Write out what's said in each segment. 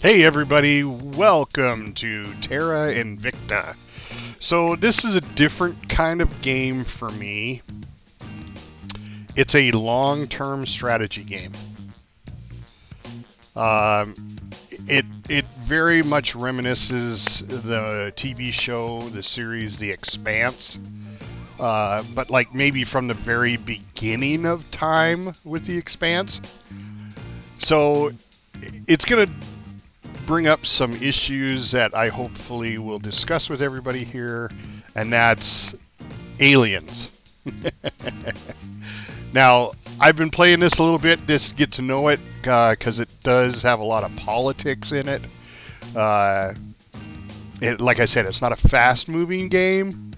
Hey everybody, welcome to Terra Invicta. So this is a different kind of game for me. It's a long-term strategy game. It very much reminisces the TV show, the series, The Expanse, but like maybe from the very beginning of time with The Expanse. So it's going to bring up some issues that I hopefully will discuss with everybody here, and that's aliens. Now, I've been playing this a little bit just to get to know it, because it does have a lot of politics in it. Like I said, it's not a fast-moving game,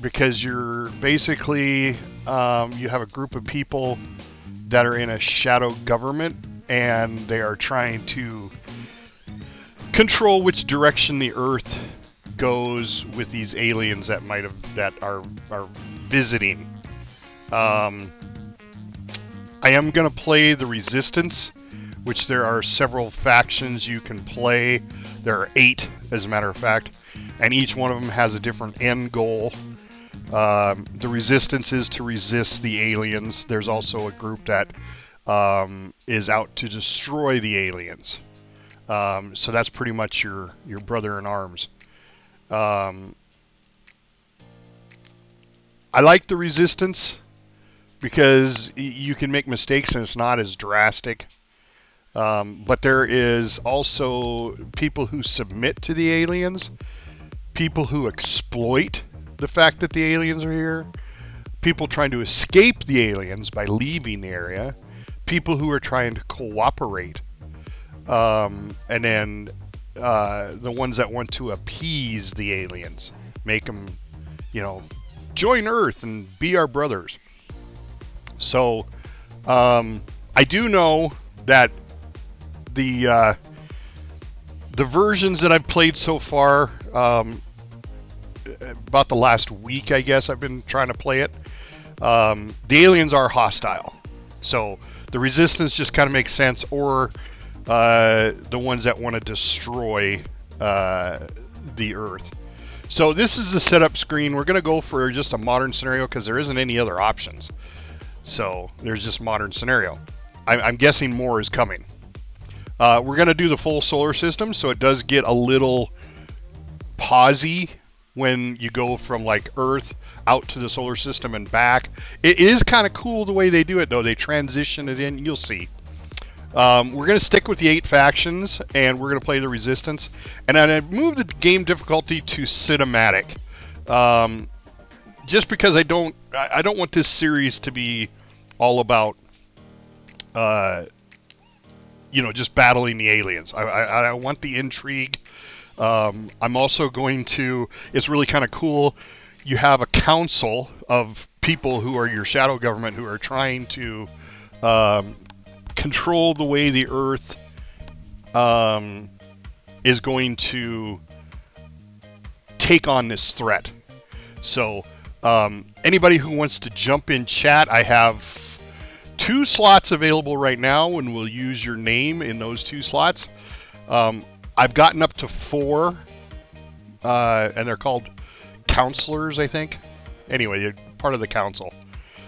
because you're basically, you have a group of people that are in a shadow government, and they are trying to control which direction the Earth goes with these aliens that are visiting. I am going to play the Resistance, which there are several factions you can play. There are 8, as a matter of fact, and each one of them has a different end goal. The Resistance is to resist the aliens. There's also a group that is out to destroy the aliens. So that's pretty much your brother in arms. I like the Resistance because you can make mistakes and it's not as drastic. But there is also people who submit to the aliens, people who exploit the fact that the aliens are here, people trying to escape the aliens by leaving the area, people who are trying to cooperate, and then the ones that want to appease the aliens, make them, join Earth and be our brothers. So, I do know that the versions that I've played so far, about the last week, I guess, I've been trying to play it. The aliens are hostile. So the Resistance just kind of makes sense, or the ones that want to destroy the Earth. So this is the setup screen. We're going to go for just a modern scenario because there isn't any other options. So there's just modern scenario. I'm guessing more is coming. We're going to do the full solar system, so it does get a little pausey when you go from like Earth out to the solar system and back. It is kind of cool the way they do it, though. They transition it in. You'll see. We're going to stick with the 8 factions, and we're going to play the Resistance. And I moved the game difficulty to cinematic, just because I don't want this series to be all about, just battling the aliens. I want the intrigue. I'm also going to, it's really kind of cool, you have a council of people who are your shadow government who are trying to control the way the Earth is going to take on this threat. So anybody who wants to jump in chat, I have 2 slots available right now, and we'll use your name in those 2 slots. I've gotten up to 4, and they're called counselors, I think. Anyway, they're part of the council,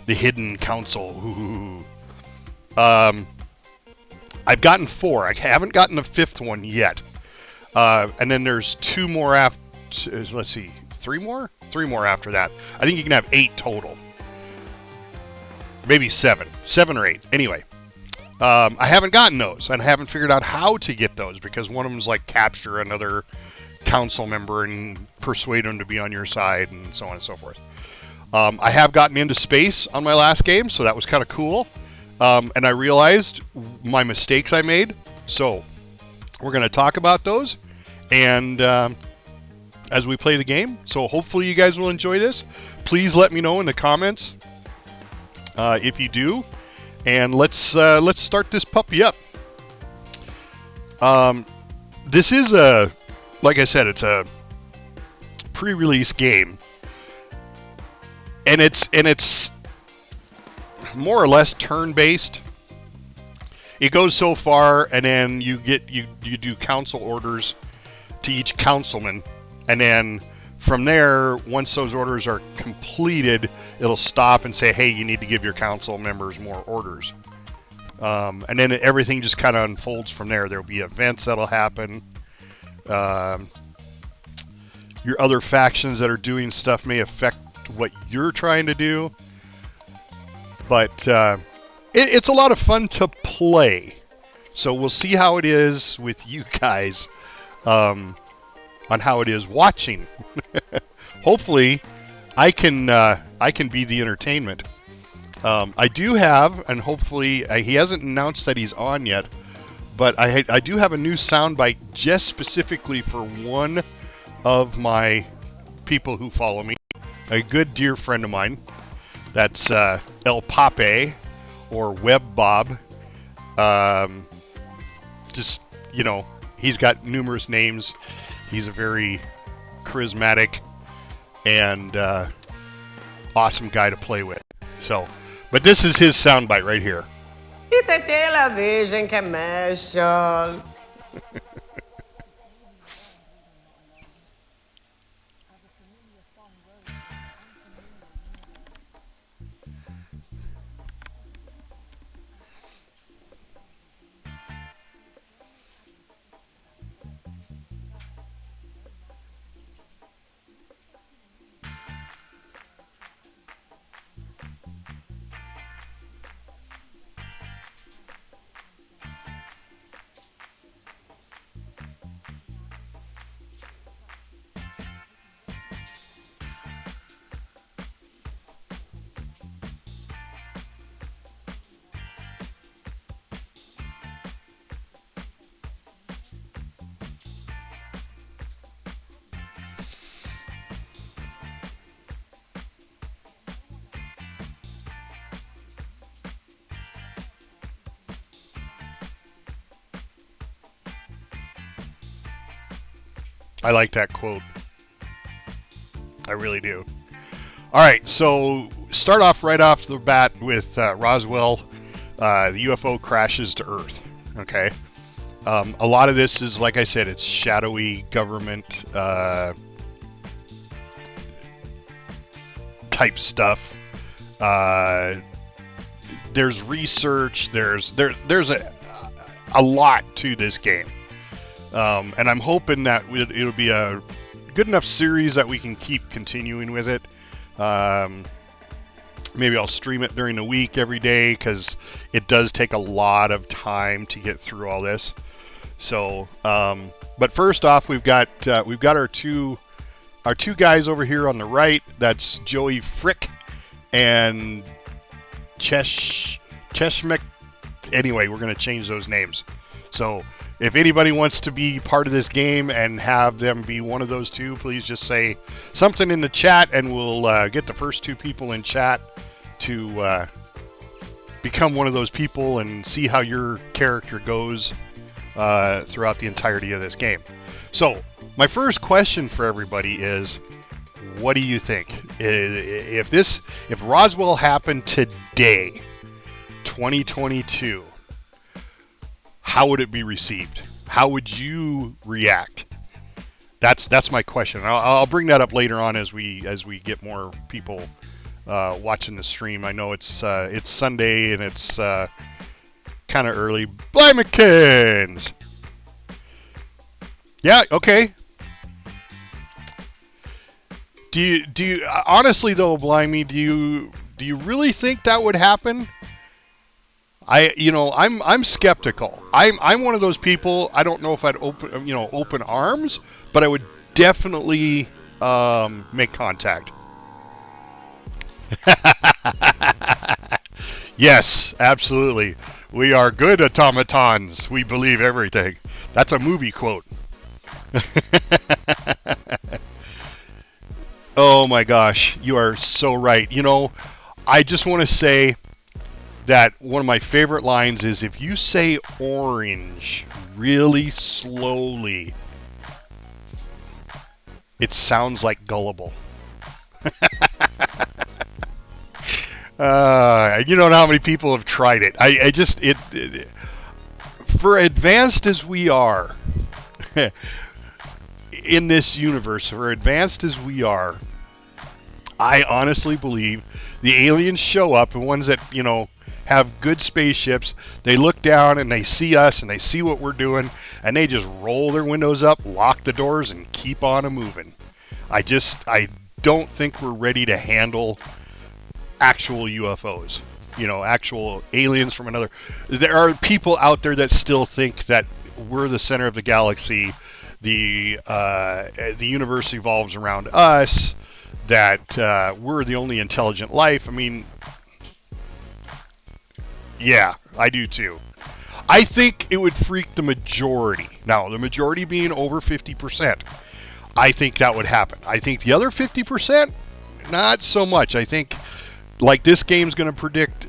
the hidden council. Ooh. I've gotten 4. I haven't gotten the 5th one yet. And then there's 2 more after. Let's see, 3 more? 3 more after that. I think you can have 8 total. Maybe 7 or 8. Anyway. I haven't gotten those, and I haven't figured out how to get those, because one of them is like capture another council member and persuade them to be on your side, and so on and so forth. I have gotten into space on my last game, so that was kind of cool. And I realized my mistakes I made, so we're going to talk about those, and as we play the game. So hopefully you guys will enjoy this. Please let me know in the comments if you do. And let's start this puppy up. This is like I said, it's a pre-release game, and it's more or less turn-based. it goes so far, and then you do council orders to each councilman, and then from there, once those orders are completed, it'll stop and say, hey, you need to give your council members more orders. And then everything just kind of unfolds from there. There'll be events that'll happen. Your other factions that are doing stuff may affect what you're trying to do. But it's a lot of fun to play. So we'll see how it is with you guys on how it is watching. Hopefully, I can be the entertainment. I do have, and hopefully he hasn't announced that he's on yet, but I do have a new soundbite just specifically for one of my people who follow me, a good dear friend of mine. That's El Pape or Web Bob. Just, you know, he's got numerous names. He's a very charismatic and awesome guy to play with. So, but this is his soundbite right here. la Virgem que mexe. I like that quote. I really do. All right, so start off right off the bat with Roswell. The UFO crashes to Earth. Okay. A lot of this is, like I said, it's shadowy government type stuff. There's research. There's a lot to this game. And I'm hoping that it'll be a good enough series that we can keep continuing with it. Maybe I'll stream it during the week every day, because it does take a lot of time to get through all this. So, but first off, we've got our two guys over here on the right. That's Joey Frick and Cheshmek. Anyway, we're going to change those names. So, if anybody wants to be part of this game and have them be one of those two, please just say something in the chat, and we'll get the first two people in chat to become one of those people and see how your character goes throughout the entirety of this game. So, my first question for everybody is, what do you think? If Roswell happened today, 2022, how would it be received? How would you react? That's my question. I'll bring that up later on as we get more people watching the stream. I know it's Sunday and it's kind of early. Blimekins! Yeah, okay. Do you honestly though, Blimey, do you really think that would happen? I'm skeptical. I'm one of those people. I don't know if I'd open arms, but I would definitely make contact. Yes, absolutely. We are good automatons. We believe everything. That's a movie quote. Oh my gosh, you are so right. I just want to say that one of my favorite lines is, if you say orange really slowly, it sounds like gullible. You don't know how many people have tried it. For advanced as we are in this universe, for advanced as we are, I honestly believe the aliens show up, and ones that, have good spaceships, they look down and they see us and they see what we're doing, and they just roll their windows up, lock the doors, and keep on moving. I don't think we're ready to handle actual UFOs. Actual aliens from another. There are people out there that still think that we're the center of the galaxy. The universe evolves around us. That we're the only intelligent life. I mean, yeah, I do too. I think it would freak the majority. Now, the majority being over 50%. I think that would happen. I think the other 50%, not so much. I think, like this game's going to predict,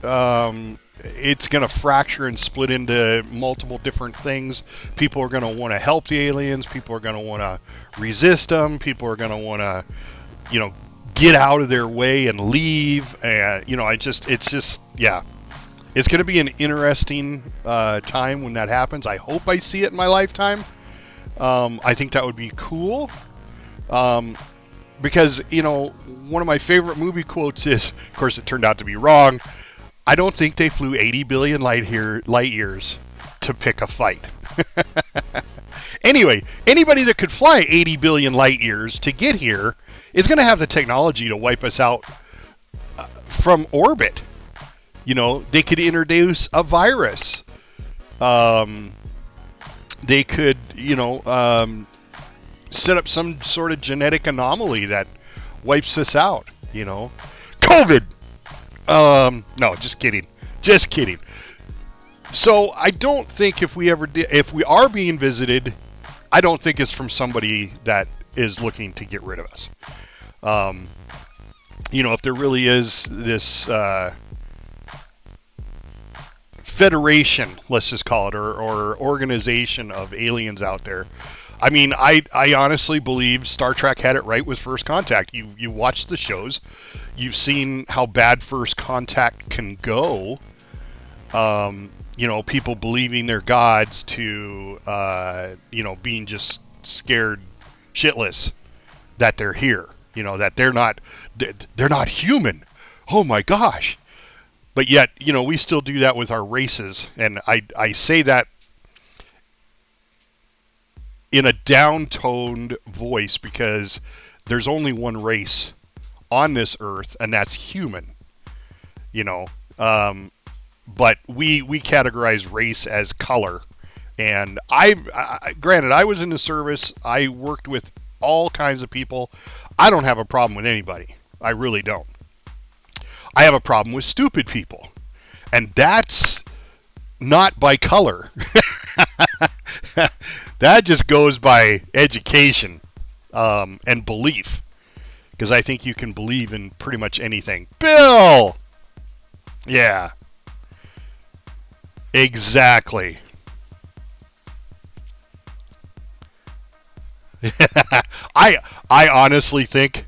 it's going to fracture and split into multiple different things. People are going to want to help the aliens. People are going to want to resist them. People are going to want to, get out of their way and leave. And, yeah. It's going to be an interesting time when that happens. I hope I see it in my lifetime. I think that would be cool. Because, one of my favorite movie quotes is, of course it turned out to be wrong, I don't think they flew 80 billion light years to pick a fight. Anyway, anybody that could fly 80 billion light years to get here is going to have the technology to wipe us out from orbit. They could introduce a virus. They could, set up some sort of genetic anomaly that wipes us out, COVID! No, just kidding. Just kidding. So I don't think if we are being visited, I don't think it's from somebody that is looking to get rid of us. If there really is this federation, let's just call it, or organization of aliens out there. I mean, I honestly believe Star Trek had it right with First Contact. You watch the shows, you've seen how bad First Contact can go. People believing they're gods to, being just scared shitless that they're here. That they're not human. Oh my gosh. But yet, we still do that with our races. And I say that in a down-toned voice because there's only one race on this earth, and that's human. But we categorize race as color. And granted, I was in the service. I worked with all kinds of people. I don't have a problem with anybody. I really don't. I have a problem with stupid people. And that's not by color. That just goes by education and belief. Because I think you can believe in pretty much anything. Bill! Yeah. Exactly. I honestly think,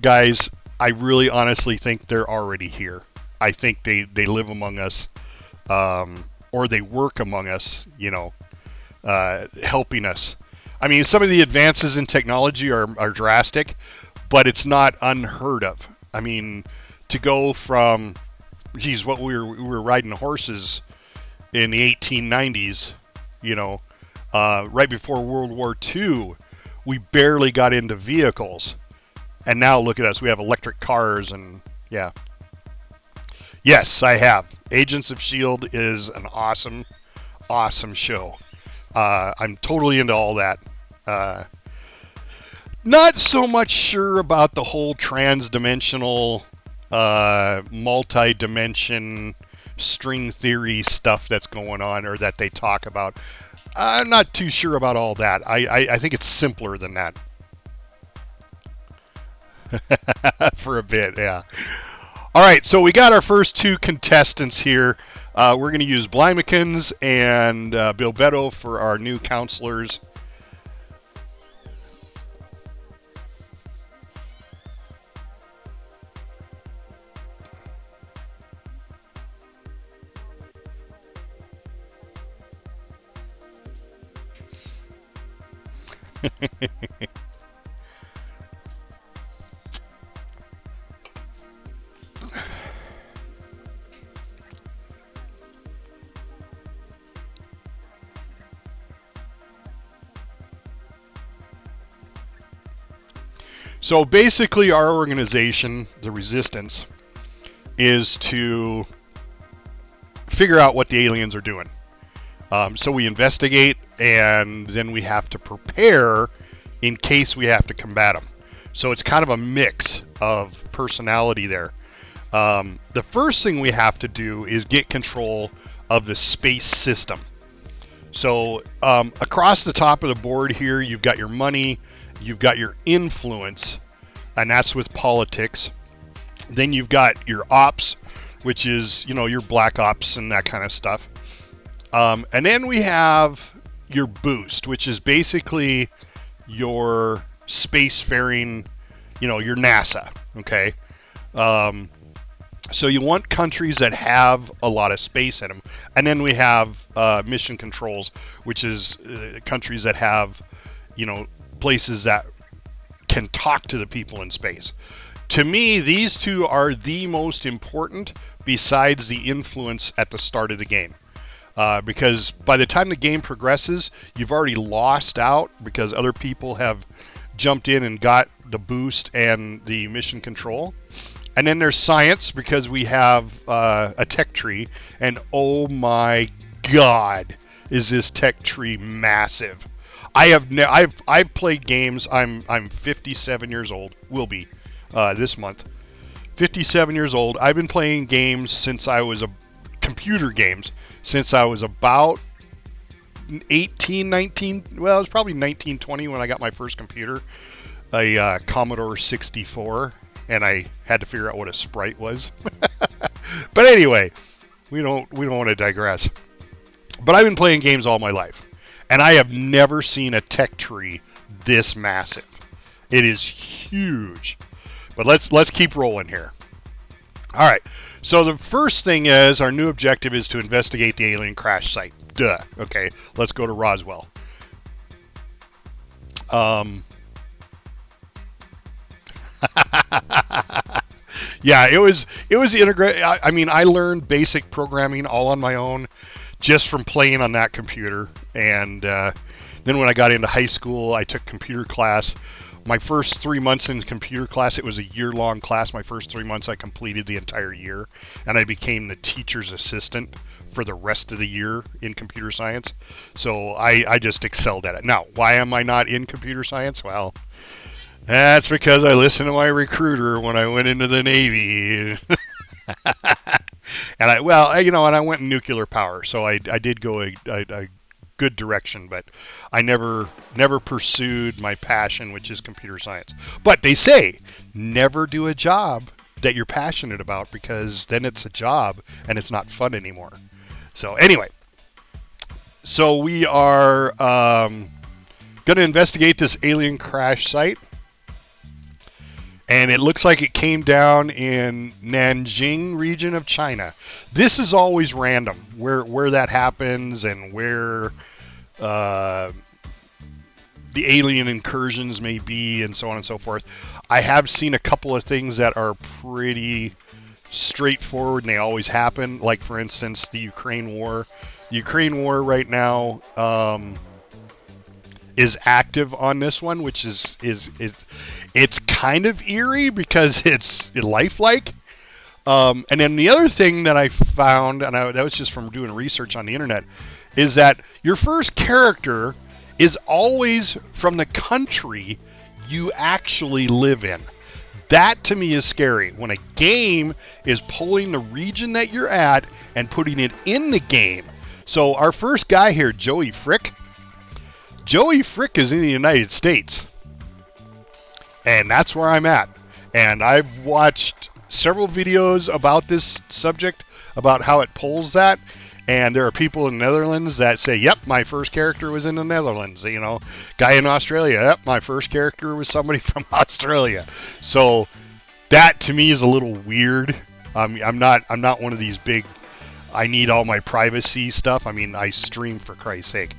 guys, I really honestly think they're already here. I think they live among us, or they work among us, helping us. I mean, some of the advances in technology are drastic, but it's not unheard of. I mean, to go from, what we were riding horses in the 1890s, right before World War II, we barely got into vehicles. And now look at us, we have electric cars and, yeah. Yes, I have. Agents of S.H.I.E.L.D. is an awesome, awesome show. I'm totally into all that. Not so much sure about the whole trans-dimensional, multi-dimension string theory stuff that's going on, or that they talk about. I'm not too sure about all that. I think it's simpler than that. For a bit, yeah. All right, so we got our first two contestants here. We're going to use Blymekins and Bill Beto for our new counselors. So basically, our organization, the Resistance, is to figure out what the aliens are doing. So we investigate, and then we have to prepare in case we have to combat them. So it's kind of a mix of personality there. The first thing we have to do is get control of the space system. So across the top of the board here, you've got your money, you've got your influence, and that's with politics. Then you've got your ops, which is, your black ops and that kind of stuff. And then we have your boost, which is basically your spacefaring, your NASA, okay? So you want countries that have a lot of space in them. And then we have mission controls, which is countries that have, places that can talk to the people in space. To me, these two are the most important besides the influence at the start of the game. Because by the time the game progresses, you've already lost out because other people have jumped in and got the boost and the mission control. And then there's science, because we have a tech tree, and oh my god, is this tech tree massive! I've played games. I'm 57 years old. Will be this month. 57 years old. I've been playing games since I was computer games since I was about 18, 19. Well, it was probably 19, 20 when I got my first computer, a Commodore 64. And I had to figure out what a sprite was. But anyway, we don't want to digress. But I've been playing games all my life, and I have never seen a tech tree this massive. It is huge. But let's keep rolling here. All right. So the first thing is, our new objective is to investigate the alien crash site. Duh. Okay. Let's go to Roswell. Yeah, it was integrated. I mean, I learned basic programming all on my own just from playing on that computer. And then when I got into high school, I took computer class. My first 3 months in computer class, it was a year-long class. My first 3 months, I completed the entire year, and I became the teacher's assistant for the rest of the year in computer science. So I just excelled at it. Now, why am I not in computer science? Well, that's because I listened to my recruiter when I went into the Navy. And I went in nuclear power, so I did go a good direction, but I never pursued my passion, which is computer science. But they say never do a job that you're passionate about, because then it's a job and it's not fun anymore. So anyway, we are going to investigate this alien crash site. And it looks like it came down in Nanjing region of China. This is always random, where that happens and where the alien incursions may be, and so on and so forth. I have seen a couple of things that are pretty straightforward, and they always happen. Like, for instance, the Ukraine war. The Ukraine war right now is active on this one, which is it's kind of eerie because it's lifelike. And then the other thing that I found, and that was just from doing research on the internet, is that your first character is always from the country you actually live in. That to me is scary. When a game is pulling the region that you're at and putting it in the game. So our first guy here, Joey Frick is in the United States. And that's where I'm at. And I've watched several videos about this subject, about how it pulls that. And there are people in the Netherlands that say, yep, my first character was in the Netherlands. Guy in Australia, yep, my first character was somebody from Australia. So that to me is a little weird. I'm not one of these big, I need all my privacy stuff. I mean, I stream, for Christ's sake.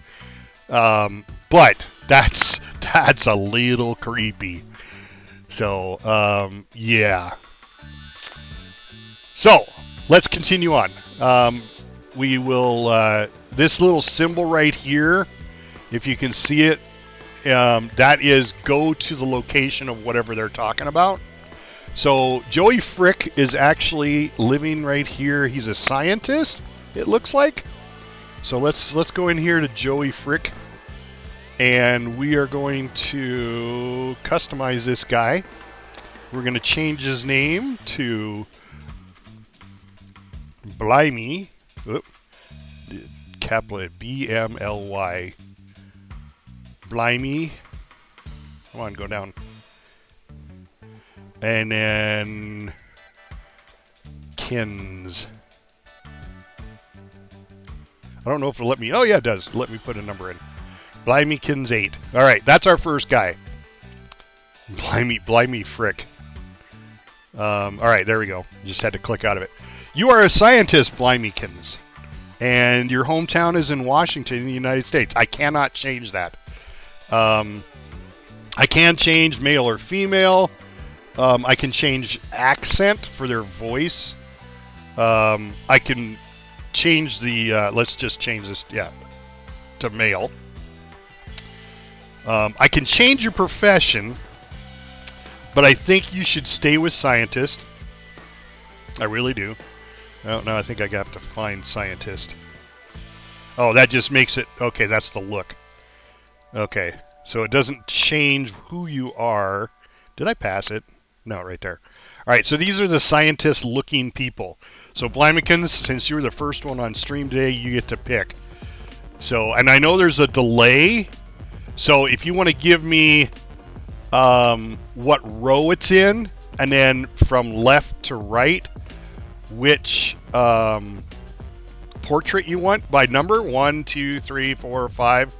But That's a little creepy. So, yeah. So, let's continue on. We will, this little symbol right here, if you can see it, that is go to the location of whatever they're talking about. So, Joey Frick is actually living right here. He's a scientist, it looks like. So, let's go in here to Joey Frick. And we are going to customize this guy. We're going to change his name to Blimey. Capital BMLY. Blimey. Come on, go down. And then Kins. I don't know if it'll let me. Oh, yeah, it does. Let me put a number in. Blimey 8. All right, that's our first guy. Blimey Frick. All right, there we go. Just had to click out of it. You are a scientist, Blimekins, and your hometown is in Washington, in the United States. I cannot change that. I can change male or female. I can change accent for their voice. I can change the. Let's just change this. Yeah, to male. I can change your profession, but I think you should stay with scientist. I really do. Oh, no, I think I got to find scientist. Oh, that just makes it... Okay, that's the look. Okay, so it doesn't change who you are. Did I pass it? No, right there. All right, so these are the scientist-looking people. So, Blimekins, since you were the first one on stream today, you get to pick. So, and I know there's a delay... So if you want to give me what row it's in, and then from left to right, which portrait you want by number, 1, 2, 3, 4, 5.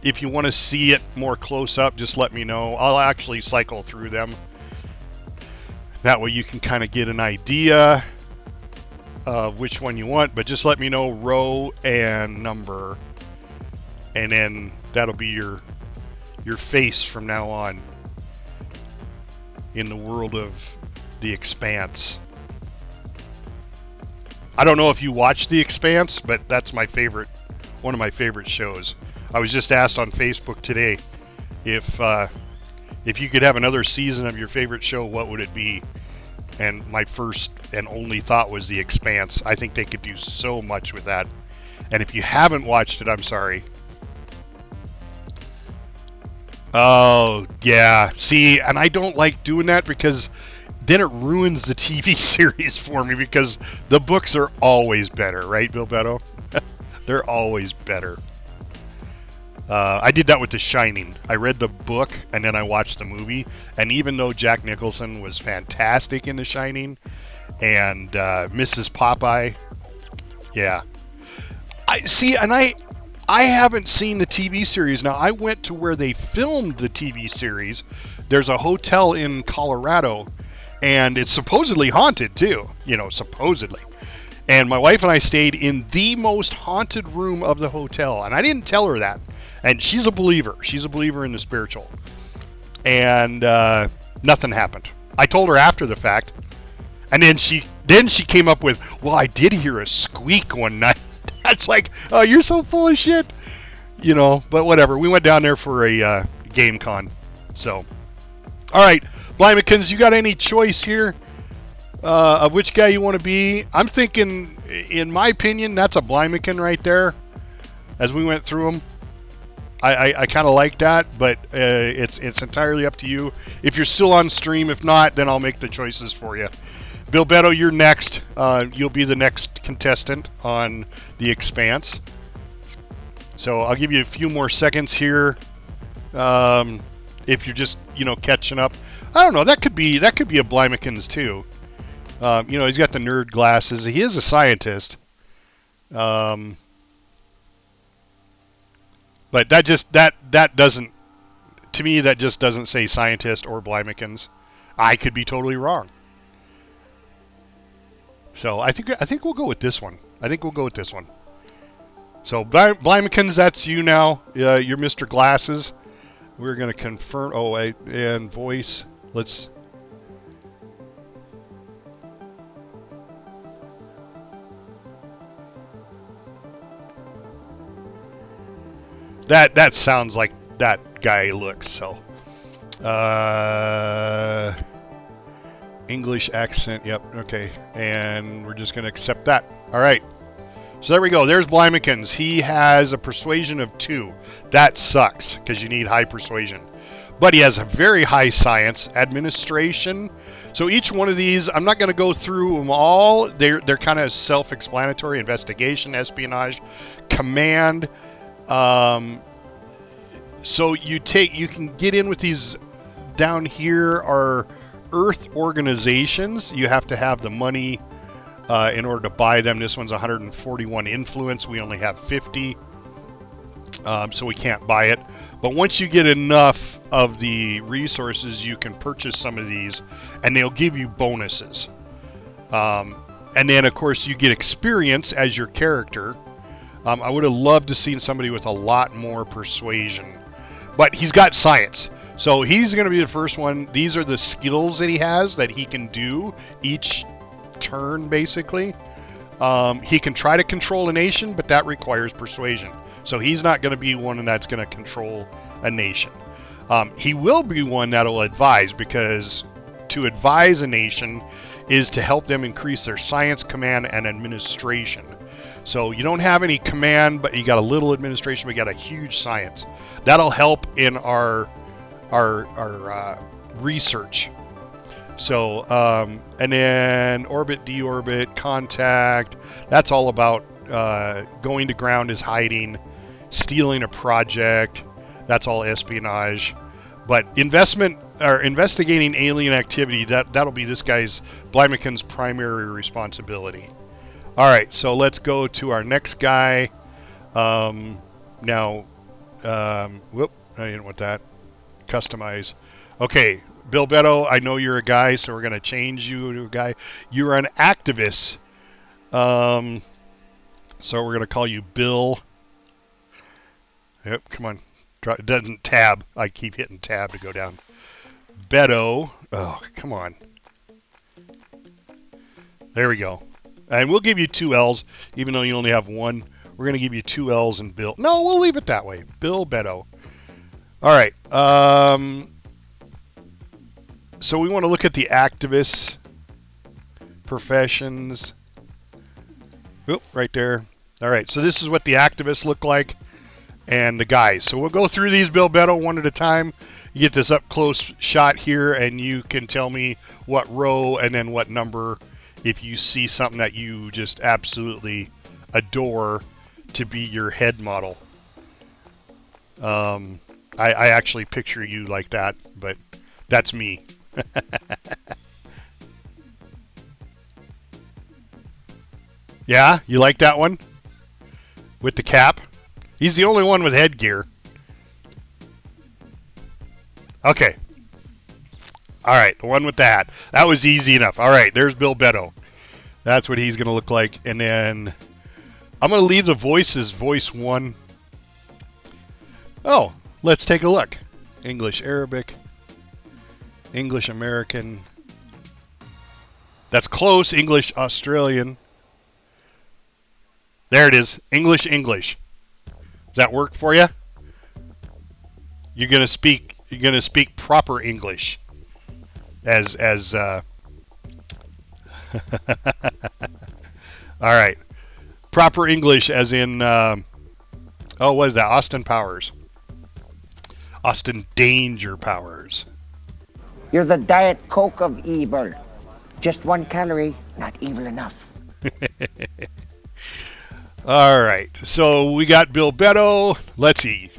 If you want to see it more close up, just let me know. I'll actually cycle through them. That way you can kind of get an idea of which one you want, but just let me know row and number. And then that'll be your face from now on in the world of the Expanse. I don't know if you watch the Expanse, but that's my favorite, one of my favorite shows. I was just asked on Facebook today if you could have another season of your favorite show, what would it be? And my first and only thought was the Expanse. I think they could do so much with that. And if you haven't watched it, I'm sorry. Oh, yeah. See, and I don't like doing that because then it ruins the TV series for me because the books are always better, right, Bill Beto? They're always better. I did that with The Shining. I read the book and then I watched the movie, and even though Jack Nicholson was fantastic in The Shining and Mrs. Popeye, yeah. I haven't seen the TV series. Now, I went to where they filmed the TV series. There's a hotel in Colorado, and it's supposedly haunted, too. You know, supposedly. And my wife and I stayed in the most haunted room of the hotel, and I didn't tell her that. And she's a believer. She's a believer in the spiritual. And nothing happened. I told her after the fact, and then she came up with, well, I did hear a squeak one night. That's like, oh, you're so full of shit, you know. But whatever. We went down there for a game con. So, all right, Blimekins, you got any choice here of which guy you want to be? I'm thinking, in my opinion, that's a Blimekin right there. As we went through them, I kind of like that, but it's entirely up to you. If you're still on stream, if not, then I'll make the choices for you. Bill Beto, you're next. You'll be the next contestant on the Expanse. So I'll give you a few more seconds here. If you're just, catching up. I don't know. That could be a Blimekins too. He's got the nerd glasses. He is a scientist. But that doesn't, to me, that just doesn't say scientist or Blimekins. I could be totally wrong. So I think we'll go with this one. So Blymekins, that's you now. You're Mr. Glasses. We're going to confirm. Oh, wait, and voice. Let's. That sounds like that guy looks. So, English accent. Yep. Okay, and we're just going to accept that. All right. So there we go. There's Blymekins. He has a persuasion of 2. That sucks because you need high persuasion. But he has a very high science, administration. So each one of these, I'm not going to go through them all. They're kind of self-explanatory. Investigation, espionage, command. So you can get in with these. Down here are Earth organizations. You have to have the money in order to buy them. This one's 141 influence. We only have 50, so we can't buy it. But once you get enough of the resources, you can purchase some of these, and they'll give you bonuses. And then, of course, you get experience as your character. I would have loved to seen somebody with a lot more persuasion, but he's got science. So he's going to be the first one. These are the skills that he has that he can do each turn, basically. He can try to control a nation, but that requires persuasion. So he's not going to be one that's going to control a nation. He will be one that'll advise, because to advise a nation is to help them increase their science, command, and administration. So you don't have any command, but you got a little administration. We got a huge science. That'll help in our research. So, and then orbit, deorbit, contact. That's all about going to ground is hiding, stealing a project. That's all espionage. But investigating alien activity, that'll be this guy's, Blymekin's, primary responsibility. All right, so let's go to our next guy. Now, whoop, I didn't want that. Customize. Okay, Bill Beto, I know you're a guy, so we're going to change you to a guy. You're an activist. So we're going to call you Bill. Yep, come on. It doesn't tab. I keep hitting tab to go down. Beto. Oh, come on. There we go. And we'll give you 2 L's, even though you only have 1. We're going to give you 2 L's and Bill. No, we'll leave it that way. Bill Beto. All right. So we want to look at the activists, professions. Oop, right there. All right. So this is what the activists look like, and the guys. So we'll go through these, Bill Beto, one at a time. You get this up close shot here, and you can tell me what row and then what number if you see something that you just absolutely adore to be your head model. I actually picture you like that, but that's me. Yeah, you like that one? With the cap? He's the only one with headgear. Okay. All right, the one with the hat. That was easy enough. All right, there's Bill Beto. That's what he's going to look like. And then I'm going to leave the voices, voice 1. Oh, let's take a look. English, Arabic, English, American. That's close. English, Australian. There it is. English, English. Does that work for you? You're going to speak proper English. As all right, proper English as in what is that? Austin Powers, Austin Danger Powers. You're the Diet Coke of evil. Just 1 calorie, not evil enough. All right, so we got Bill Beto. Let's see.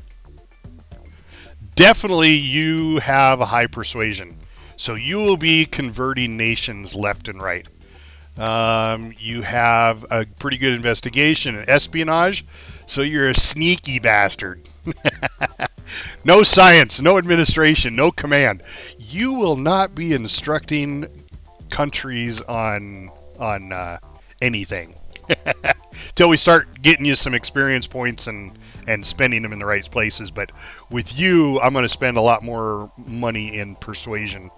Definitely you have a high persuasion. So you will be converting nations left and right. You have a pretty good investigation and espionage, so you're a sneaky bastard. No science, no administration, no command. You will not be instructing countries on anything. till we start getting you some experience points and spending them in the right places. But with you, I'm going to spend a lot more money in persuasion,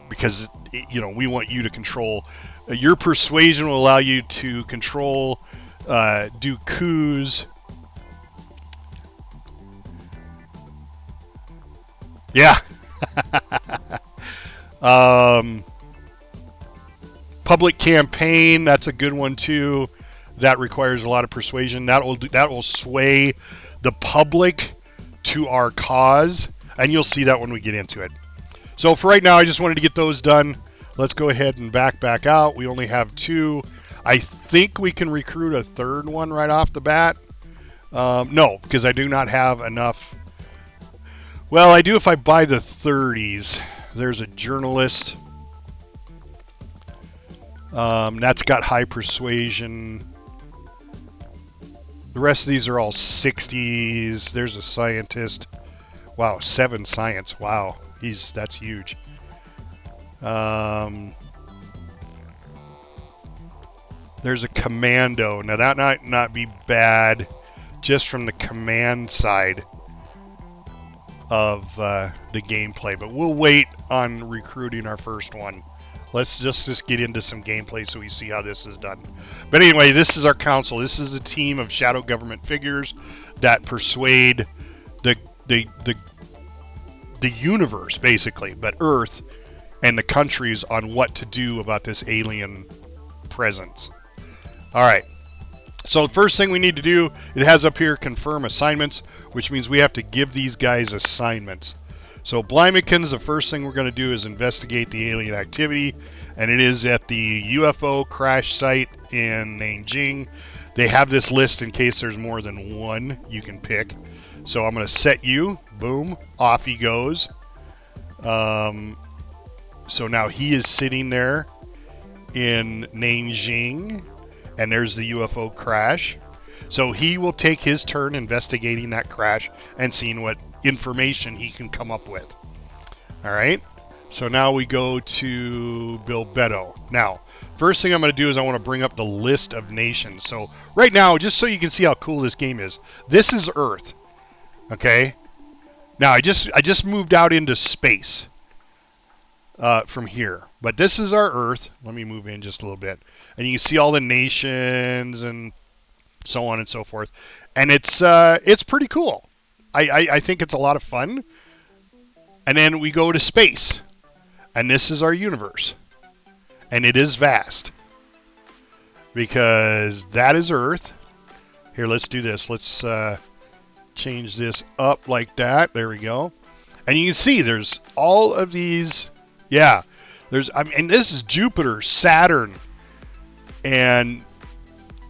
because we want you to control. Your persuasion will allow you to control, do coups. Yeah. Public campaign, that's a good one too. That requires a lot of persuasion. That will sway the public to our cause, and you'll see that when we get into it. So for right now, I just wanted to get those done. Let's go ahead and back out. We only have 2. I think we can recruit a third one right off the bat. No, because I do not have enough. Well, I do if I buy the 30s. There's a journalist. That's got high persuasion. The rest of these are all 60s. There's a scientist. Wow, 7 science. Wow, that's huge. There's a commando. Now that might not be bad, just from the command side of the gameplay. But we'll wait on recruiting our first one. Let's just get into some gameplay so we see how this is done. But anyway, this is our council. This is a team of shadow government figures that persuade the universe, basically, but Earth and the countries on what to do about this alien presence. All right. So the first thing we need to do, it has up here confirm assignments, which means we have to give these guys assignments. So Blymekins, the first thing we're going to do is investigate the alien activity, and it is at the UFO crash site in Nanjing. They have this list in case there's more than one you can pick. So I'm going to set you. Boom. Off he goes. So now he is sitting there in Nanjing, and there's the UFO crash. So he will take his turn investigating that crash and seeing what information he can come up with. All right. So now we go to Bilbetto. Now, first thing I'm going to do is I want to bring up the list of nations. So right now, just so you can see how cool this game is, this is Earth. Okay. Now I just moved out into space from here, but this is our Earth. Let me move in just a little bit, and you can see all the nations and so on and so forth. And it's pretty cool. I think it's a lot of fun. And then we go to space, and this is our universe, and it is vast because that is Earth. Here, let's do this. Let's change this up like that. There we go. And you can see there's all of these. Yeah, and this is Jupiter, Saturn, and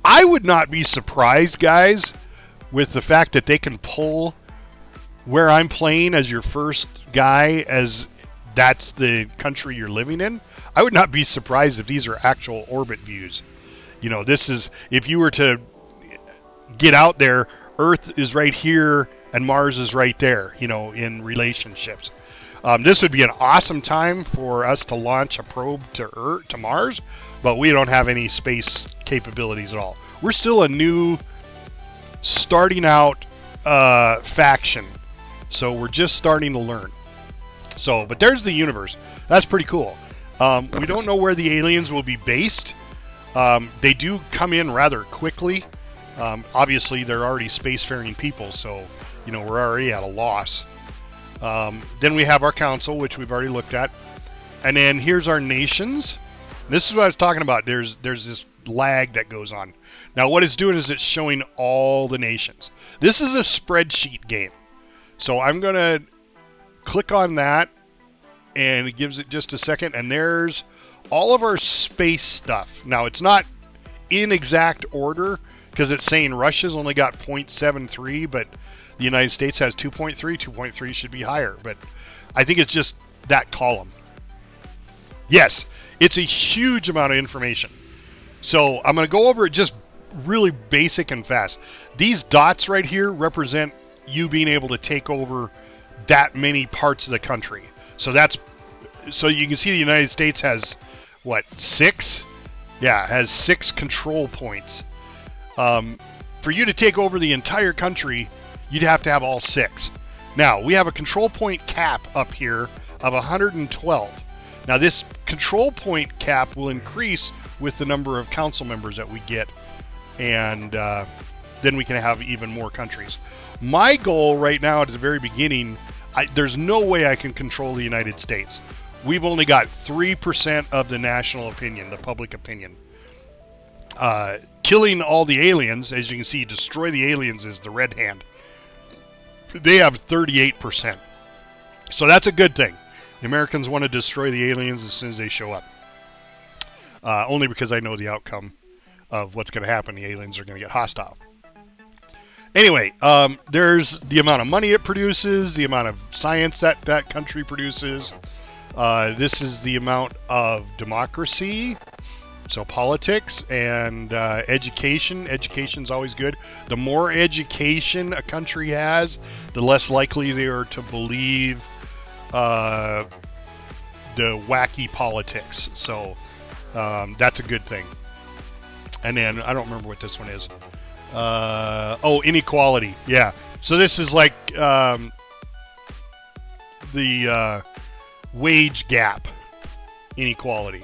I would not be surprised, guys, with the fact that they can pull where I'm playing as your first guy, as that's the country you're living in. I would not be surprised if these are actual orbit views. This is, if you were to get out there, Earth is right here and Mars is right there, in relationships. This would be an awesome time for us to launch a probe to Mars, but we don't have any space capabilities at all. We're still a new, starting out faction, so we're just starting to learn. So, but there's the universe. That's pretty cool. We don't know where the aliens will be based. They do come in rather quickly. Obviously, they're already spacefaring people, so we're already at a loss. Then we have our council, which we've already looked at, and then here's our nations. This is what I was talking about. There's this lag that goes on. Now, what it's doing is it's showing all the nations. This is a spreadsheet game, so I'm gonna click on that, and it gives it just a second, and there's all of our space stuff. Now, it's not in exact order because it's saying Russia's only got 0.73, but the United States has 2.3. 2.3 should be higher, but I think it's just that column. Yes, it's a huge amount of information. So I'm going to go over it just really basic and fast. These dots right here represent you being able to take over that many parts of the country. So you can see the United States has, 6? Yeah, it has 6 control points. For you to take over the entire country, you'd have to have all 6. Now, we have a control point cap up here of 112. Now, this control point cap will increase with the number of council members that we get, and then we can have even more countries. My goal right now at the very beginning, there's no way I can control the United States. We've only got 3% of the national opinion, the public opinion. Killing all the aliens, as you can see, destroy the aliens is the red hand. They have 38%. So that's a good thing. The Americans want to destroy the aliens as soon as they show up. Only because I know the outcome of what's going to happen. The aliens are going to get hostile. Anyway, there's the amount of money it produces, the amount of science that country produces. This is the amount of democracy, so politics, and education. Education's always good. The more education a country has, the less likely they are to believe the wacky politics. So that's a good thing. And then I don't remember what this one is. Inequality. Yeah. So this is like the wage gap inequality.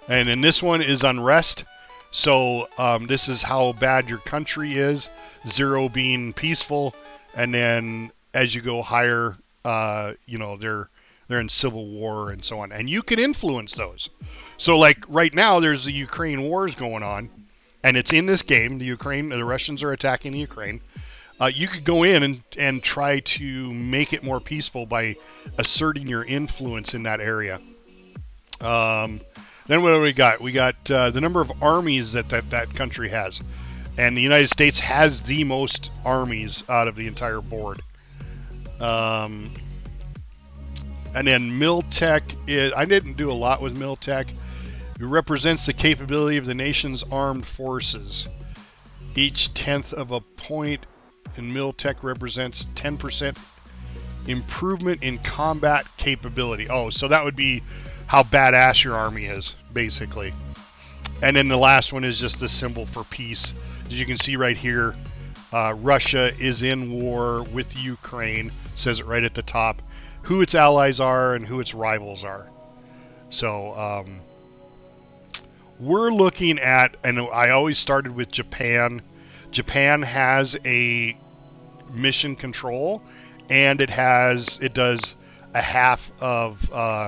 And then this one is unrest. So this is how bad your country is. 0 being peaceful, and then as you go higher, they're in civil war and so on. And you can influence those. So like right now, there's the Ukraine wars going on, and it's in this game. The Russians are attacking the Ukraine. You could go in and try to make it more peaceful by asserting your influence in that area. Then what do we got? We got the number of armies that country has. And the United States has the most armies out of the entire board. And then Miltech, I didn't do a lot with Miltech. It represents the capability of the nation's armed forces. Each tenth of a point in Miltech represents 10% improvement in combat capability. Oh, so that would be how badass your army is, basically. And then the last one is just the symbol for peace. As you can see right here, Russia is in war with Ukraine. It says it right at the top. Who its allies are and who its rivals are. So we're looking at, and I always started with Japan. Japan has a mission control, and it does a half a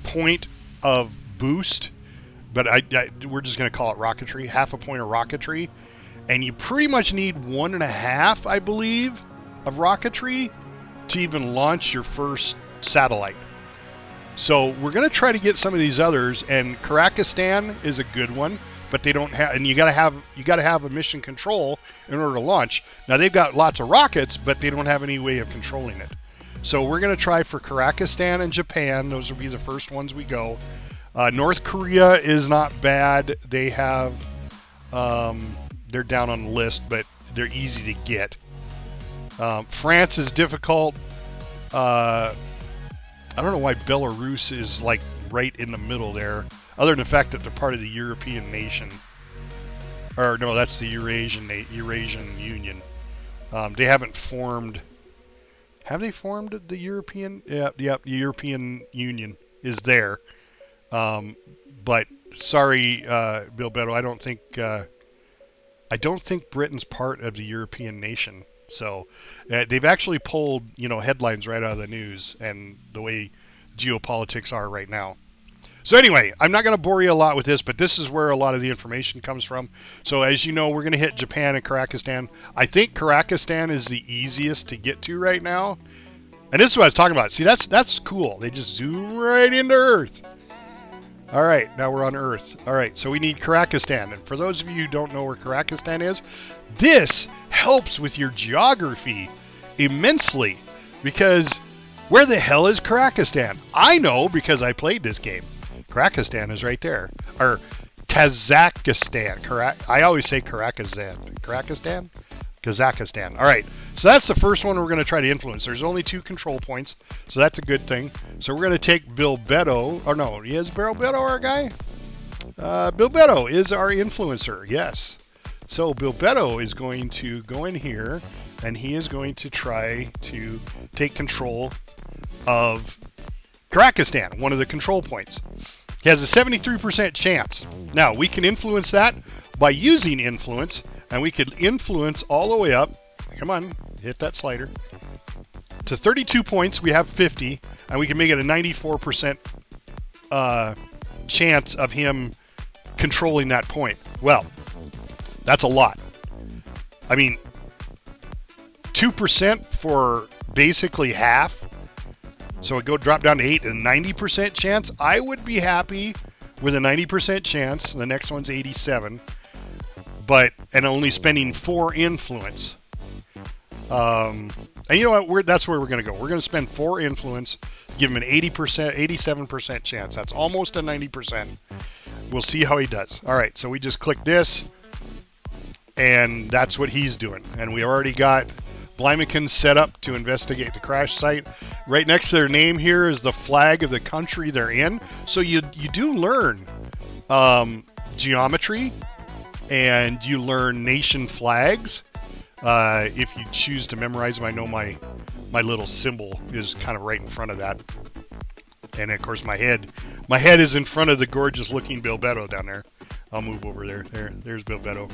point of boost, but we're just going to call it rocketry. Half a point of rocketry, and you pretty much need 1.5, I believe, of rocketry to even launch your first satellite. So we're going to try to get some of these others, and Kazakhstan is a good one, but they don't have, and you got to have a mission control in order to launch. Now they've got lots of rockets, but they don't have any way of controlling it. So we're going to try for Kazakhstan and Japan. Those will be the first ones we go. North Korea is not bad. They have, they're down on the list, but they're easy to get. France is difficult. I don't know why Belarus is like right in the middle there, other than the fact that they're part of the European nation. Or no, that's the Eurasian Union. They haven't formed. Have they formed the European? Yep, the European Union is there. But sorry, Bill Beto, I don't think Britain's part of the European nation. So they've actually pulled, headlines right out of the news and the way geopolitics are right now. So anyway, I'm not going to bore you a lot with this, but this is where a lot of the information comes from. So as you know, we're going to hit Japan and Kazakhstan. I think Kazakhstan is the easiest to get to right now. And this is what I was talking about. See, that's cool. They just zoom right into Earth. All right, now we're on Earth. All right, so we need Kazakhstan. And for those of you who don't know where Kazakhstan is, this helps with your geography immensely. Because where the hell is Kazakhstan? I know because I played this game. Kazakhstan is right there. Or Kazakhstan. I always say Kazakhstan. Kazakhstan. All right. So that's the first one we're going to try to influence. There's only 2 control points, so that's a good thing. So we're going to take Bill Beto. Or no, is Bill Beto our guy? Bilbetto is our influencer, yes. So Bilbetto is going to go in here, and he is going to try to take control of Kazakhstan, one of the control points. He has a 73% chance. Now, we can influence that by using influence, and we could influence all the way up. Come on, hit that slider. To 32 points, we have 50, and we can make it a 94% chance of him controlling that point. Well, that's a lot. I mean, 2% for basically half. So it drop down to 8 and 90% chance. I would be happy with a 90% chance. The next one's 87. And only spending 4 influence. And you know what? That's where we're going to go. We're going to spend 4 influence, give him an 87% chance. That's almost a 90%. We'll see how he does. All right, so we just click this, and that's what he's doing. And we already got Blymakin set up to investigate the crash site. Right next to their name here is the flag of the country they're in. So you do learn geometry, and you learn nation flags. If you choose to memorize them, I know my little symbol is kind of right in front of that. And of course my head is in front of the gorgeous looking Bilbetto down there. I'll move over there. There's Bilbetto.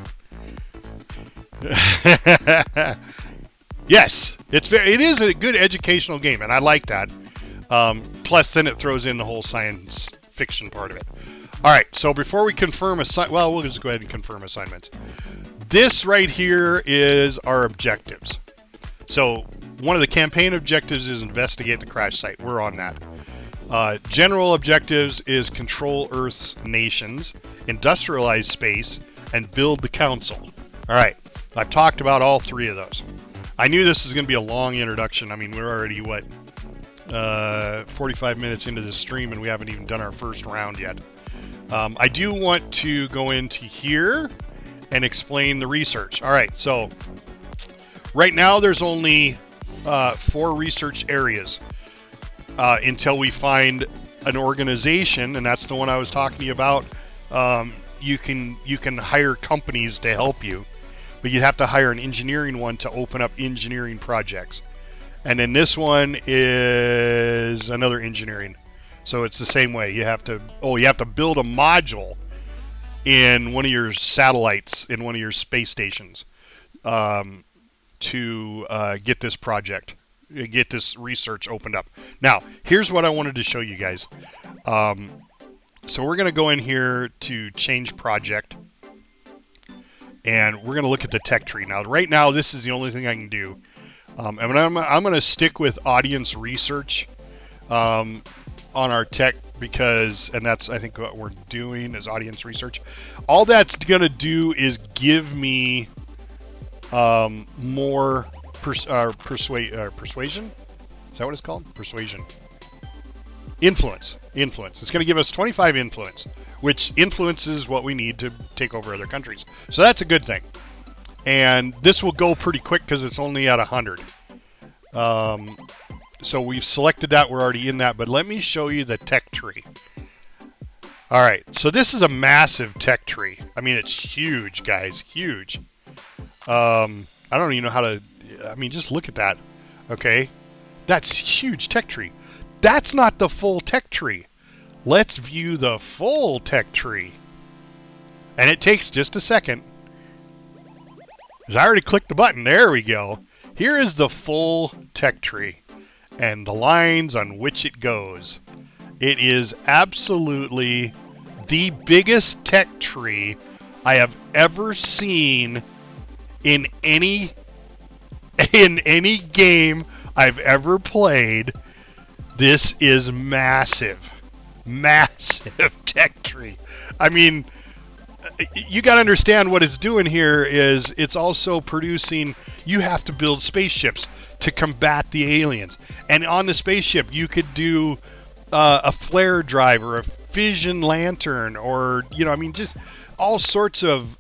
Yes, it is a good educational game, and I like that. Plus, then it throws in the whole science fiction part of it. All right, so before we confirm we'll just go ahead and confirm assignments. This right here is our objectives. So one of the campaign objectives is investigate the crash site. We're on that. General objectives is control Earth's nations, industrialize space, and build the council. All right, I've talked about all 3 of those. I knew this was going to be a long introduction. I mean, we're already, 45 minutes into the stream, and we haven't even done our first round yet. I do want to go into here and explain the research. All right, so right now there's only 4 research areas until we find an organization, and that's the one I was talking to you about. You can hire companies to help you, but you have to hire an engineering one to open up engineering projects. And then this one is another engineering. So it's the same way. You have to build a module in one of your satellites, in one of your space stations, to get this project, get this research opened up. Now, here's what I wanted to show you guys. So we're going to go in here to change project, and we're going to look at the tech tree. Now, right now, this is the only thing I can do. And I'm going to stick with audience research on our tech and that's, I think, what we're doing is audience research. All that's going to do is give me more persuasion. Is that what it's called? Persuasion. Influence. It's going to give us 25 influence, which influences what we need to take over other countries. So that's a good thing. And this will go pretty quick because it's only at 100. So we've selected that. We're already in that. But let me show you the tech tree. All right. So this is a massive tech tree. I mean, it's huge, guys. Huge. I don't even know how to... I mean, just look at that. Okay. That's huge tech tree. That's not the full tech tree. Let's view the full tech tree. And it takes just a second. Because I already clicked the button. There we go. Here is the full tech tree. And the lines on which it goes. It is absolutely the biggest tech tree I have ever seen in any game I've ever played. This is massive tech tree. I mean, you got to understand what it's doing here is it's also producing, you have to build spaceships to combat the aliens. And on the spaceship, you could do a flare drive or a fission lantern or, I mean, just all sorts of,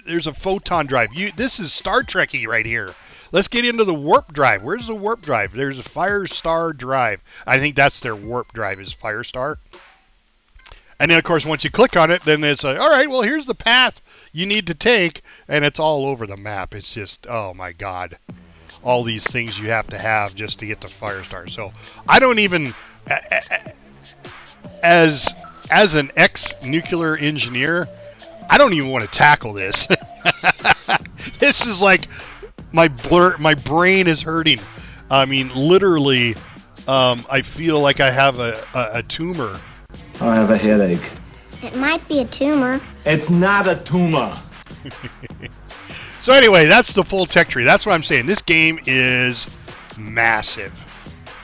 there's a photon drive. This is Star Trek-y right here. Let's get into the warp drive. Where's the warp drive? There's a Firestar drive. I think that's their warp drive is Firestar. And then, of course, once you click on it, then it's like, all right, well, here's the path you need to take, and it's all over the map. It's just, oh my God, all these things you have to just to get to Firestar. So I don't even, as an ex-nuclear engineer, I don't even want to tackle this. This is like my brain is hurting. I mean, literally, I feel like I have a tumor. I have a headache. It might be a tumor. It's not a tumor. So anyway, that's the full tech tree. That's what I'm saying. This game is massive.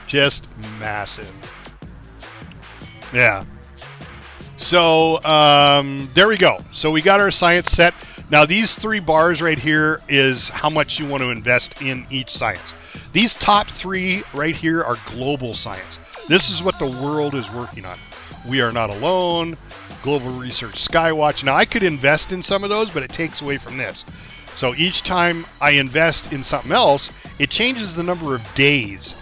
Just massive. Yeah. So, there we go. So we got our science set. Now, these 3 bars right here is how much you want to invest in each science. These top 3 right here are global science. This is what the world is working on. We Are Not Alone, Global Research Skywatch. Now, I could invest in some of those, but it takes away from this. So each time I invest in something else, it changes the number of days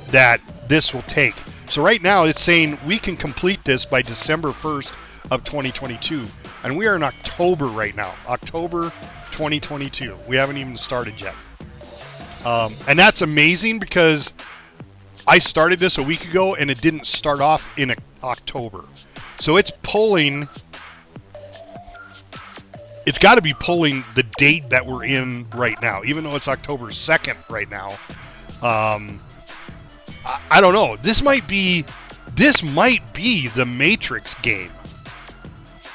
that this will take. So right now, it's saying we can complete this by December 1st of 2022. And we are in October right now. October 2022. We haven't even started yet. And that's amazing because I started this a week ago and it didn't start off in October. So it's pulling, it's got to be pulling the date that we're in right now, even though it's October 2nd right now. I don't know. This might be the Matrix game.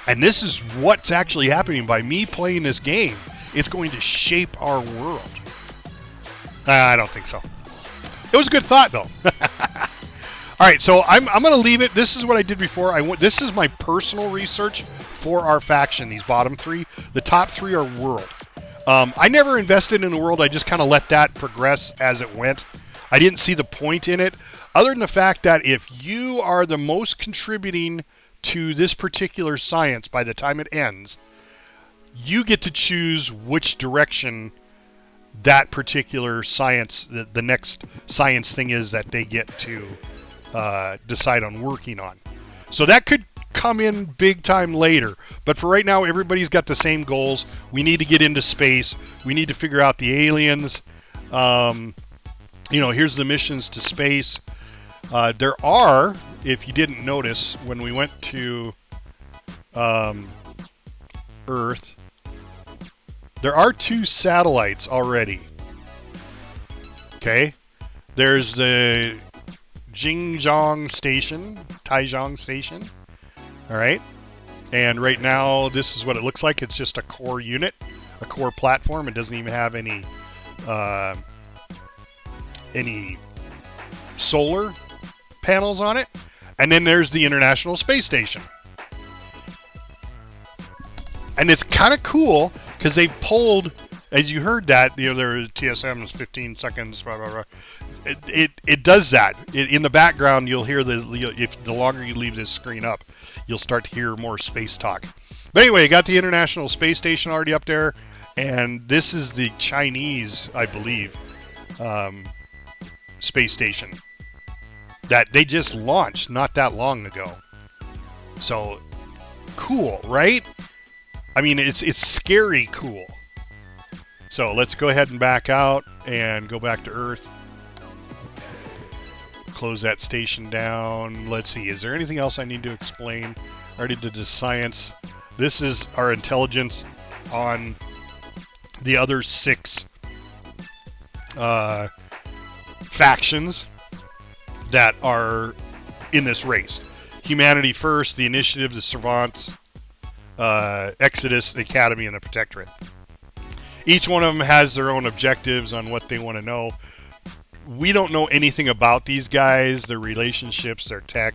And this is what's actually happening by me playing this game. It's going to shape our world. I don't think so. It was a good thought, though. All right, so I'm going to leave it. This is what I did before. This is my personal research for our faction, these bottom 3. The top 3 are world. I never invested in the world. I just kind of let that progress as it went. I didn't see the point in it, other than the fact that if you are the most contributing to this particular science by the time it ends, you get to choose which direction that particular science, the next science thing is that they get to decide on working on. So that could come in big time later. But for right now, everybody's got the same goals. We need to get into space. We need to figure out the aliens. Here's the missions to space. There are, if you didn't notice, when we went to Earth, there are 2 satellites already. Okay? There's the Taijiang Station. All right? And right now, this is what it looks like. It's just a core unit, a core platform. It doesn't even have any solar panels on it. And then there's the International Space Station. And it's kind of cool because they pulled, as you heard that, there are TSMs, 15 seconds, blah, blah, blah. It does that. In the background, you'll hear if the longer you leave this screen up, you'll start to hear more space talk. But anyway, you got the International Space Station already up there, and this is the Chinese, I believe, space station that they just launched not that long ago. So cool, right? I mean, it's scary cool. So let's go ahead and back out and go back to Earth. Close that station down. Let's see, is there anything else I need to explain? I already did the science. This is our intelligence on the other 6 factions that are in this race. Humanity First, the Initiative, the Servants, Exodus, the Academy, and the Protectorate. Each one of them has their own objectives on what they want to know. We don't know anything about these guys, their relationships, their tech.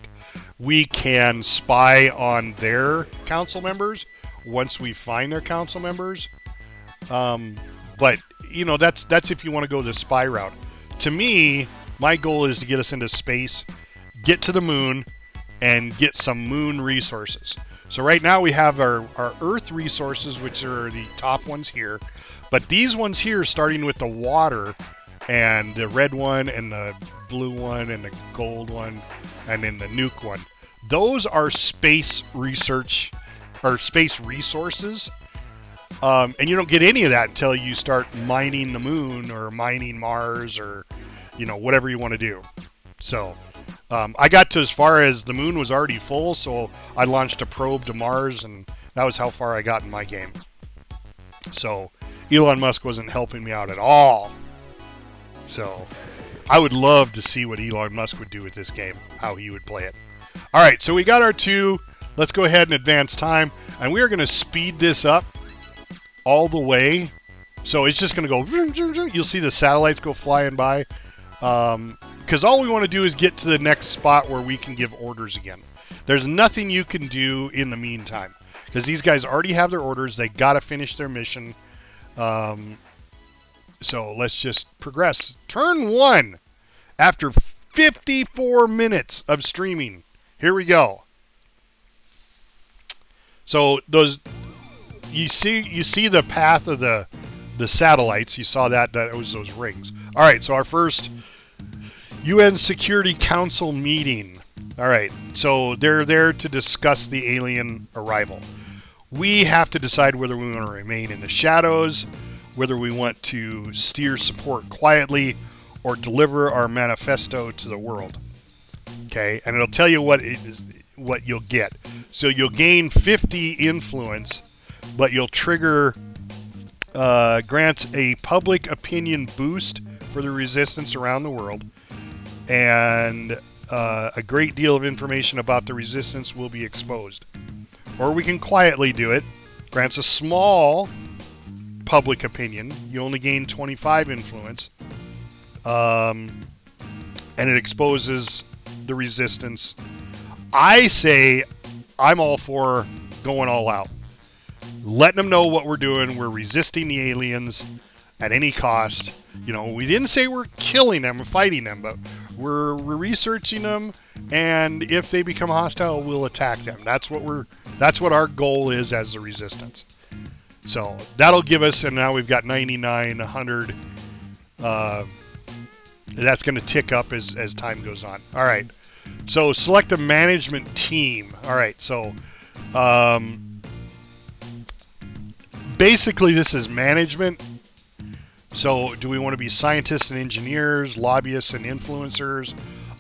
We can spy on their council members once we find their council members. But, that's if you want to go the spy route. To me, my goal is to get us into space, get to the moon, and get some moon resources. So right now we have our Earth resources, which are the top ones here. But these ones here, starting with the water, and the red one, and the blue one, and the gold one, and then the nuke one. those are space research or space resources. And you don't get any of that until you start mining the moon or mining Mars or, whatever you want to do. So I got to as far as the moon was already full, so I launched a probe to Mars, and that was how far I got in my game. So Elon Musk wasn't helping me out at all. So I would love to see what Elon Musk would do with this game, how he would play it. All right, so we got our 2. Let's go ahead and advance time, and we are going to speed this up all the way. So it's just going to go, vroom, vroom, vroom. You'll see the satellites go flying by. Because all we want to do is get to the next spot where we can give orders again. There's nothing you can do in the meantime, because these guys already have their orders. They got to finish their mission. So let's just progress. Turn 1 after 54 minutes of streaming. Here we go. So those, you see the path of the satellites. You saw that was those rings. All right, so our first UN Security Council meeting. All right, so they're there to discuss the alien arrival. We have to decide whether we want to remain in the shadows, whether we want to steer support quietly, or deliver our manifesto to the world. Okay, and it'll tell you what you'll get. So you'll gain 50 influence, but you'll trigger grants a public opinion boost for the resistance around the world, and a great deal of information about the resistance will be exposed. Or we can quietly do it. Grants a small public opinion. You only gain 25 influence. And it exposes the resistance. I say I'm all for going all out. Letting them know what we're doing. We're resisting the aliens at any cost. We didn't say we're killing them or fighting them, but we're researching them, and if they become hostile, we'll attack them. That's what our goal is as the resistance. So that'll give us, and now we've got 99, 100. That's going to tick up as time goes on. All right. So select a management team. All right. So basically this is management. So do we want to be scientists and engineers, lobbyists and influencers,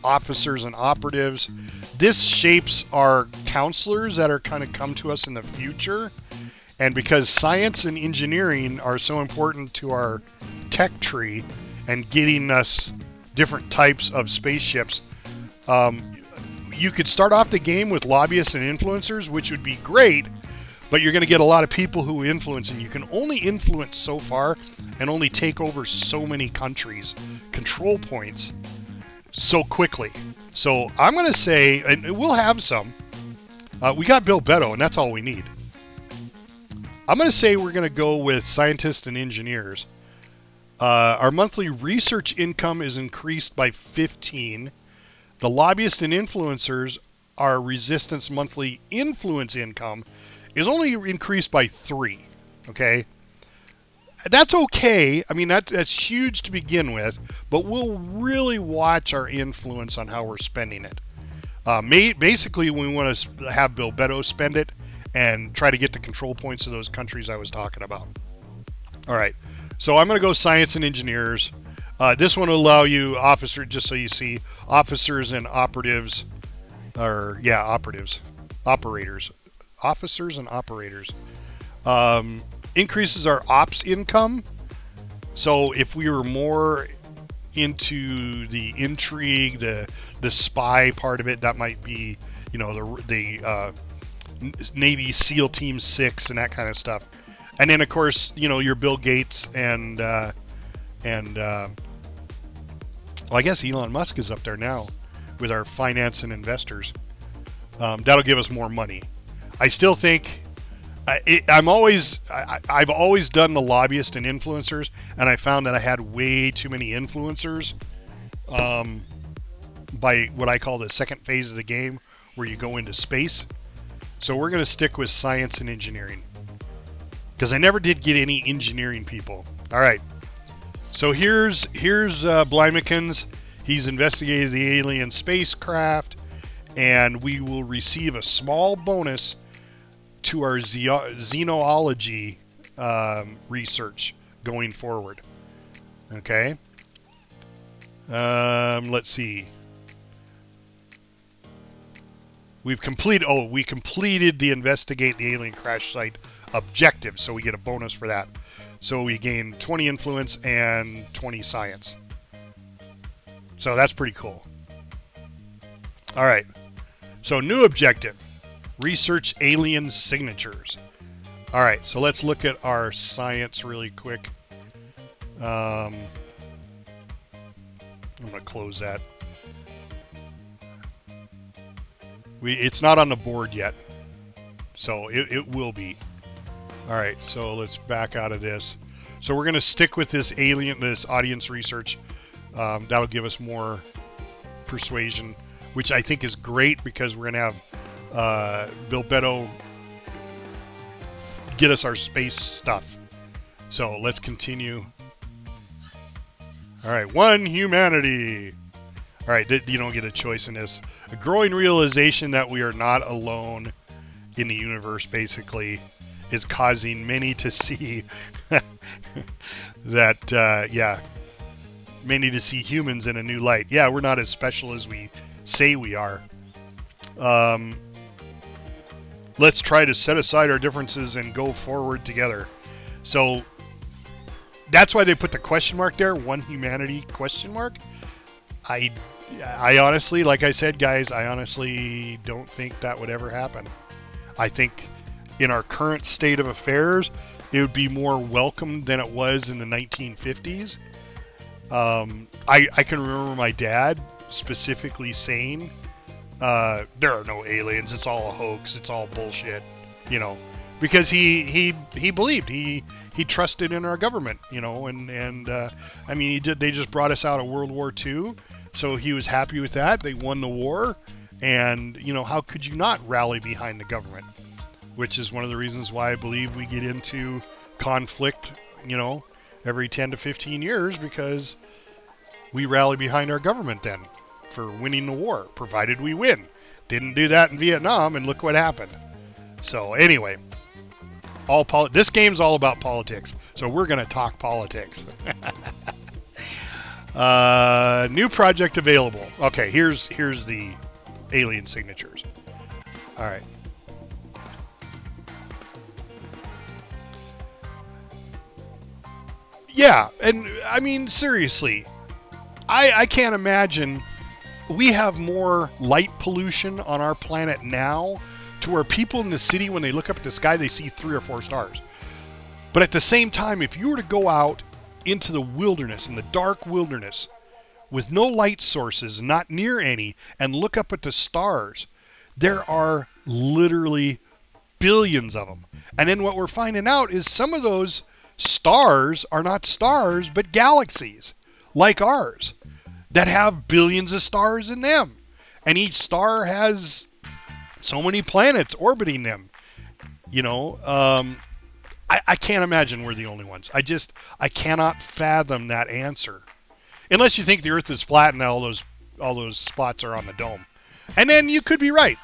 officers and operatives? This shapes our counselors that are kind of come to us in the future. And because science and engineering are so important to our tech tree and getting us different types of spaceships, you could start off the game with lobbyists and influencers, which would be great, but you're going to get a lot of people who influence, and you can only influence so far and only take over so many countries, control points, so quickly. So I'm going to say, and we'll have some, we got Bill Beto, and that's all we need. I'm going to say we're going to go with scientists and engineers. Our monthly research income is increased by 15. The lobbyists and influencers, our resistance monthly influence income is only increased by 3. Okay? That's okay. I mean, that's huge to begin with, but we'll really watch our influence on how we're spending it. Basically, we want to have Bill Beto spend it and try to get the control points of those countries I was talking about. All right. So I'm going to go science and engineers. This one will allow you officers, just so you see, officers and operatives, operators, officers and operators. Increases our ops income. So if we were more into the intrigue, the spy part of it, that might be, the Navy SEAL Team 6 and that kind of stuff. And then, of course, your Bill Gates and well, I guess Elon Musk is up there now with our finance and investors. That'll give us more money. I still think I've always done the lobbyist and influencers, and I found that I had way too many influencers by what I call the second phase of the game, where you go into space. So we're going to stick with science and engineering, because I never did get any engineering people. All right. So here's Blymekins. He's investigated the alien spacecraft, and we will receive a small bonus to our xenology research going forward. Okay. Let's see. We completed the investigate the alien crash site objective, so we get a bonus for that. So we gain 20 influence and 20 science. So that's pretty cool. All right. So new objective, research alien signatures. All right. So let's look at our science really quick. I'm going to close that. It's not on the board yet, so it will be. All right, so let's back out of this. So we're going to stick with this audience research. That'll give us more persuasion, which I think is great because we're going to have Bill Beto get us our space stuff. So let's continue. All right, one humanity. All right, you don't get a choice in this. A growing realization that we are not alone in the universe, basically, is causing many to see that, many to see humans in a new light. Yeah, we're not as special as we say we are. Let's try to set aside our differences and go forward together. So that's why they put the question mark there, one humanity question mark. I honestly, like I said, guys, I honestly don't think that would ever happen. I think in our current state of affairs, it would be more welcome than it was in the 1950s. I can remember my dad specifically saying, there are no aliens, it's all a hoax, it's all bullshit, because he believed, he trusted in our government, and I mean, they just brought us out of World War II. So he was happy with that. They won the war. And, how could you not rally behind the government? Which is one of the reasons why I believe we get into conflict, every 10 to 15 years, because we rally behind our government then for winning the war, provided we win. Didn't do that in Vietnam, and look what happened. So anyway, this game's all about politics. So we're going to talk politics. New project available. Okay, here's the alien signatures. All right. Yeah, and I mean, seriously, I can't imagine we have more light pollution on our planet now to where people in the city, when they look up at the sky, they see 3 or 4 stars. But at the same time, if you were to go out into the wilderness, in the dark wilderness, with no light sources, not near any, and look up at the stars, there are literally billions of them. And then what we're finding out is some of those stars are not stars, but galaxies, like ours, that have billions of stars in them. And each star has so many planets orbiting them. I can't imagine we're the only ones. I cannot fathom that answer. Unless you think the Earth is flat and all those spots are on the dome. And then you could be right.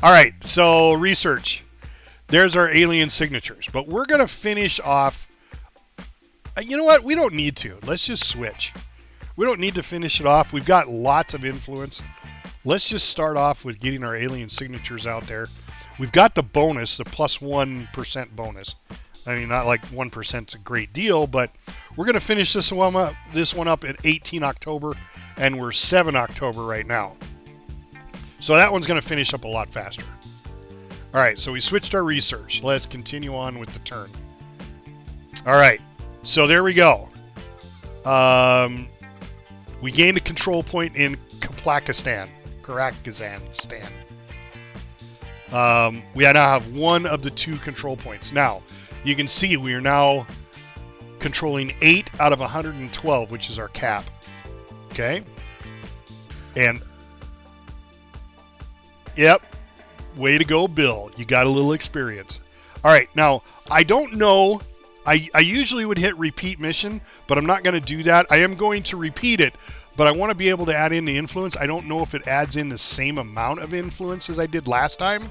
All right, so research. There's our alien signatures. But we're going to finish off. You know what? We don't need to. Let's just switch. We don't need to finish it off. We've got lots of influence. Let's just start off with getting our alien signatures out there. We've got the bonus, the plus 1% bonus. I mean, not like 1% is a great deal, but we're going to finish this one up at 18 October, and we're 7 October right now. So that one's going to finish up a lot faster. All right, so we switched our research. Let's continue on with the turn. All right, so there we go. We gained a control point in Kazakhstan. We now have one of the 2 control points. Now, you can see we are now controlling 8 out of 112, which is our cap. Okay? And, yep, way to go, Bill. You got a little experience. All right, now, I don't know. I usually would hit repeat mission, but I'm not going to do that. I am going to repeat it, but I want to be able to add in the influence. I don't know if it adds in the same amount of influence as I did last time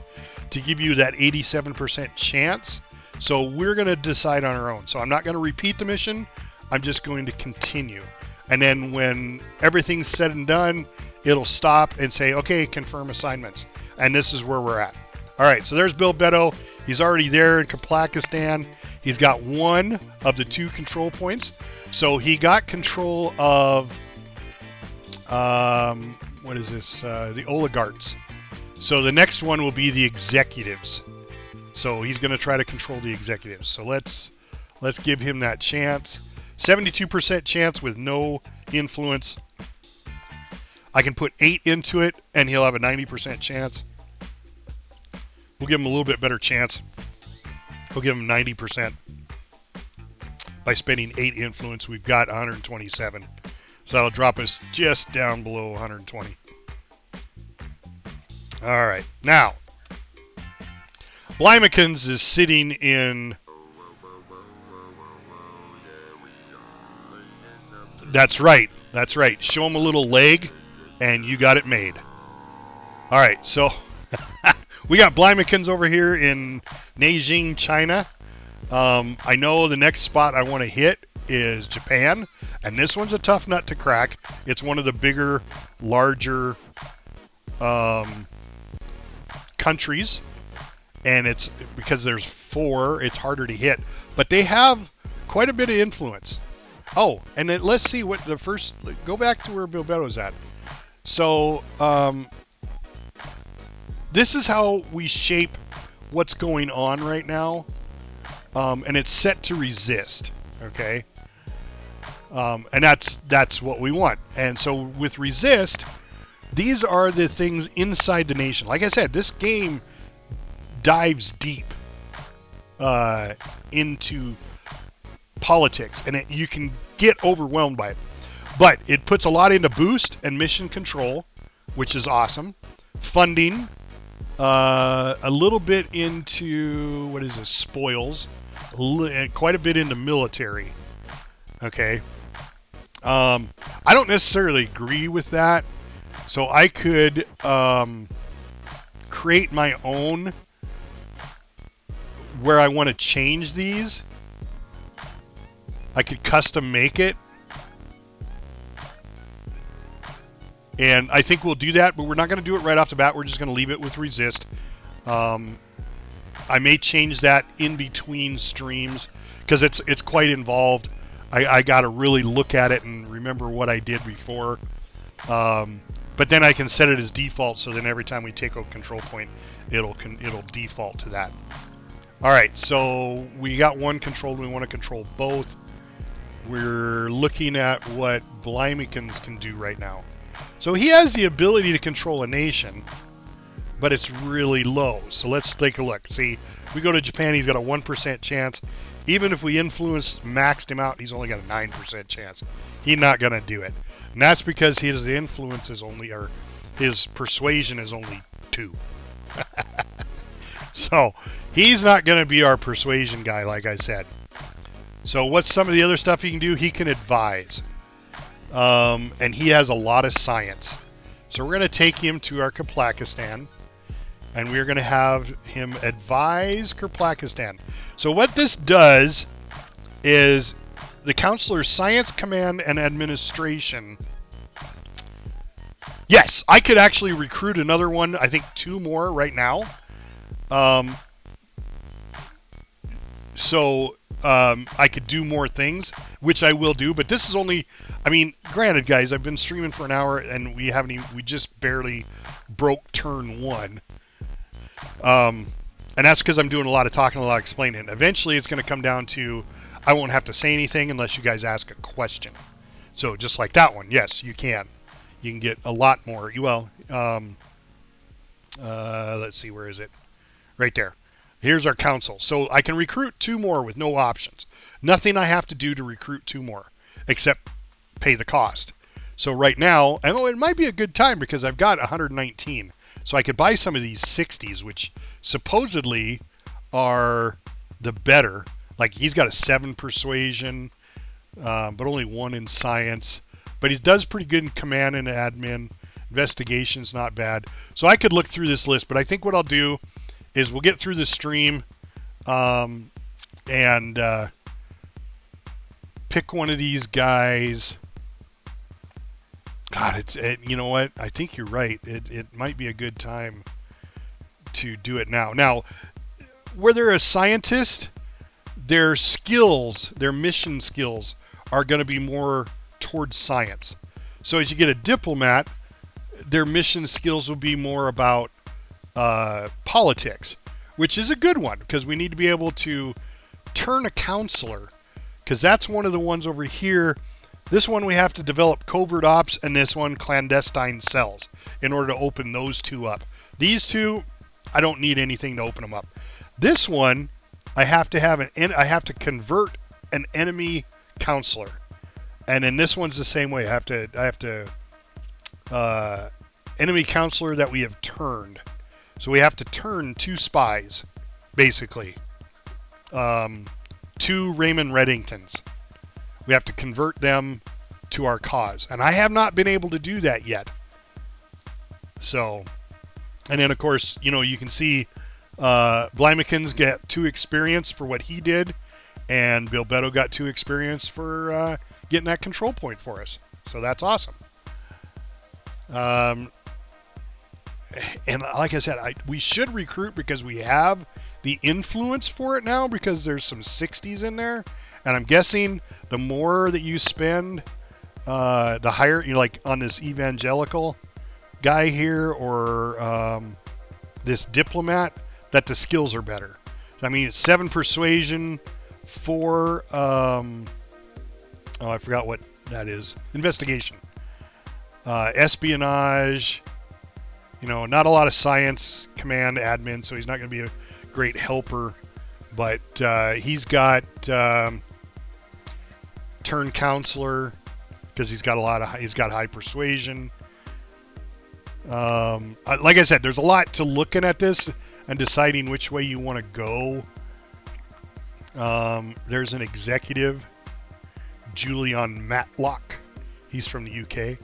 to give you that 87% chance. So we're going to decide on our own. So I'm not going to repeat the mission. I'm just going to continue. And then when everything's said and done, it'll stop and say, okay, confirm assignments. And this is where we're at. All right, so there's Bill Beto. He's already there in Kazakhstan. He's got one of the 2 control points. So he got control of, what is this? The oligarchs. So the next one will be the executives. So he's going to try to control the executives. So let's give him that chance. 72% chance with no influence. I can put 8 into it, and he'll have a 90% chance. We'll give him a little bit better chance. We'll give him 90%. By spending 8 influence, we've got 127. So that'll drop us just down below 120. All right. Now, Blymekins is sitting in... That's right. That's right. Show him a little leg, and you got it made. All right. So we got Blymekins over here in Beijing, China. I know the next spot I want to hit is Japan, and this one's a tough nut to crack. It's one of the bigger, larger countries, and it's because there's 4, it's harder to hit, but they have quite a bit of influence. Oh, and then let's see what the first, go back to where Bill Beto's at. So this is how we shape what's going on right now, and it's set to resist. Okay, and that's what we want. And so with resist, these are the things inside the nation. Like I said, this game dives deep into politics, and you can get overwhelmed by it. But it puts a lot into boost and mission control, which is awesome. Funding, a little bit into, what is this, spoils, quite a bit into military. Okay. I don't necessarily agree with that. So I could create my own where I want to change these. I could custom make it. And I think we'll do that, but we're not going to do it right off the bat. We're just going to leave it with resist. I may change that in between streams because it's quite involved. I got to really look at it and remember what I did before. But then I can set it as default, so then every time we take a control point, it'll default to that. All right, so we got one controlled. We want to control both. We're looking at what Blymekins can do right now. So he has the ability to control a nation, but it's really low. So let's take a look. See, we go to Japan, he's got a 1% chance. Even if we maxed him out, he's only got a 9% chance. He's not going to do it. And that's because his influence is only, or his persuasion is only 2. So he's not going to be our persuasion guy, like I said. So what's some of the other stuff he can do? He can advise. And he has a lot of science. So we're going to take him to our Kazakhstan, and we're going to have him advise Kazakhstan. So what this does is the counselor's science command and administration. Yes, I could actually recruit another one. I think 2 more right now. I could do more things, which I will do, but this is only, I mean, granted, guys, I've been streaming for an hour and we just barely broke turn 1. And that's because I'm doing a lot of talking, a lot of explaining. Eventually, it's going to come down to, I won't have to say anything unless you guys ask a question. So just like that one, yes, you can. You can get a lot more. Well, let's see, where is it? Right there. Here's our council. So I can recruit 2 more with no options. Nothing I have to do to recruit 2 more, except pay the cost. So right now, and it might be a good time because I've got 119. So I could buy some of these 60s, which supposedly are the better. Like he's got a 7 persuasion, but only 1 in science. but he does pretty good in command and admin. Investigation's not bad. So I could look through this list, but I think what I'll do is we'll get through the stream and pick one of these guys. God, you know what? I think you're right. It might be a good time to do it now. Now, where they're a scientist, their skills, their mission skills, are going to be more towards science. So as you get a diplomat, their mission skills will be more about politics, which is a good one because we need to be able to turn a counselor, because that's one of the ones over here. This one we have to develop covert ops, and this one clandestine cells in order to open those two up. These two, I don't need anything to open them up. This one, I have to convert an enemy counselor, and then this one's the same way. I have to enemy counselor that we have turned. So we have to turn 2 spies, basically. 2 Raymond Reddingtons. We have to convert them to our cause. And I have not been able to do that yet. So, and then of course, you can see Blymekins got 2 experience for what he did, and Bill Beto got 2 experience for getting that control point for us. So that's awesome. And like I said, we should recruit because we have the influence for it now, because there's some 60s in there. And I'm guessing the more that you spend, the higher, like on this evangelical guy here or this diplomat, that the skills are better. I mean, it's 7 persuasion, 4, I forgot what that is. Investigation. Espionage, not a lot of science, command, admin, so he's not going to be a great helper, but he's got turn counselor because he's got high persuasion. Like I said, there's a lot to looking at this and deciding which way you want to go. There's an executive, Julian Matlock. He's from the UK.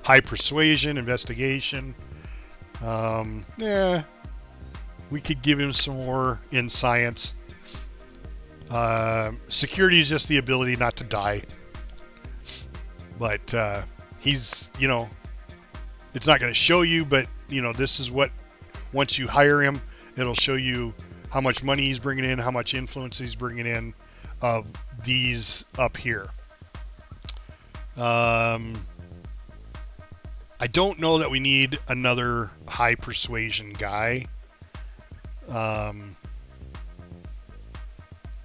High persuasion, investigation. We could give him some more in science. Security is just the ability not to die. But he's, it's not going to show you, but, this is what, once you hire him, it'll show you how much money he's bringing in, how much influence he's bringing in of these up here. I don't know that we need another high persuasion guy.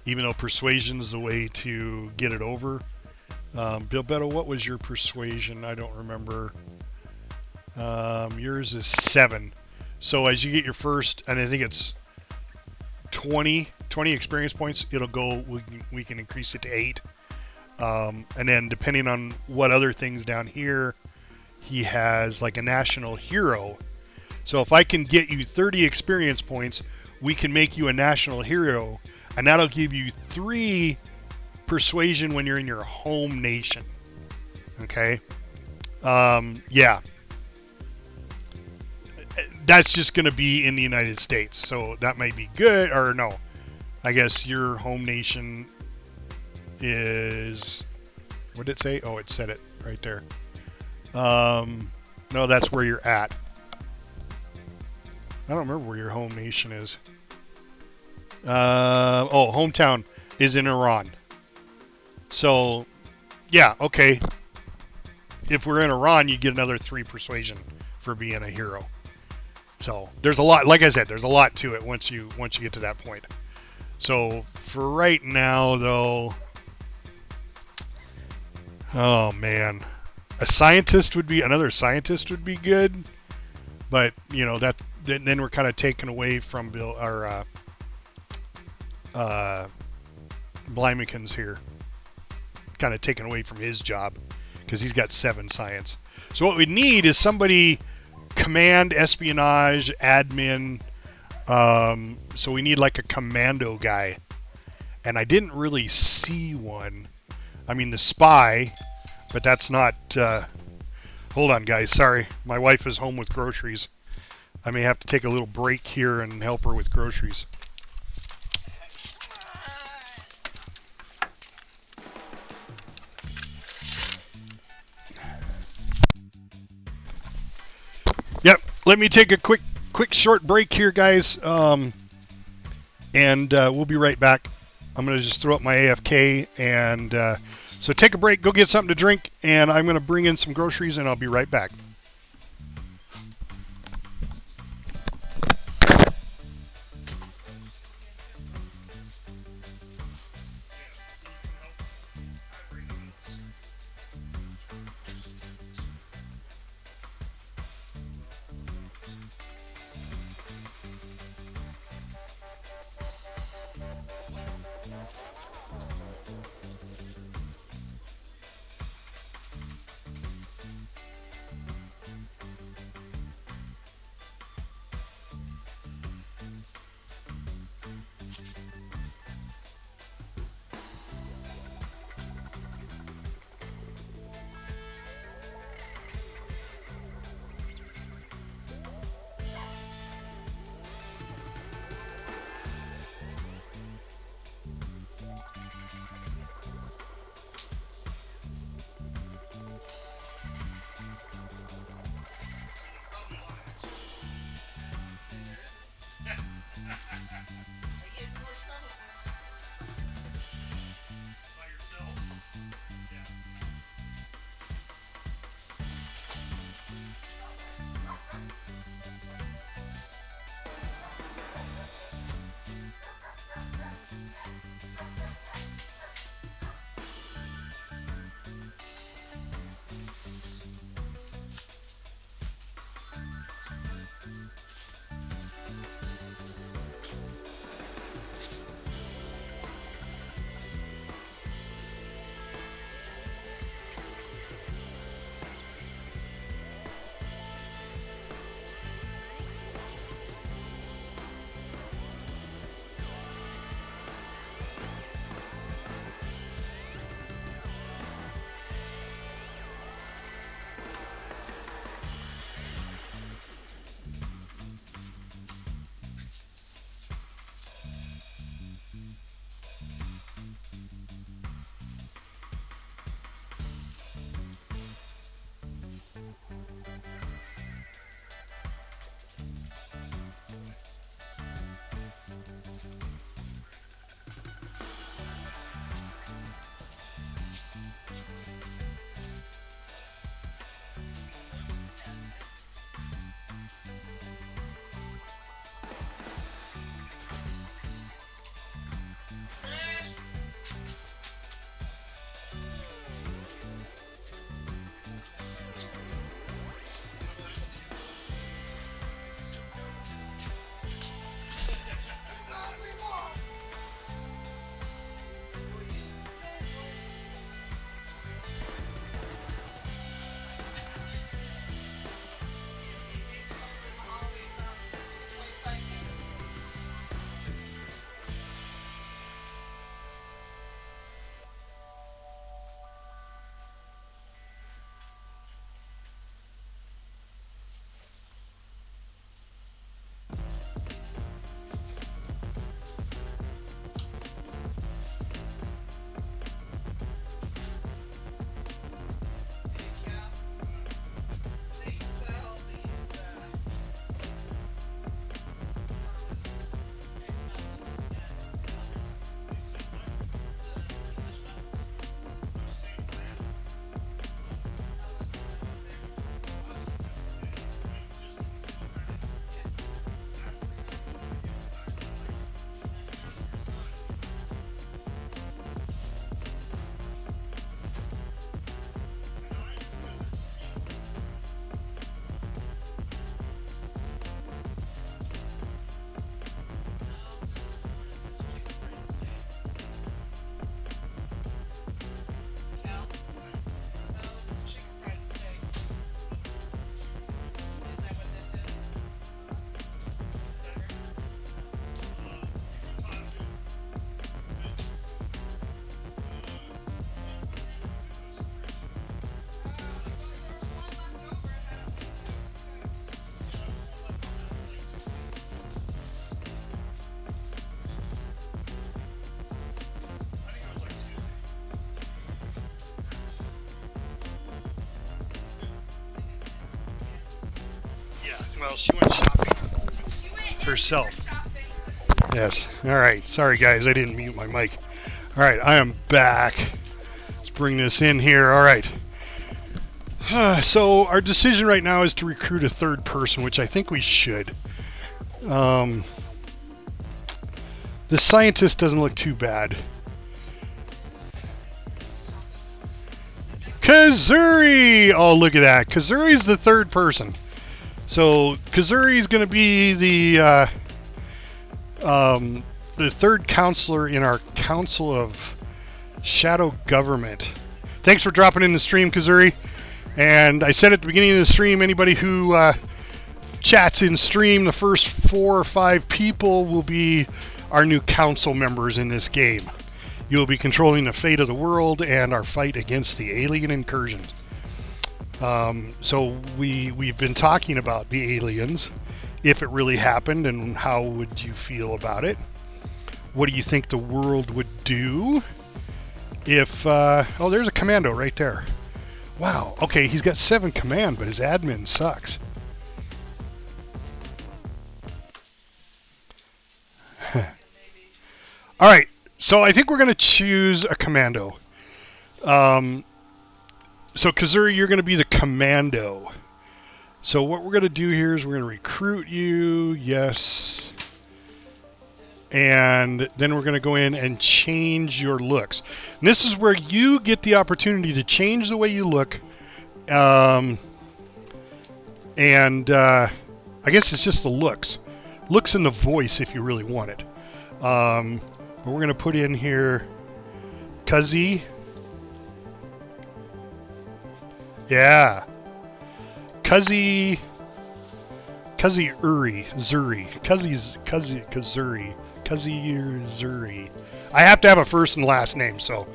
Even though persuasion is the way to get it over. Bill Beto, what was your persuasion? I don't remember. Yours is 7. So as you get your first, and I think it's 20 experience points, it'll go, we can increase it to 8. And then depending on what other things down here, he has like a national hero. So if I can get you 30 experience points, we can make you a national hero, and that'll give you 3 persuasion when you're in your home nation. Okay. Yeah. That's just going to be in the United States. So that might be good, or no. I guess your home nation is, what did it say? Oh, it said it right there. No, that's where you're at. I don't remember where your home nation is. Hometown is in Iran. So, yeah, okay. If we're in Iran, you get another 3 persuasion for being a hero. So, there's a lot, like I said, there's a lot to it once you get to that point. So, for right now, though, oh, man. Another scientist would be good, but then we're kind of taken away from Blymekins here, kind of taken away from his job because he's got 7 science. So what we need is somebody command, espionage, admin. So we need like a commando guy, and I didn't really see one. I mean the spy, but that's not. Hold on, guys. Sorry, my wife is home with groceries. I may have to take a little break here and help her with groceries. Yep. Let me take a quick short break here, guys. And we'll be right back. I'm going to just throw up my AFK, and so take a break, go get something to drink, and I'm going to bring in some groceries, and I'll be right back. Well, she went shopping herself. Yes. All right. Sorry, guys. I didn't mute my mic. All right. I am back. Let's bring this in here. All right. So our decision right now is to recruit a third person, which I think we should. The scientist doesn't look too bad. Kazuri! Oh, look at that. Kazuri's the third person. So Kazuri's going to be the third counselor in our Council of Shadow Government. Thanks for dropping in the stream, Kazuri. And I said at the beginning of the stream, anybody who chats in stream, the first 4 or 5 people will be our new council members in this game. You will be controlling the fate of the world and our fight against the alien incursion. So we've been talking about the aliens, if it really happened, and how would you feel about it? What do you think the world would do if... oh, there's a commando right there. Wow, okay, he's got 7 command, but his admin sucks. All right, so I think we're going to choose a commando. So Kazuri, you're going to be the commando. So what we're going to do here is we're going to recruit you, yes. And then we're going to go in and change your looks. And this is where you get the opportunity to change the way you look. I guess it's just the looks. Looks and the voice if you really want it. But we're going to put in here Kazi. Yeah. Kazi Uri. Zuri. I have to have a first and last name, so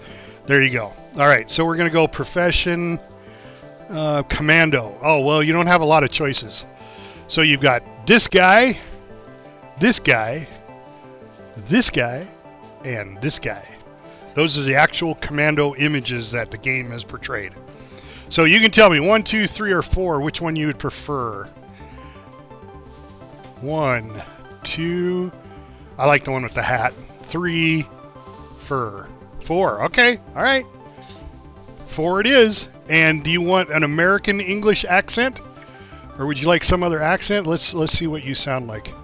there you go. All right, so we're going to go profession, commando. Oh, well, you don't have a lot of choices. So you've got this guy, this guy, this guy, and this guy. Those are the actual commando images that the game has portrayed. So you can tell me 1, 2, 3, or 4 which one you would prefer. 1, 2. I like the one with the hat. 3, fur. 4. Okay. All right. 4 it is. And do you want an American English accent, or would you like some other accent? Let's see what you sound like.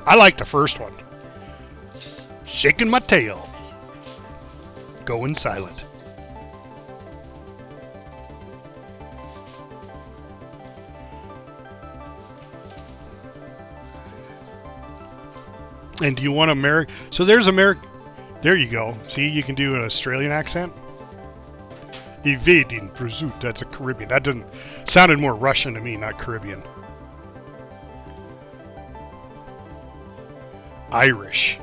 I like the first one. Shaking my tail. Going silent. And do you want American? So there's American. There you go. See, you can do an Australian accent. Evading pursuit. That's a Caribbean. That doesn't sounded more Russian to me, not Caribbean. Irish.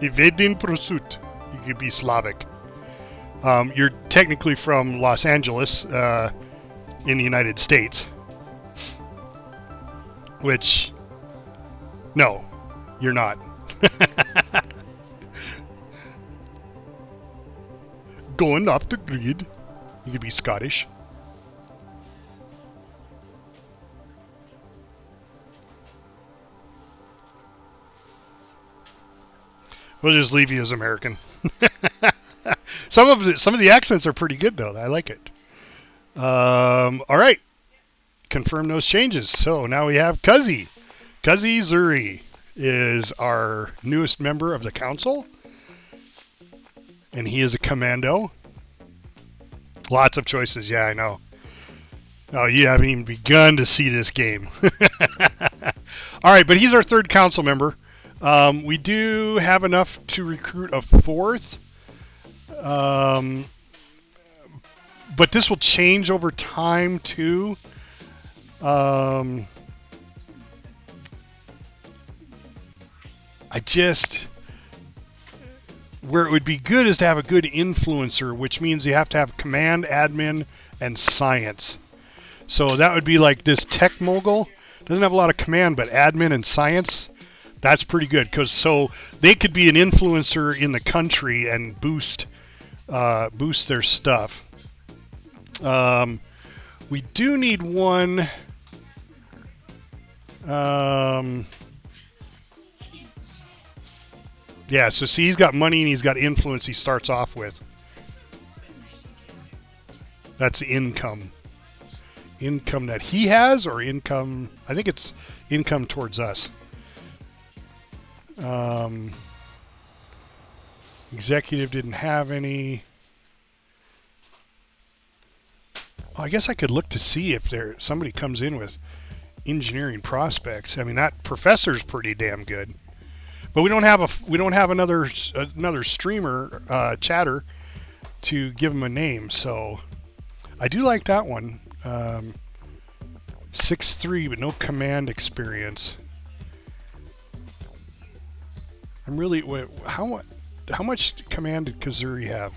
Evading pursuit. You could be Slavic. You're technically from Los Angeles, in the United States. Which, no, you're not. Going off the grid. You could be Scottish. We'll just leave you as American. Some of the accents are pretty good though. I like it. All right. Confirm those changes. So now we have Kazi. Kazi Zuri is our newest member of the council. And he is a commando. Lots of choices. Yeah, I know. Oh, you haven't even begun to see this game. All right, but he's our third council member. We do have enough to recruit a fourth. But this will change over time too. Where it would be good is to have a good influencer, which means you have to have command, admin, and science. So that would be like this tech mogul. Doesn't have a lot of command, but admin and science. That's pretty good, because so they could be an influencer in the country and boost their stuff. We do need one. Yeah, so see, he's got money and he's got influence he starts off with. That's the income. Income that he has, or income... I think it's income towards us. Executive didn't have any. Oh, I guess I could look to see if somebody comes in with engineering prospects. I mean, that professor's pretty damn good. But we don't have another streamer chatter to give him a name, so I do like that one. 6'3", but no command experience. I'm really how much command did Kazuri have?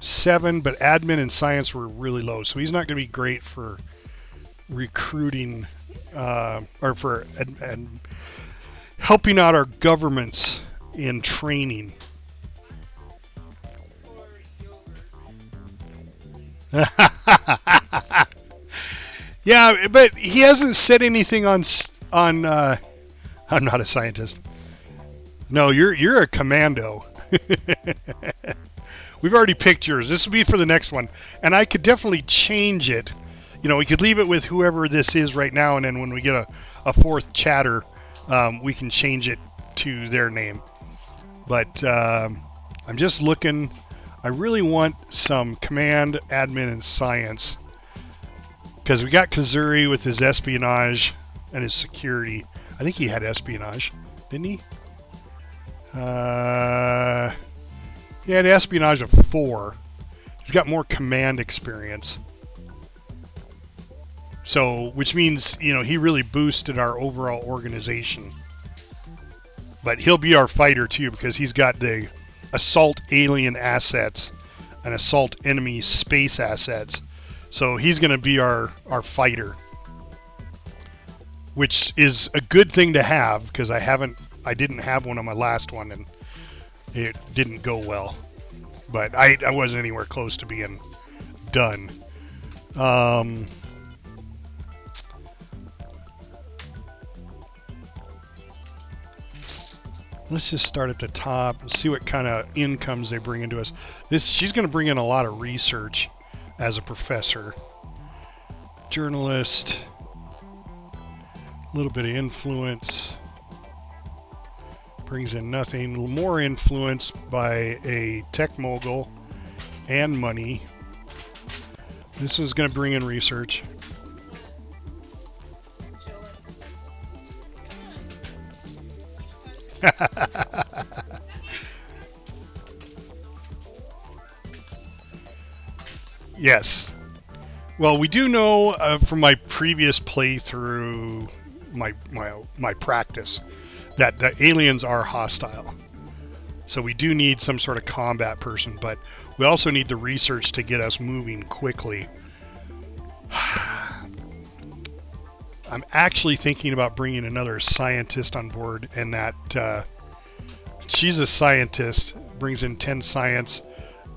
7, but admin and science were really low, so he's not going to be great for recruiting or for helping out our governments in training. Yeah, but he hasn't said anything on. I'm not a scientist. No, you're a commando. We've already picked yours. This will be for the next one, and I could definitely change it. You know, we could leave it with whoever this is right now, and then when we get a fourth chatter, we can change it to their name. But I'm just looking. I really want some command, admin, and science, because we got Kazuri with his espionage and his security. I think he had espionage, didn't he? He had espionage of 4. He's got more command experience. So, which means, you know, he really boosted our overall organization. But he'll be our fighter too, because he's got the assault alien assets and assault enemy space assets. So he's going to be our fighter. Which is a good thing to have, because I didn't have one on my last one, and it didn't go well. But I wasn't anywhere close to being done. Let's just start at the top and see what kind of incomes they bring into us. She's going to bring in a lot of research as a professor. Journalist. A little bit of influence. Brings in nothing. More influence by a tech mogul and money. This one's going to bring in research. Yes. Well, we do know from my previous playthrough, my practice, that the aliens are hostile. So we do need some sort of combat person, but we also need the research to get us moving quickly. I'm actually thinking about bringing another scientist on board, and that she's a scientist, brings in 10 science,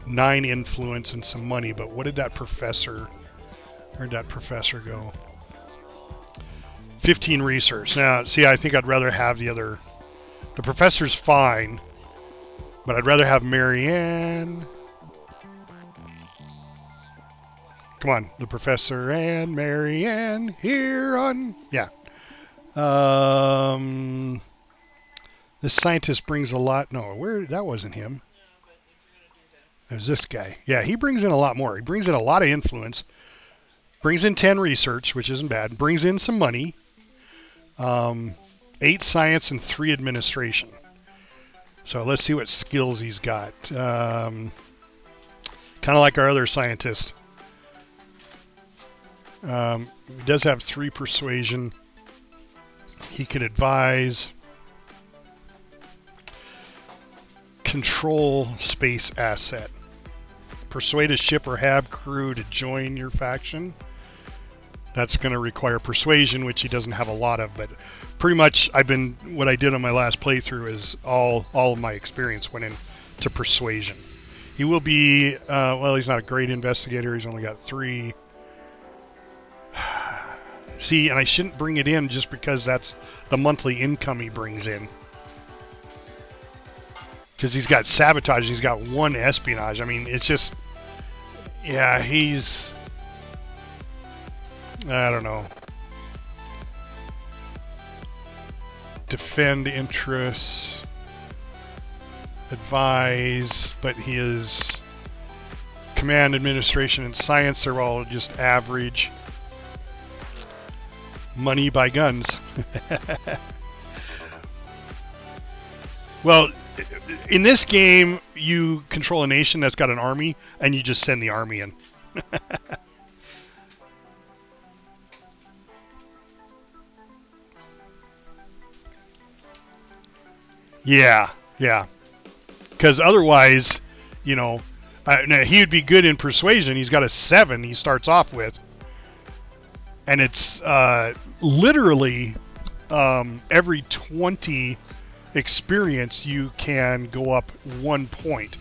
9 influence, and some money. But what did that professor, where'd that professor go? 15 research. Now, see, I think I'd rather have the professor's fine, but I'd rather have Marianne. Come on, the professor and Marianne here on... Yeah. This scientist brings a lot... No, that wasn't him. It was this guy. Yeah, he brings in a lot more. He brings in a lot of influence. Brings in 10 research, which isn't bad. Brings in some money. 8 science and 3 administration. So let's see what skills he's got. Kind of like our other scientist. He does have 3 persuasion. He can advise. Control space asset. Persuade a ship or hab crew to join your faction. That's going to require persuasion, which he doesn't have a lot of, but pretty much what I did on my last playthrough is all of my experience went into persuasion. He will be, well, he's not a great investigator. He's only got 3. See, and I shouldn't bring it in just because that's the monthly income he brings in. Because he's got sabotage, he's got 1 espionage. I mean, it's just, yeah, he's, I don't know. Defend interests, advise, but his command, administration, and science are all just average. Money by guns. Well, in this game, you control a nation that's got an army, and you just send the army in. Yeah. Because otherwise, you know, now he would be good in persuasion. He's got a 7 he starts off with. And it's literally every 20 experience you can go up 1 point.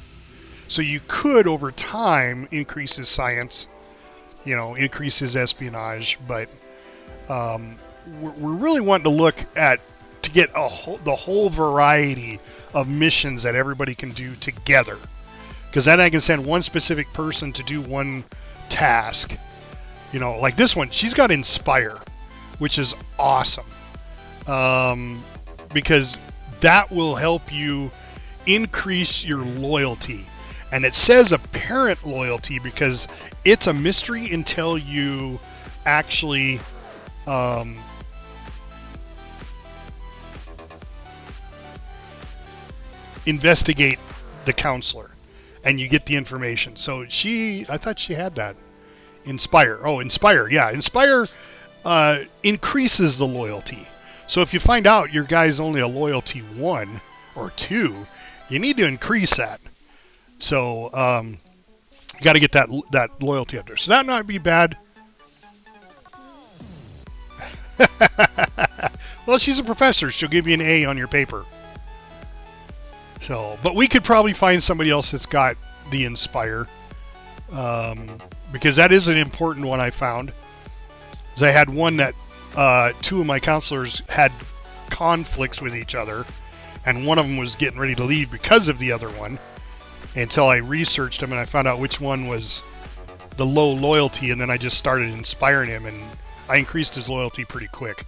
So you could, over time, increase his science, you know, increase his espionage. But we're really wanting to look at to get the whole variety of missions that everybody can do together. Because then I can send one specific person to do one task. You know, like this one, she's got Inspire, which is awesome. Because that will help you increase your loyalty. And it says apparent loyalty because it's a mystery until you actually investigate the counselor and you get the information. So I thought she had that. Inspire. Oh, Inspire. Yeah, Inspire increases the loyalty. So if you find out your guy's only a loyalty 1 or 2, you need to increase that. So you got to get that loyalty up there. So that might be bad. Well, she's a professor. She'll give you an A on your paper. So, but we could probably find somebody else that's got the Inspire. Because that is an important one I found. I had one that 2 of my counselors had conflicts with each other, and one of them was getting ready to leave because of the other one, until I researched him and I found out which one was the low loyalty, and then I just started inspiring him, and I increased his loyalty pretty quick.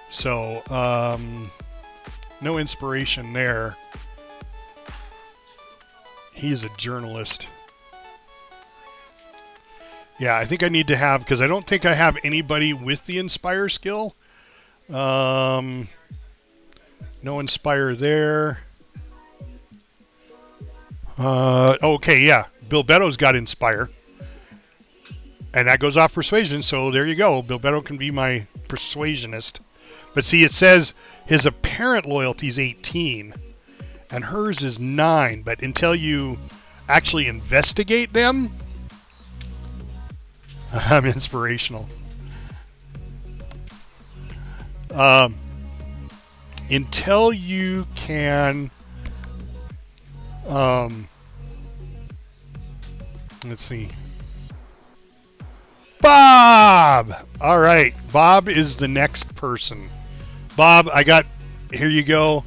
So, no inspiration there. He's a journalist. Yeah, I think I need to have, because I don't think I have anybody with the Inspire skill. No Inspire there. Okay, yeah. Bill Beto's got Inspire. And that goes off Persuasion, so there you go. Bill Beto can be my persuasionist. But see, it says his apparent loyalty is 18, and hers is 9. But until you actually investigate them, I'm inspirational. Until you can, let's see. Bob! All right, Bob is the next person. Bob, here you go.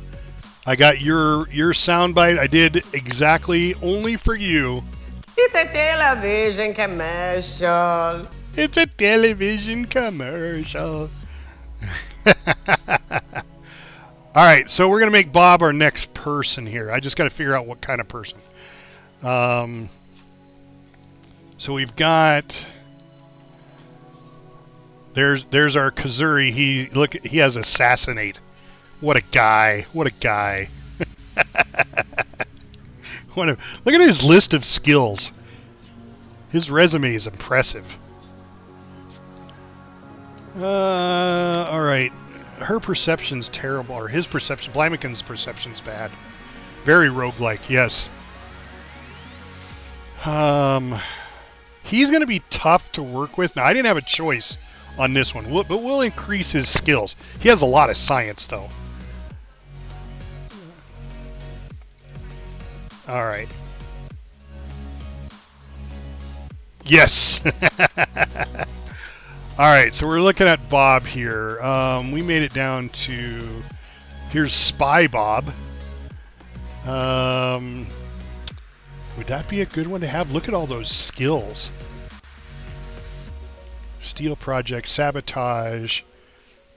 I got your soundbite. I did exactly only for you. It's a television commercial. It's a television commercial. All right, so we're going to make Bob our next person here. I just got to figure out what kind of person. So we've got... There's our Kazuri. He has Assassinate. What a guy. What a guy. Look at his list of skills. His resume is impressive. All right. Her perception's terrible, or his perception. Blymakin's perception's bad. Very roguelike, yes. he's going to be tough to work with. Now, I didn't have a choice on this one, but we'll increase his skills. He has a lot of science, though. All right. Yes. All right, so we're looking at Bob here. We made it down to... Here's Spy Bob. Would that be a good one to have? Look at all those skills. Steal project, sabotage,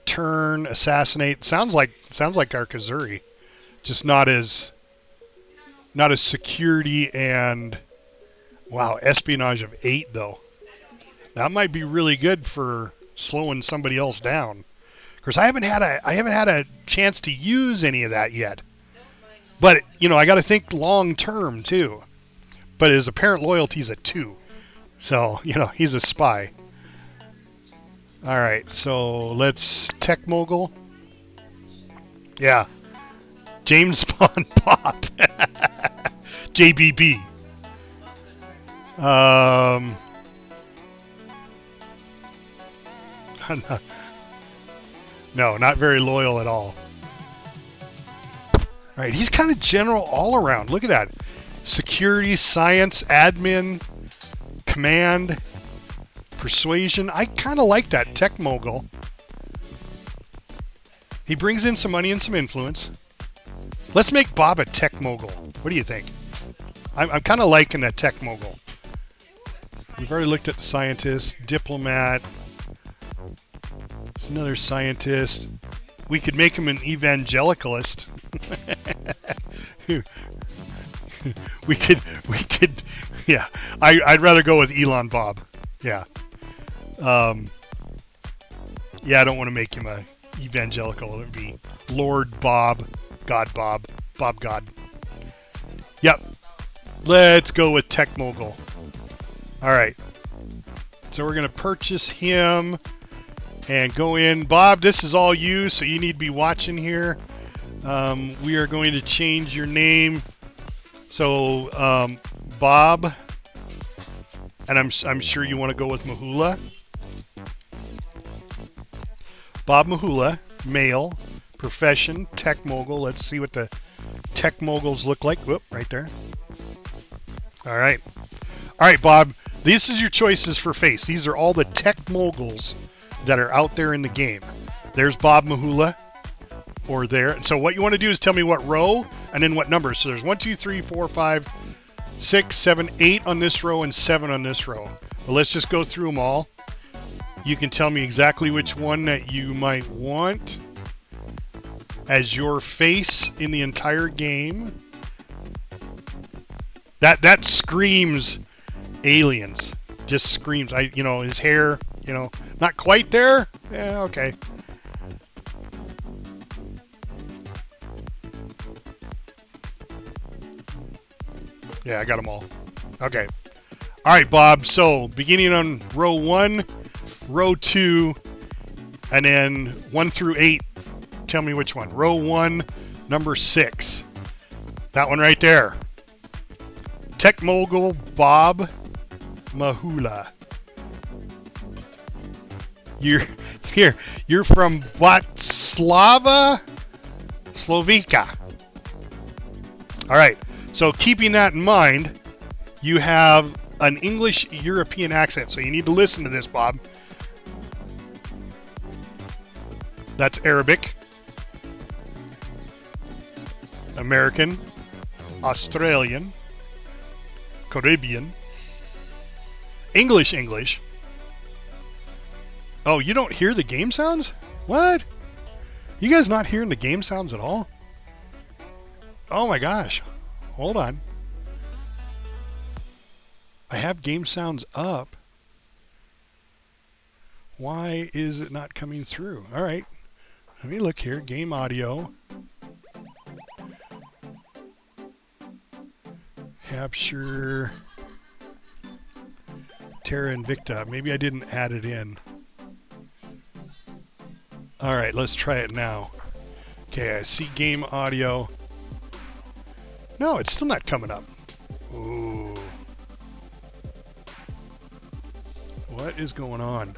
turn, assassinate. Sounds like our Kazuri, just not as security and wow, espionage of 8 though. That might be really good for slowing somebody else down. Of course, I haven't had a chance to use any of that yet. But you know, I got to think long term too. But his apparent loyalty is a 2, so you know he's a spy. All right, so let's tech mogul. Yeah, James Bond Pop. JBB. No, not very loyal at all. All right, he's kind of general all around. Look at that. Security, science, admin, command, persuasion. I kind of like that tech mogul. He brings in some money and some influence. Let's make Bob a tech mogul. What do you think? I'm kind of liking that tech mogul. We've already looked at the scientist, diplomat. It's another scientist. We could make him an evangelicalist. we could, yeah. I'd rather go with Elon Bob. Yeah. Yeah, I don't want to make him a evangelical. It would be Lord Bob, God Bob, Bob God. Yep. Let's go with Tech Mogul. All right. So we're going to purchase him and go in. Bob, this is all you, so you need to be watching here. We are going to change your name. So, Bob, and I'm sure you want to go with Mahula. Bob Mahula, male, profession, tech mogul. Let's see what the tech moguls look like. Whoop, right there. All right. All right, Bob. These are your choices for face. These are all the tech moguls that are out there in the game. There's Bob Mahula, or there. So what you want to do is tell me what row and then what number. So there's 1, 2, 3, 4, 5, 6, 7, 8 on this row and 7 on this row. Well, let's just go through them all. You can tell me exactly which one that you might want as your face in the entire game. That screams aliens. Just screams. His hair, not quite there. Yeah, okay. Yeah, I got them all. Okay. All right, Bob. So beginning on row 1, row 2, and then 1 through 8. Tell me which one. Row 1, number 6. That one right there. Tech mogul Bob Mahula. You're from Bratislava, Slovakia. All right. So keeping that in mind, you have an English European accent. So you need to listen to this, Bob. That's Arabic, American, Australian, Caribbean, English. Oh, you don't hear the game sounds? What? You guys not hearing the game sounds at all? Oh my gosh. Hold on. I have game sounds up. Why is it not coming through? All right. Let me look here. Game audio. Capture. Terra Invicta. Maybe I didn't add it in. All right, let's try it now. Okay, I see game audio. No, it's still not coming up. Ooh. What is going on?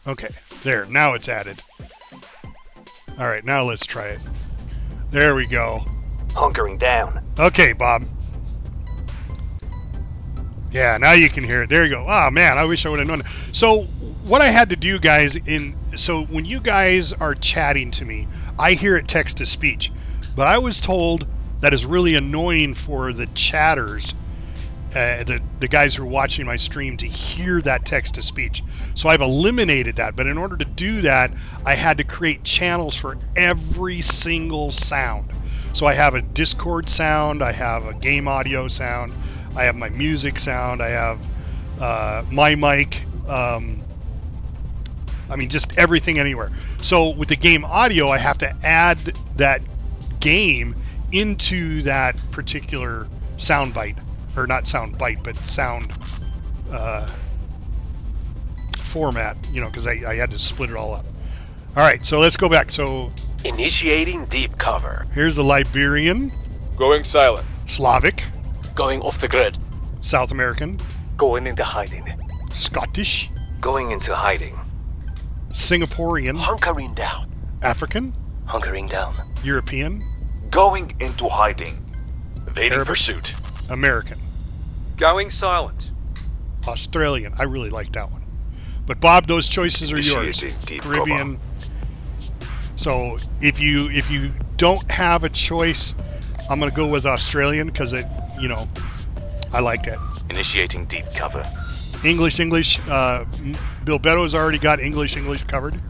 Okay, there. Now it's added. All right, now let's try it. There we go. Hunkering down. Okay, Bob. Yeah, now you can hear it. There you go. Oh man, I wish I would have known. So what I had to do, guys, so when you guys are chatting to me, I hear it text to speech. But I was told that is really annoying for the chatters, the guys who are watching my stream, to hear that text to speech. So I've eliminated that. But in order to do that, I had to create channels for every single sound. So I have a Discord sound, I have a game audio sound, I have my music sound, I have my mic, I mean just everything anywhere. So with the game audio, I have to add that game into that particular sound bite, or not sound bite, but sound format, you know, because I had to split it all up. All right, so let's go back. So Initiating deep cover. here's the Liberian, Going silent. Slavic, Going off the grid. South American, Going into hiding. Scottish, Going into hiding. Singaporean, Hunkering down. African, Hunkering down. European, Going into hiding. Evading Arabic. pursuit. American, Going silent. Australian. I really like that one. But Bob, those choices are yours. Initiating deep Caribbean. So if you don't have a choice, I'm gonna go with Australian because it, you know, I like it. Initiating deep cover. English. Bill Beto's already got English covered.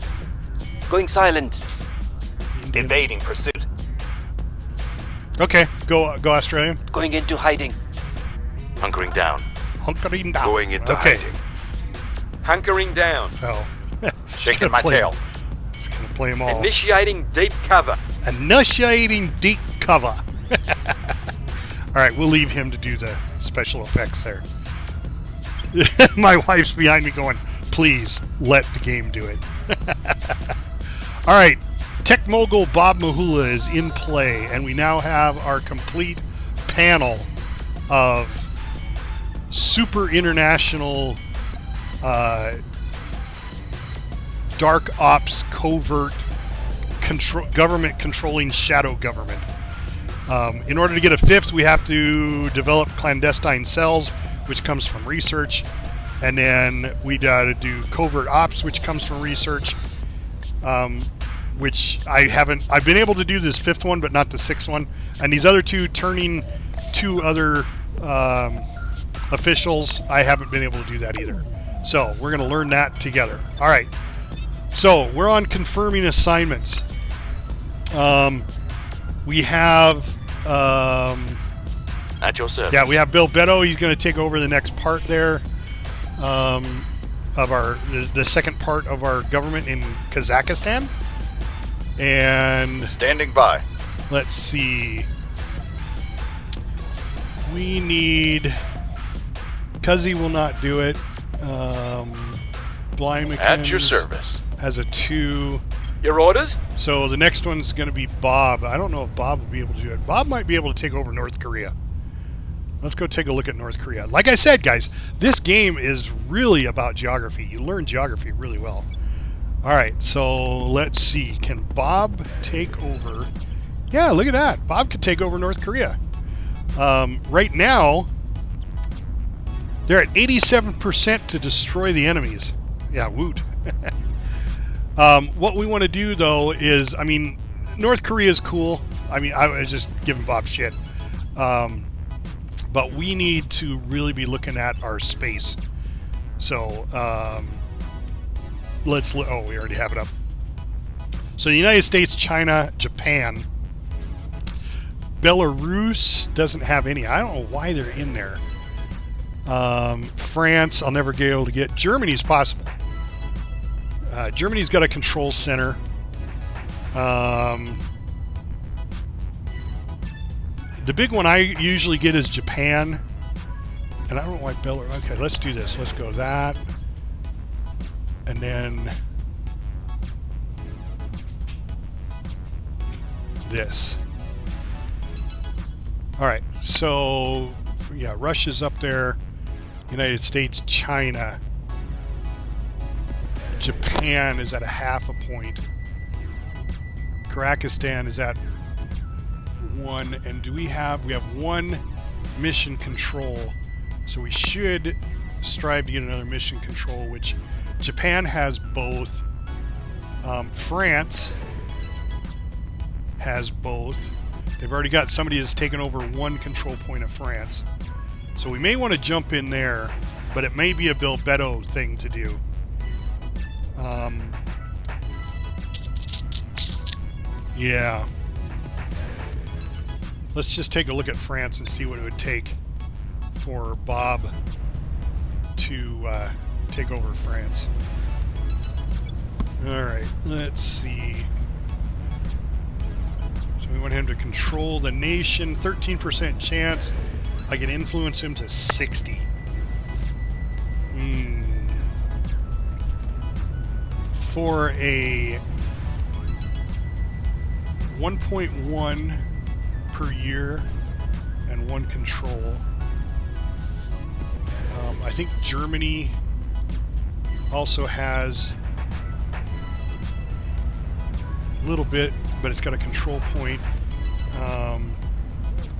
Going silent. Indian. Evading pursuit. Okay, go Australian. Going into hiding. Hunkering down. Hunkering down. Going into okay. hiding. Hankering down. Oh. Shaking my tail. It's gonna play them all. Initiating deep cover. Initiating deep cover. All right, we'll leave him to do the special effects there. My wife's behind me going, please let the game do it. All right, Tech Mogul Bob Mahula is in play, and we now have our complete panel of super international dark ops, covert, government controlling shadow government. In order to get a fifth, we have to develop clandestine cells, which comes from research, and then we got to do covert ops, which comes from research, which I've been able to do this fifth one, but not the sixth one, and these other two, turning two other officials, I haven't been able to do that either. So we're going to learn that together. All right. So we're on confirming assignments. We have At your service. yeah, we have Bill Beto. He's going to take over the next part there of the second part of our government in Kazakhstan. And Standing by. let's see. We need. Cuzzy will not do it. Blind At your McKinn's service. has a 2. Your orders? So the next one's going to be Bob. I don't know if Bob will be able to do it. Bob might be able to take over North Korea. Let's go take a look at North Korea. Like I said, guys, this game is really about geography. You learn geography really well. All right, so let's see. Can Bob take over? Yeah, look at that. Bob could take over North Korea. Right now, they're at 87% to destroy the enemies. Yeah, woot. What we want to do, though, is, I mean, North Korea is cool. I mean, I was just giving Bob shit. But we need to really be looking at our space. So, we already have it up. So, the United States, China, Japan. Belarus doesn't have any. I don't know why they're in there. France, I'll never be able to get. Germany's possible. Germany's got a control center. The big one I usually get is Japan. And I don't know why Belarus. Okay, let's do this. Let's go that. And then this. All right, so yeah, Russia's up there, United States, China, Japan is at a half a point, Kazakhstan is at 1, and we have 1 mission control, so we should strive to get another mission control, which Japan has both. France has both. They've already got somebody that's taken over 1 control point of France. So we may want to jump in there, but it may be a Bilbetto thing to do. Yeah. Let's just take a look at France and see what it would take for Bob to take over France. Alright, let's see. So we want him to control the nation. 13% chance I can influence him to 60. For a 1.1 per year and 1 control. I think Germany also has a little bit, but it's got a control point.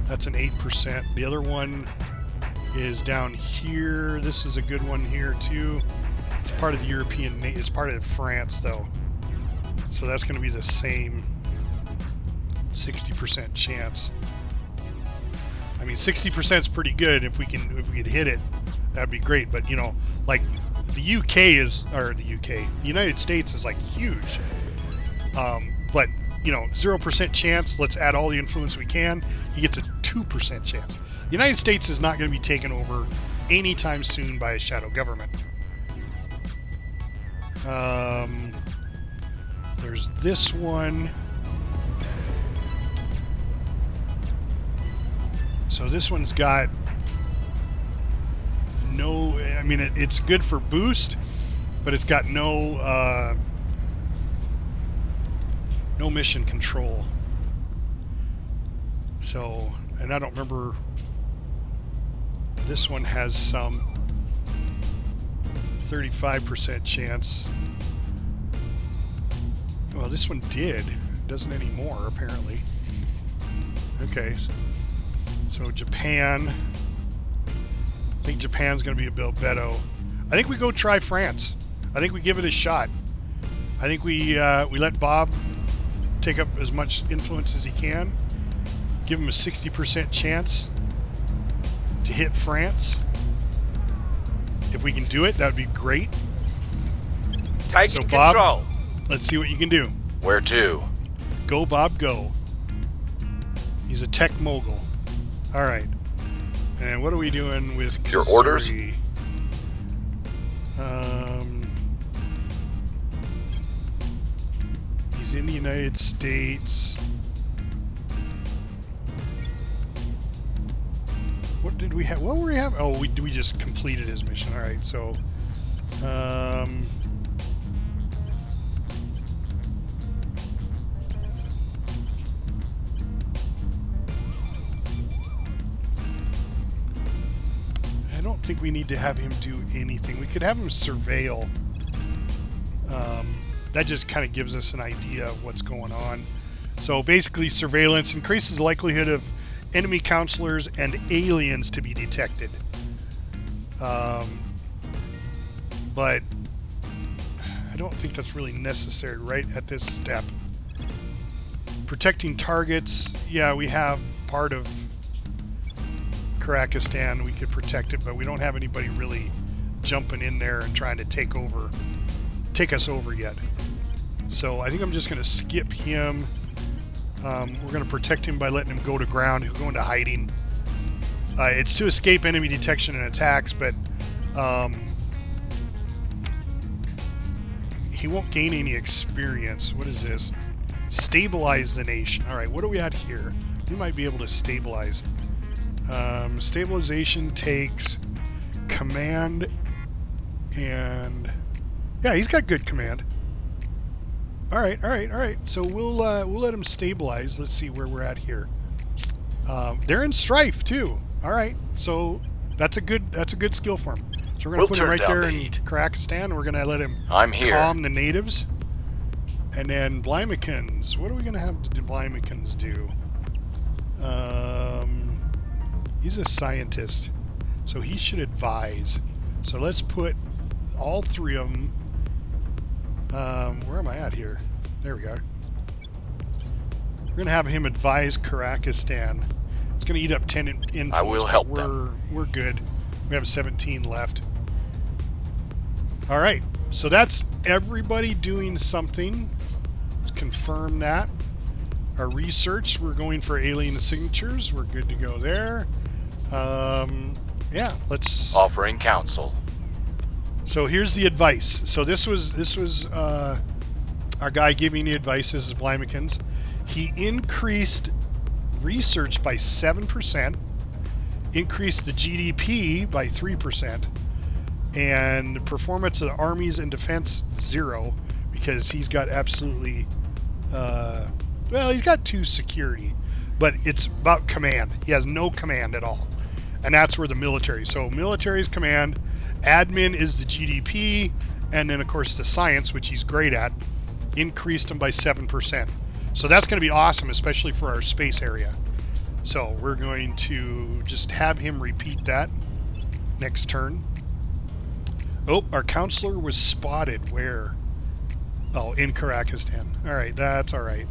That's an 8%. The other one is down here. This is a good one here too. It's part of the European, it's part of France though. So that's going to be the same 60% chance. I mean, 60% is pretty good. If we could hit it, that'd be great. But you know, like the UK is, or the United States is like huge. But you know, 0% chance. Let's add all the influence we can. He gets a 2% chance. The United States is not going to be taken over anytime soon by a shadow government. There's this one. So this one's got no, I mean, it's good for boost, but it's got no mission control. So, and I don't remember, this one has some 35% chance. Well, this one did. It doesn't anymore, apparently. Okay. So Japan. I think Japan's going to be a Bilbetto. I think we go try France. I think we give it a shot. I think we let Bob take up as much influence as he can. Give him a 60% chance to hit France. If we can do it, that would be great. Taking Bob, control. let's see what you can do. Where to? Go, Bob, go. He's a tech mogul. All right. And what are we doing with Your orders? He's in the United States. What did we have? What were we having? Oh, we just completed his mission. All right, so I don't think we need to have him do anything. We could have him surveil. That just kind of gives us an idea of what's going on. So basically, surveillance increases the likelihood of enemy counselors and aliens to be detected. But I don't think that's really necessary right at this step. Protecting targets, yeah, we have part of Kazakhstan, we could protect it, but we don't have anybody really jumping in there and trying to take us over yet. So I think I'm just going to skip him. We're going to protect him by letting him go to ground. He'll go into hiding. It's to escape enemy detection and attacks, but he won't gain any experience. What is this? Stabilize the nation. All right, what do we have here? We might be able to stabilize. Stabilization takes command and Yeah, he's got good command. All right. So we'll let him stabilize. Let's see where we're at here. They're in strife too. All right, so that's a good skill for him. So we're gonna put him right there in Karakistan. We're gonna let him calm the natives. And then Blymikins. What are we gonna have the Blymikins do? He's a scientist, so he should advise. So let's put all three of them. Where am I at here? There we go. We're gonna have him advise Karakistan. It's gonna eat up 10 influence. I will help them. We're good. We have 17 left. All right. So that's everybody doing something. Let's confirm that. Our research, we're going for alien signatures. We're good to go there. Yeah, let's... Offering counsel. So here's the advice. So this was our guy giving the advice. This is Blymikins. He increased research by 7%, increased the GDP by 3%, and the performance of the armies and defense 0, because he's got absolutely, well, he's got 2 security, but it's about command. He has no command at all, and that's where the military. So military is command, admin is the GDP, and then of course the science, which he's great at, increased him by 7%. So that's going to be awesome, especially for our space area. So we're going to just have him repeat that next turn. Oh, our counselor was spotted. Where? Oh, in Karakistan. All right, that's all right.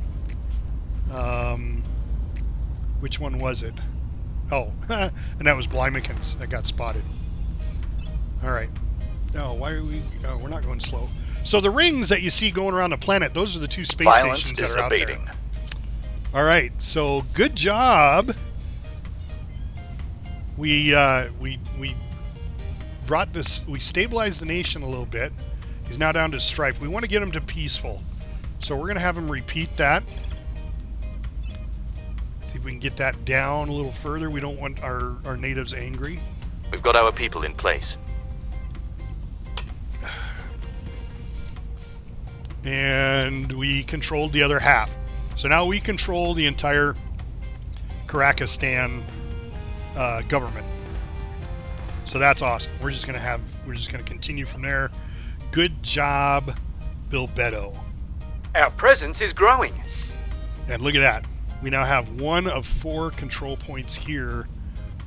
Which one was it? Oh, and that was Blymikins that got spotted. All right. Oh, why are we? Oh, we're not going slow. So the rings that you see going around the planet, those are the 2 space stations that are out there. All right. So good job. We brought this. We stabilized the nation a little bit. He's now down to strife. We want to get him to peaceful. So we're going to have him repeat that. See if we can get that down a little further. We don't want our natives angry. We've got our people in place. And we controlled the other half. So now we control the entire Karakistan government. So that's awesome. We're just gonna continue from there. Good job, Bilbetto. Our presence is growing. And look at that. We now have 1 of 4 control points here.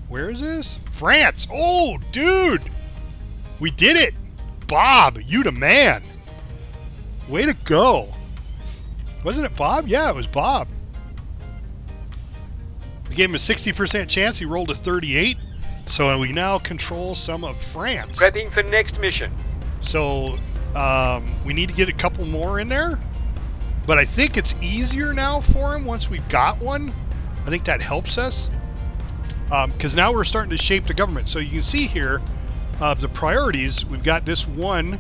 Where is this? France. Oh, dude. We did it. Bob, you the man. Way to go. Wasn't it Bob? Yeah, it was Bob. We gave him a 60% chance. He rolled a 38. So we now control some of France. Prepping for next mission. So we need to get a couple more in there. But I think it's easier now for him once we've got one. I think that helps us. Because now we're starting to shape the government. So you can see here the priorities. We've got this one.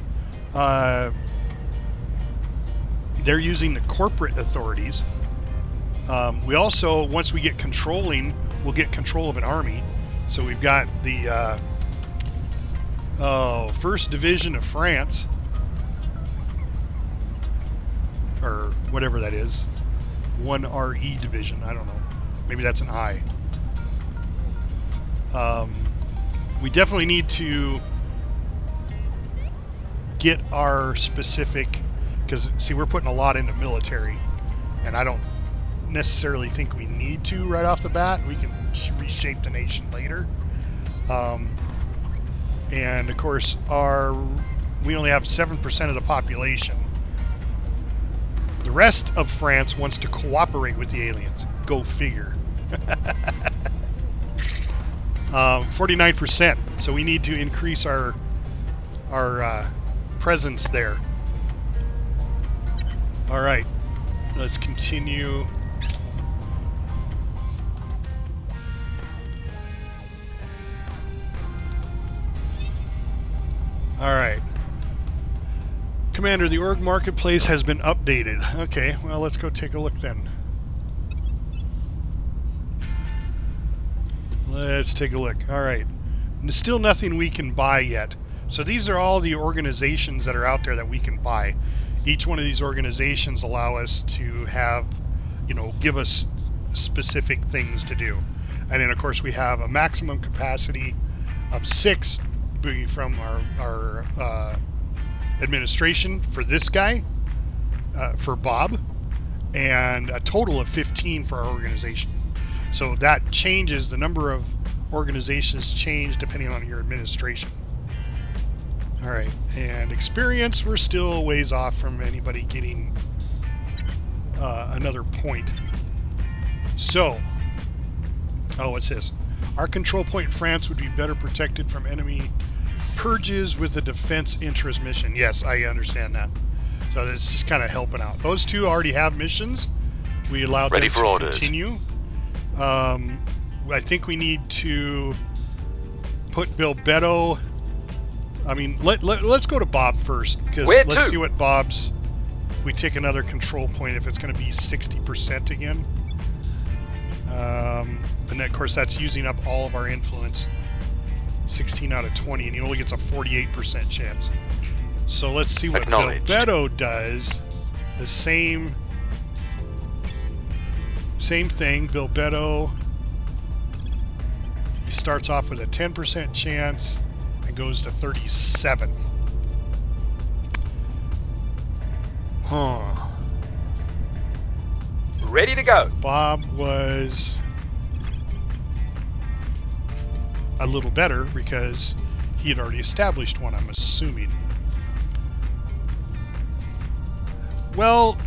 They're using the corporate authorities. We also, once we get controlling, we'll get control of an army. So we've got the 1st Division of France, or whatever that is, 1 RE Division, I don't know. Maybe that's an I. We definitely need to get our specific, because see, we're putting a lot into military, and I don't necessarily think we need to right off the bat. We can reshape the nation later. And of course, we only have 7% of the population. The rest of France wants to cooperate with the aliens. Go figure. 49%. So we need to increase our presence there. All right, let's continue. All right. Commander, the org marketplace has been updated. Okay, well, let's go take a look then. Let's take a look. All right. There's still nothing we can buy yet. So these are all the organizations that are out there that we can buy. Each one of these organizations allow us to have, give us specific things to do. And then of course we have a maximum capacity of 6 from our administration for this guy, for Bob, and a total of 15 for our organization. So that changes, the number of organizations change depending on your administration. All right, and experience, we're still a ways off from anybody getting another point. So, what's this? Our control point in France would be better protected from enemy purges with a defense interest mission. Yes, I understand that. So it's just kind of helping out. Those two already have missions. We allowed them to continue. I think we need to put Bilbetto. I mean, let's go to Bob first, because let's see what Bob's. If we take another control point, if it's going to be 60% again. And then, of course, that's using up all of our influence. 16 out of 20, and he only gets a 48% chance. So let's see what Bilbetto does. The same thing. Bilbetto, he starts off with a 10% chance and goes to 37. Ready to go. Bob was a little better because he had already established one, I'm assuming. Well,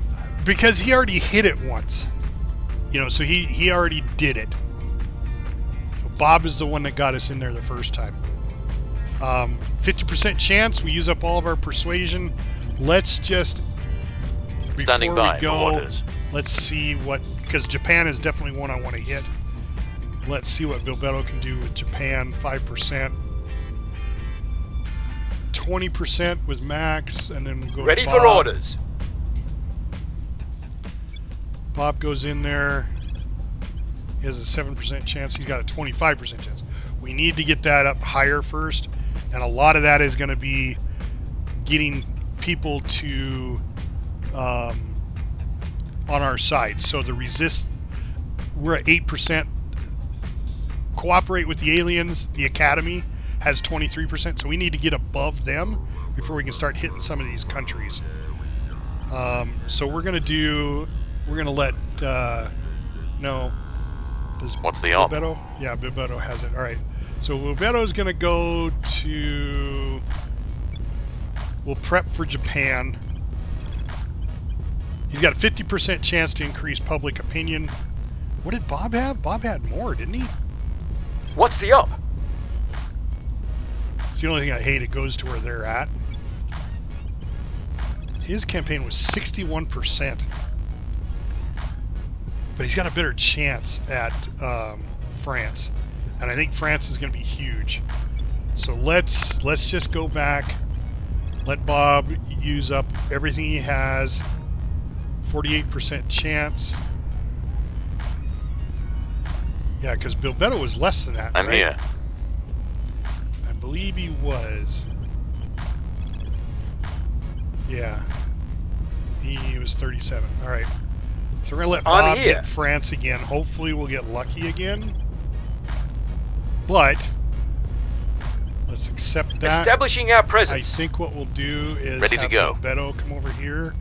because he already hit it once. So he already did it. So Bob is the one that got us in there the first time. 50% chance, we use up all of our persuasion. Let's just, Standing by before we for go, orders. let's see what, because Japan is definitely one I want to hit. Let's see what Bilbetto can do with Japan. 5%. 20% with Max, and then we'll go Ready to for Bob. orders. Bob goes in there. He has a 7% chance. He's got a 25% chance. We need to get that up higher first, and a lot of that is going to be getting people to on our side. So the resist, we're at 8%. Cooperate with the aliens. The Academy has 23%, so we need to get above them before we can start hitting some of these countries. So we're going to let, no. What's the op? Bilbetto? Yeah, Bilbetto has it. All right. So Bilbetto's going to go to, we'll prep for Japan. He's got a 50% chance to increase public opinion. What did Bob have? Bob had more, didn't he? What's the op? It's the only thing I hate. It goes to where they're at. His campaign was 61%. But he's got a better chance at France. And I think France is going to be huge. So let's just go back. Let Bob use up everything he has. 48% chance. Yeah, because Bilbetto was less than that. I'm right? here. I believe he was. Yeah. He was 37. All right. So we're going to let Bob hit France again. Hopefully we'll get lucky again. But let's accept that. Establishing our presence. I think what we'll do is Ready to have go. Bilbetto come over here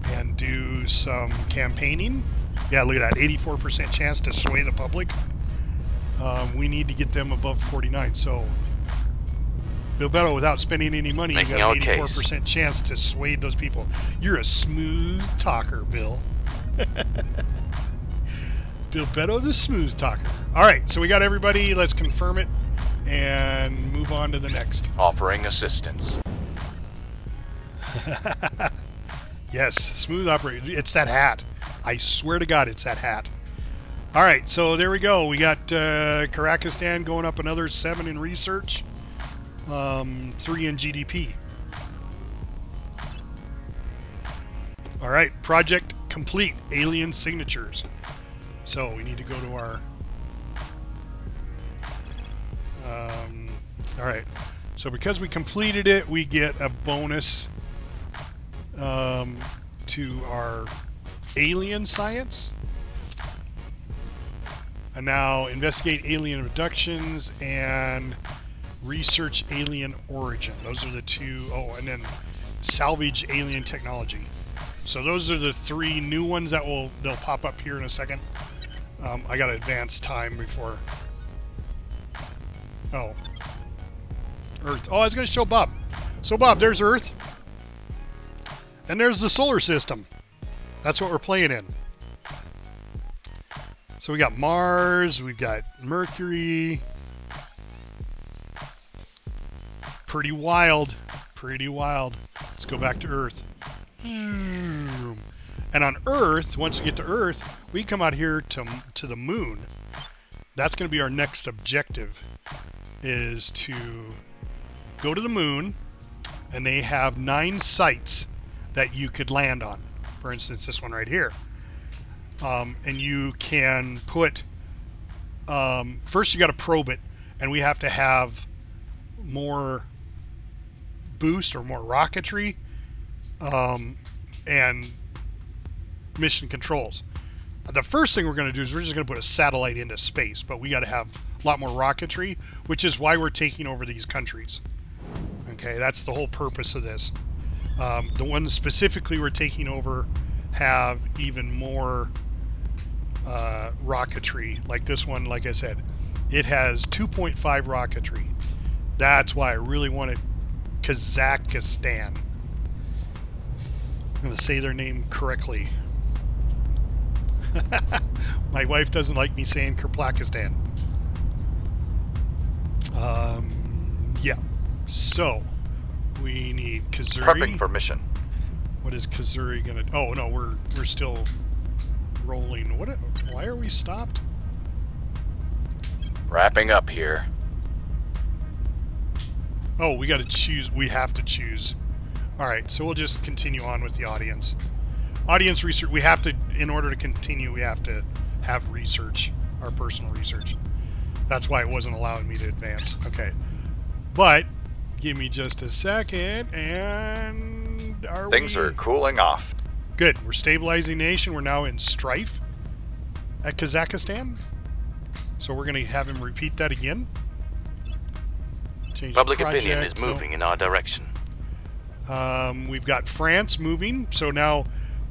and do some campaigning. Yeah, look at that. 84% chance to sway the public. We need to get them above 49. So Bilbetto, without spending any money, you got an 84% chance to sway those people. You're a smooth talker, Bill. Bilbetto the smooth talker. All right, so we got everybody. Let's confirm it and move on to the next. Offering assistance. Yes, smooth operator. It's that hat. I swear to God, it's that hat. All right, so there we go. We got Kazakhstan going up another 7 in research, 3 in GDP. All right, project complete. Alien signatures. So we need to go to our. All right, So because we completed it, we get a bonus to our alien science. And now investigate alien abductions and research alien origin. Those are the two. Oh, and then salvage alien technology. So those are the 3 new ones that they'll pop up here in a second. I got to advance time before. Oh, Earth. Oh, I was going to show Bob. So Bob, there's Earth, and there's the solar system. That's what we're playing in. So we got Mars, we've got Mercury. Pretty wild. Pretty wild. Let's go back to Earth. And on Earth, once we get to Earth, we come out here to the moon. That's going to be our next objective, is to go to the moon, and they have 9 sites that you could land on. For instance, this one right here. And you can put, first you got to probe it, and we have to have more boost or more rocketry, and mission controls. The first thing we're going to do is we're just going to put a satellite into space, but we got to have a lot more rocketry, which is why we're taking over these countries. Okay, that's the whole purpose of this. The ones specifically we're taking over have even more rocketry. Like this one, like I said, it has 2.5 rocketry. That's why I really wanted Kazakhstan. I'm going to say their name correctly. My wife doesn't like me saying Kirplakistan. Yeah. So we need Kazuri. Prepping for mission. What is Kazuri gonna? Oh no, we're still rolling. What? Why are we stopped? Wrapping up here. Oh, we got to choose. We have to choose. All right, so we'll just continue on with the audience. Audience research. We have to, in order to continue, we have to have research, our personal research. That's why it wasn't allowing me to advance. Okay, but give me just a second, and Things are cooling off. Good. We're stabilizing nation. We're now in strife at Kazakhstan. So we're going to have him repeat that again. Change Public project. opinion is moving in our direction. We've got France moving. So now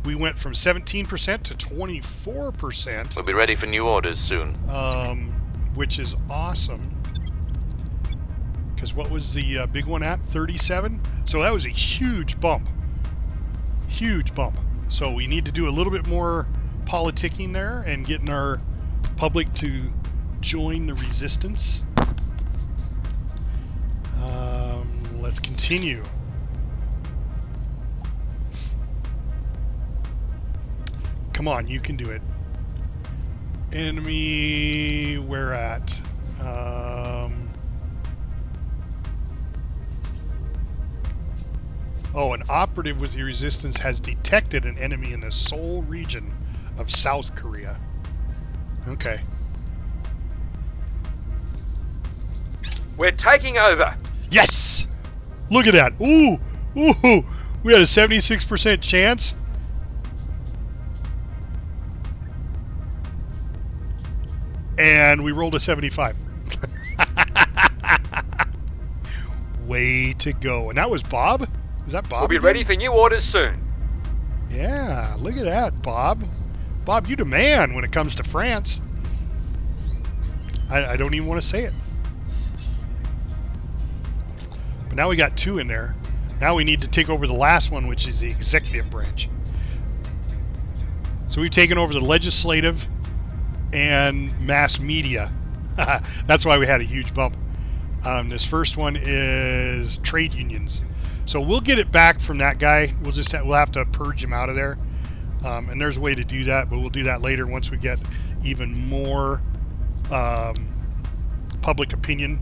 we went from 17% to 24%. We'll be ready for new orders soon. Which is awesome. Because what was the big one at? 37? So that was a huge bump. Huge bump. So we need to do a little bit more politicking there and getting our public to join the resistance. Let's continue. Come on, you can do it. Enemy, where at? Oh, an operative with the resistance has detected an enemy in the Seoul region of South Korea. Okay. We're taking over. Yes! Look at that. Ooh! Ooh! We had a 76% chance. And we rolled a 75. Way to go. And that was Bob? Is that Bob? We'll be again? ready for new orders soon. Yeah, look at that, Bob. Bob, you the man when it comes to France. I don't even want to say it. But now we got 2 in there. Now we need to take over the last one, which is the executive branch. So we've taken over the legislative and mass media. That's why we had a huge bump. This first one is trade unions. So we'll get it back from that guy. We'll have to purge him out of there. And there's a way to do that, but we'll do that later once we get even more public opinion.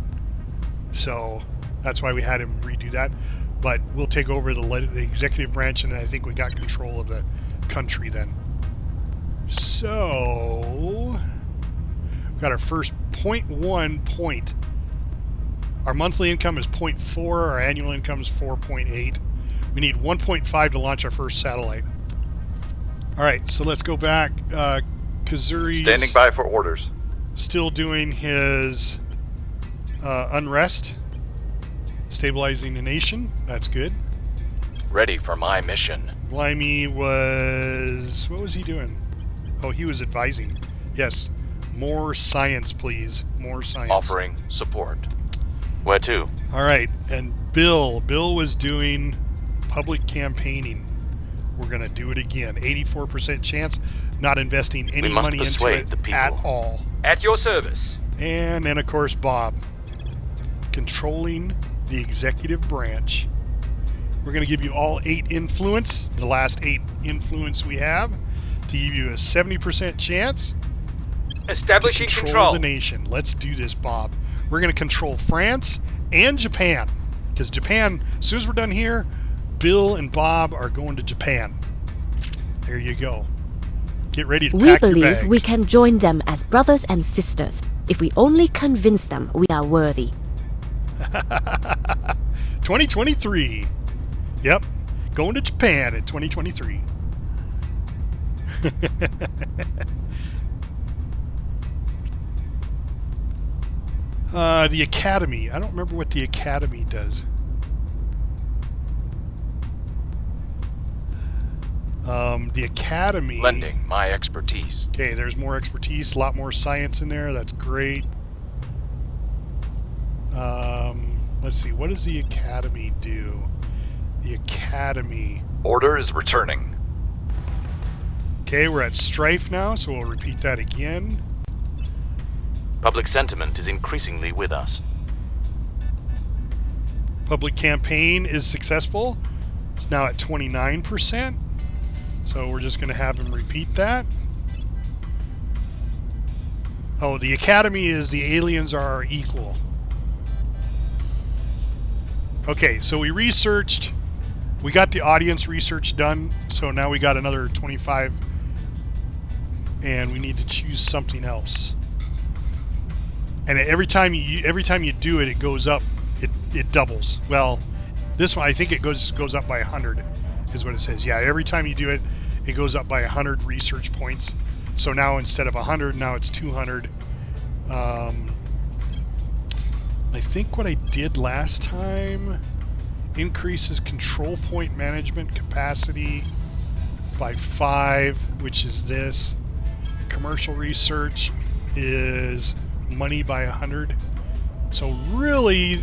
So that's why we had him redo that. But we'll take over the executive branch, and I think we got control of the country then. So, got our first 0.1 point Our monthly income is 0.4. Our annual income is 4.8. We need 1.5 to launch our first satellite. All right, so let's go back. Kazuri's Standing by for orders. still doing his unrest, stabilizing the nation. That's good. Ready for my mission. Blimey was... what was he doing? Oh, he was advising. Yes. More science, please. More science. Offering support. Where to? All right, and Bill was doing public campaigning. We're going to do it again. 84% chance, not investing any must money into persuade it the people. at all. At your service. And then, of course, Bob, controlling the executive branch. We're going to give you all 8 influence, the last 8 influence we have, to give you a 70% chance Establishing to control. the nation. Let's do this, Bob. We're going to control France and Japan. Because Japan, as soon as we're done here, Bill and Bob are going to Japan. There you go. Get ready to We pack your believe bags. we can join them as brothers and sisters if we only convince them we are worthy. 2023. Yep. Going to Japan in 2023. The Academy. I don't remember what the Academy does. The Academy... Lending my expertise. Okay, there's more expertise, a lot more science in there. That's great. Let's see. What does the Academy do? The Academy... Order is returning. Okay, we're at strife now, so we'll repeat that again. Public sentiment is increasingly with us. Public campaign is successful. It's now at 29%. So we're just going to have him repeat that. Oh, the Academy is the aliens are our equal. Okay, so we researched. We got the audience research done. So now we got another 25. And we need to choose something else. And every time you do it, it goes up. It doubles. Well, this one I think it goes up by 100, is what it says. Yeah, every time you do it, it goes up by 100 research points. So now instead of 100, now it's 200. I think what I did last time increases control point management capacity by 5, which is this. Commercial research is money by 100. So really,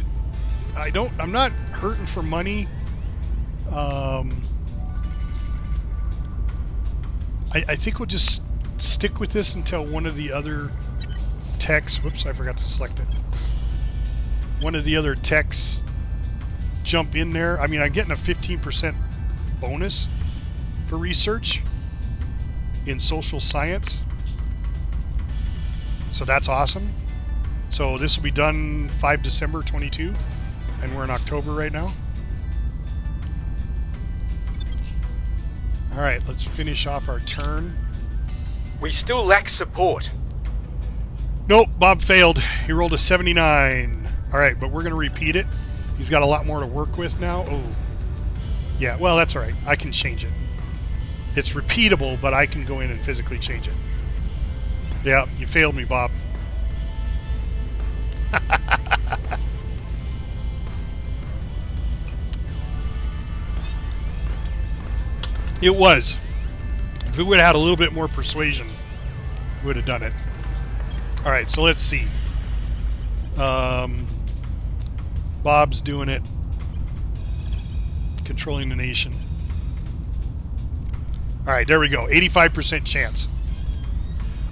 I'm not hurting for money. I think we'll just stick with this until one of the other techs, whoops, I forgot to select it. One of the other techs jump in there. I mean, I'm getting a 15% bonus for research in social science. So that's awesome. So this will be done 5 December 22, and we're in October right now. All right, let's finish off our turn. We still lack support. Nope, Bob failed. He rolled a 79. All right, but we're going to repeat it. He's got a lot more to work with now. Oh, yeah, well, that's all right. I can change it. It's repeatable, but I can go in and physically change it. Yeah, you failed me, Bob. It was. If we would have had a little bit more persuasion, we would have done it. All right, so let's see. Bob's doing it. Controlling the nation. All right, there we go. 85% chance.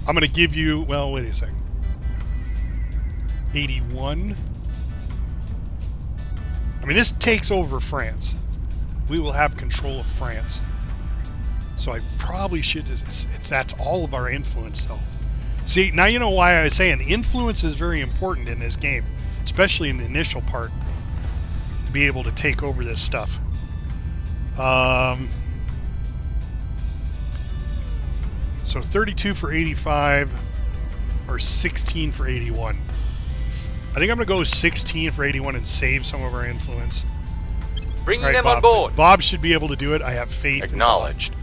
I'm going to give you, well, wait a second. 81. I mean, this takes over France. We will have control of France. So I probably should, that's all of our influence though. See, now you know why I was saying influence is very important in this game, especially in the initial part, to be able to take over this stuff. So 32 for 85 or 16 for 81. I think I'm going to go 16 for 81 and save some of our influence. Bringing All right, them Bob. on board. Bob should be able to do it. I have faith. Acknowledged.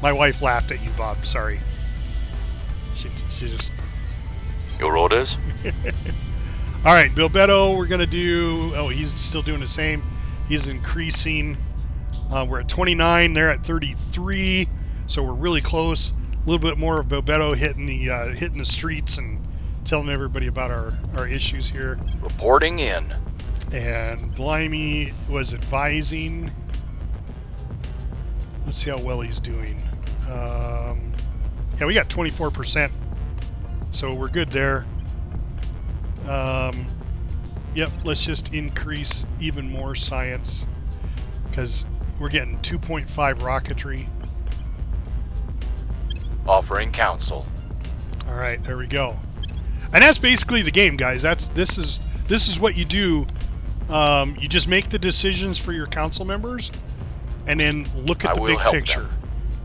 My wife laughed at you, Bob. Sorry. She just... Your orders? All right, Bilbetto, we're going to do... Oh, he's still doing the same. He's increasing. We're at 29. They're at 33. So we're really close. A little bit more of Bilbetto hitting the streets and telling everybody about our issues here. Reporting in. And Blimey was advising. Let's see how well he's doing. Yeah, we got 24%. So we're good there. Yep, let's just increase even more science. Because we're getting 2.5 rocketry. Offering counsel. All right, there we go. And that's basically the game, guys. This is what you do. You just make the decisions for your council members, and then look at the big picture. Them.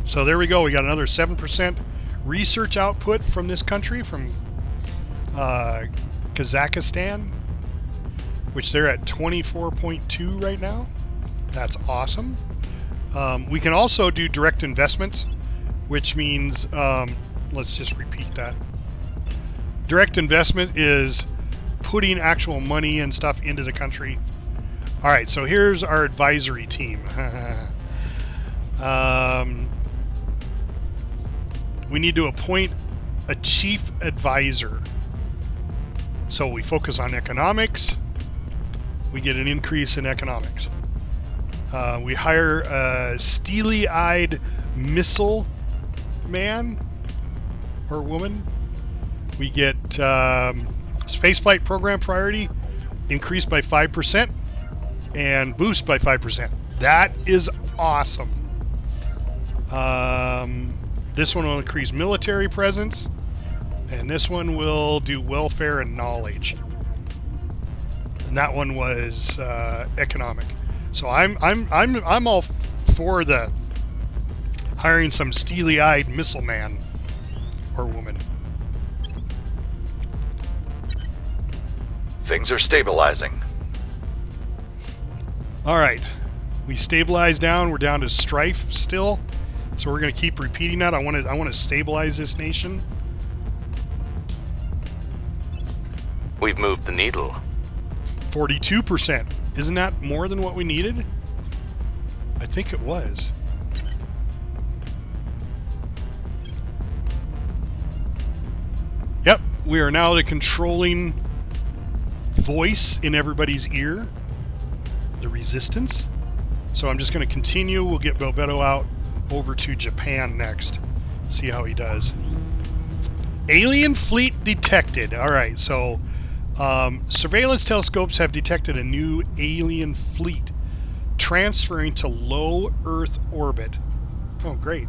So there we go. We got another 7% research output from this country, from Kazakhstan, which they're at 24.2 right now. That's awesome. We can also do direct investments, which means, let's just repeat that. Direct investment is putting actual money and stuff into the country. All right, so here's our advisory team. We need to appoint a chief advisor. So we focus on economics. We get an increase in economics. We hire a steely-eyed missile man or woman. We get spaceflight program priority increased by 5% and boost by 5%. That is awesome. This one will increase military presence, and this one will do welfare and knowledge. And that one was economic. So I'm all for the hiring some steely-eyed missile man or woman. Things are stabilizing. All right, we stabilized down. We're down to strife still, so we're going to keep repeating that. I want to stabilize this nation. We've moved the needle. 42%. Isn't that more than what we needed? I think it was. Yep, we are now the controlling voice in everybody's ear. The resistance. So I'm just going to continue. We'll get Bilbetto out over to Japan next. See how he does. Alien fleet detected. All right, so surveillance telescopes have detected a new alien fleet transferring to low Earth orbit. Oh, great.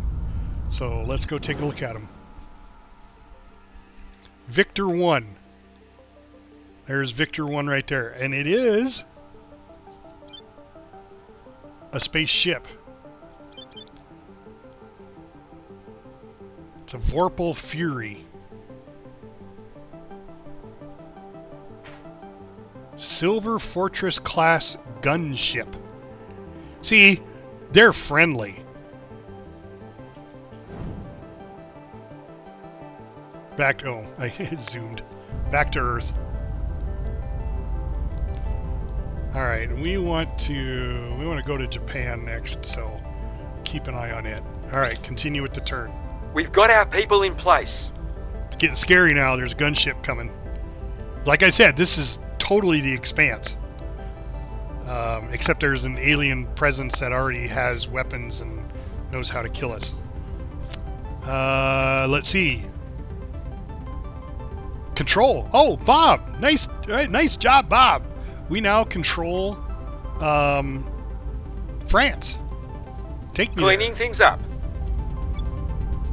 So let's go take a look at them. Victor 1. There's Victor 1 right there. And it is a spaceship. It's a Vorpal Fury. Silver Fortress class gunship. See, they're friendly. Back, oh, I zoomed. Back to Earth. All right, we want to go to Japan next, so keep an eye on it. All right, continue with the turn. We've got our people in place. It's getting scary now. There's a gunship coming. Like I said, this is totally the Expanse. Except there's an alien presence that already has weapons and knows how to kill us. Let's see. Control. Oh, Bob. Nice job, Bob. We now control France. Take me Cleaning things up.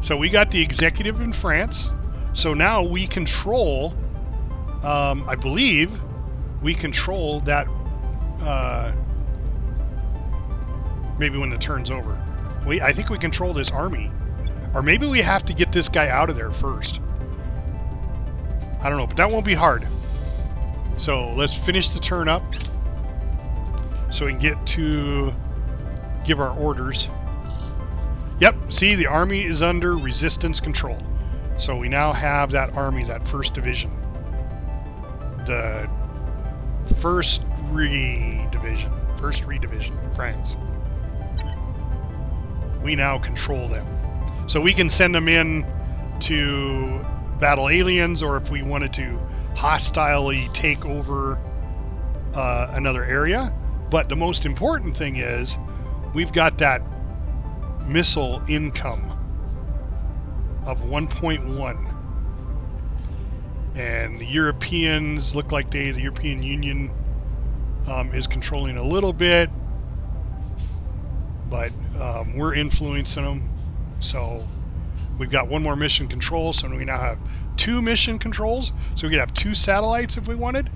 So we got the executive in France. So now we control, I believe, we control that, maybe when the turn's over. I think we control this army. Or maybe we have to get this guy out of there first. I don't know, but that won't be hard. So let's finish the turn up so we can get to give our orders. Yep, see, the army is under resistance control. So we now have that army, that first division. The first re-division, France. We now control them. So we can send them in to battle aliens, or if we wanted to hostilely take over another area. But the most important thing is we've got that missile income of 1.1, and the Europeans look like the European Union is controlling a little bit, but we're influencing them. So we've got one more mission control, so we now have 2 mission controls, so we could have 2 satellites if we wanted,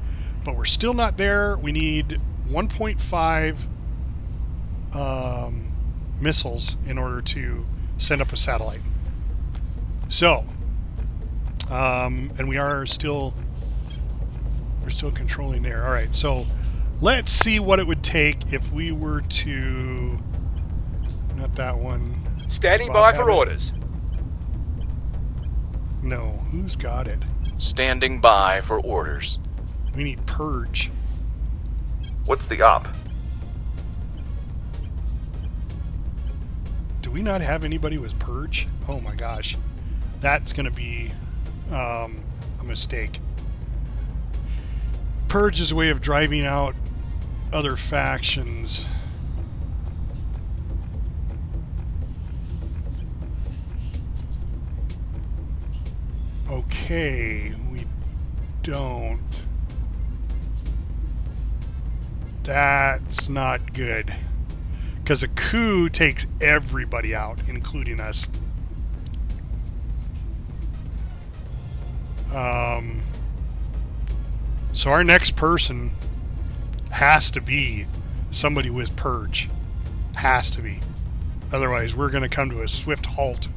but we're still not there. We need 1.5 missiles in order to send up a satellite. So, and we're still controlling there. All right, so let's see what it would take if we were to, not that one. Standing by for orders. No, who's got it? Standing by for orders. We need purge. What's the op? Do we not have anybody with purge? Oh my gosh. That's going to be a mistake. Purge is a way of driving out other factions. Okay, we don't. That's not good. Because a coup takes everybody out, including us. So our next person has to be somebody with purge. Has to be. Otherwise, we're going to come to a swift halt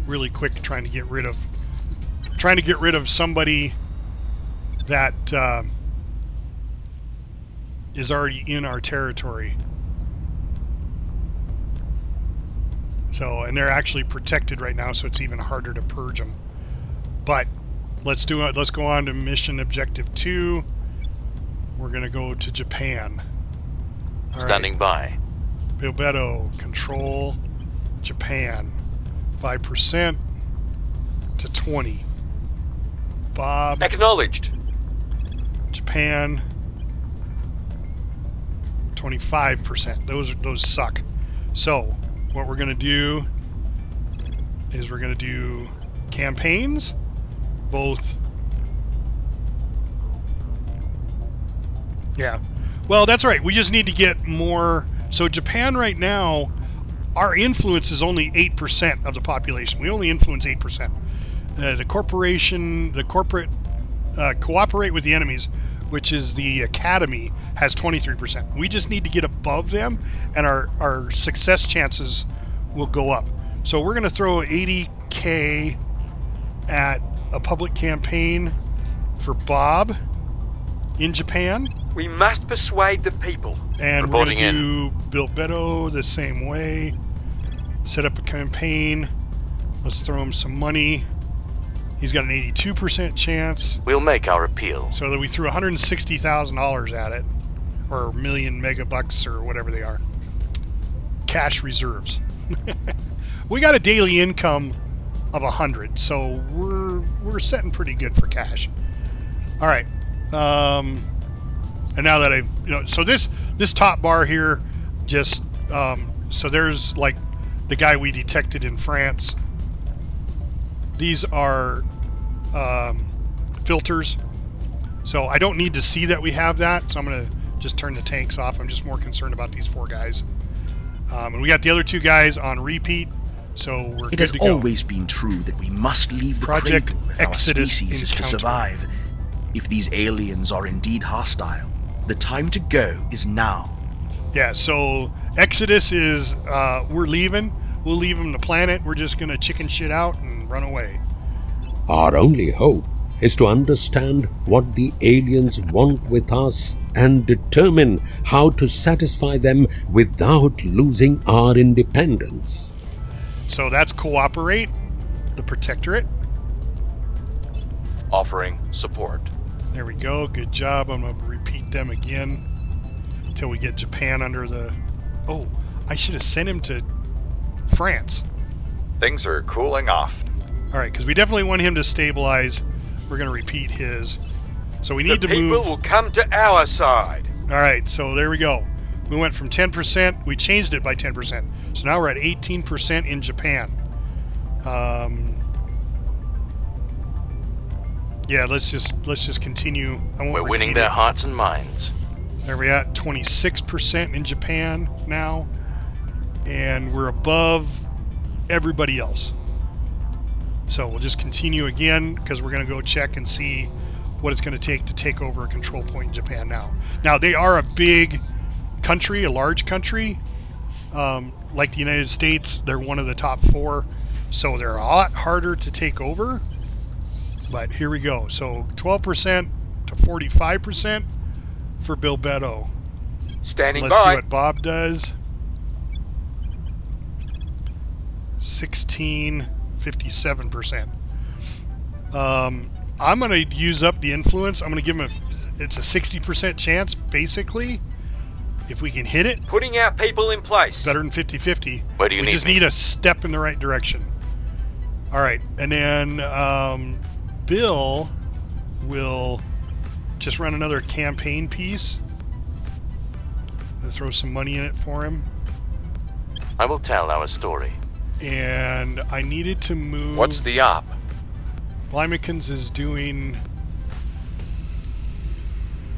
really quick trying to get rid of somebody that is already in our territory. So, and they're actually protected right now, so it's even harder to purge them. But let's do it. Let's go on to mission objective 2. We're going to go to Japan. All Standing by. Bilbetto, control Japan. 5% to 20. Bob. Acknowledged. Japan. 25%. Those suck. So what we're going to do is we're going to do campaigns, both. Yeah. Well, that's right. We just need to get more. So Japan right now, our influence is only 8% of the population. We only influence 8%. The corporate cooperate with the enemies, which is the academy, has 23%. We just need to get above them, and our success chances will go up. So we're going to throw 80K at a public campaign for Bob in Japan. We must persuade the people. And we're going to do Bilbetto the same way. Set up a campaign. Let's throw him some money. He's got an 82% chance. We'll make our appeal. So that we threw $160,000 at it, or $1 million megabucks, or whatever they are. Cash reserves. We got a daily income of 100, so we're setting pretty good for cash. All right. And now that so this top bar here, just so there's like the guy we detected in France. These are filters, so I don't need to see that we have that, so I'm going to just turn the tanks off. I'm just more concerned about these 4 guys. And we got the other 2 guys on repeat, so we're good to go. It has always been true that we must leave the Project cradle if Exodus our species is to encounter. survive. If these aliens are indeed hostile, the time to go is now. Yeah, so Exodus is, we're leaving. We'll leave them the planet. We're just going to chicken shit out and run away. Our only hope is to understand what the aliens want with us and determine how to satisfy them without losing our independence. So that's cooperate, the protectorate. Offering support. There we go. Good job. I'm going to repeat them again until we get Japan under the... Oh, I should have sent him to France. Things are cooling off. All right, because we definitely want him to stabilize. We're going to repeat his. So we need to move... The people will come to our side. All right, so there we go. We went from 10%. We changed it by 10%. So now we're at 18% in Japan. Yeah, let's just continue. We're winning their hearts and minds. There we're at 26% in Japan now, and we're above everybody else. So we'll just continue again because we're going to go check and see what it's going to take over a control point in Japan now. Now they are a big country, a large country, like the United States. They're one of the top 4, so they're a lot harder to take over. But here we go. So 12% to 45% for Bilbetto. Standing Let's by. see what Bob does. 57%. I'm going to use up the influence. I'm going to give him it's a 60% chance, basically, if we can hit it. Putting our people in place. Better than 50-50. Where do you need me? We just need a step in the right direction. All right, and then Bill will just run another campaign piece. Let's throw some money in it for him. I will tell our story. And I needed to move... What's the op? Blymekins is doing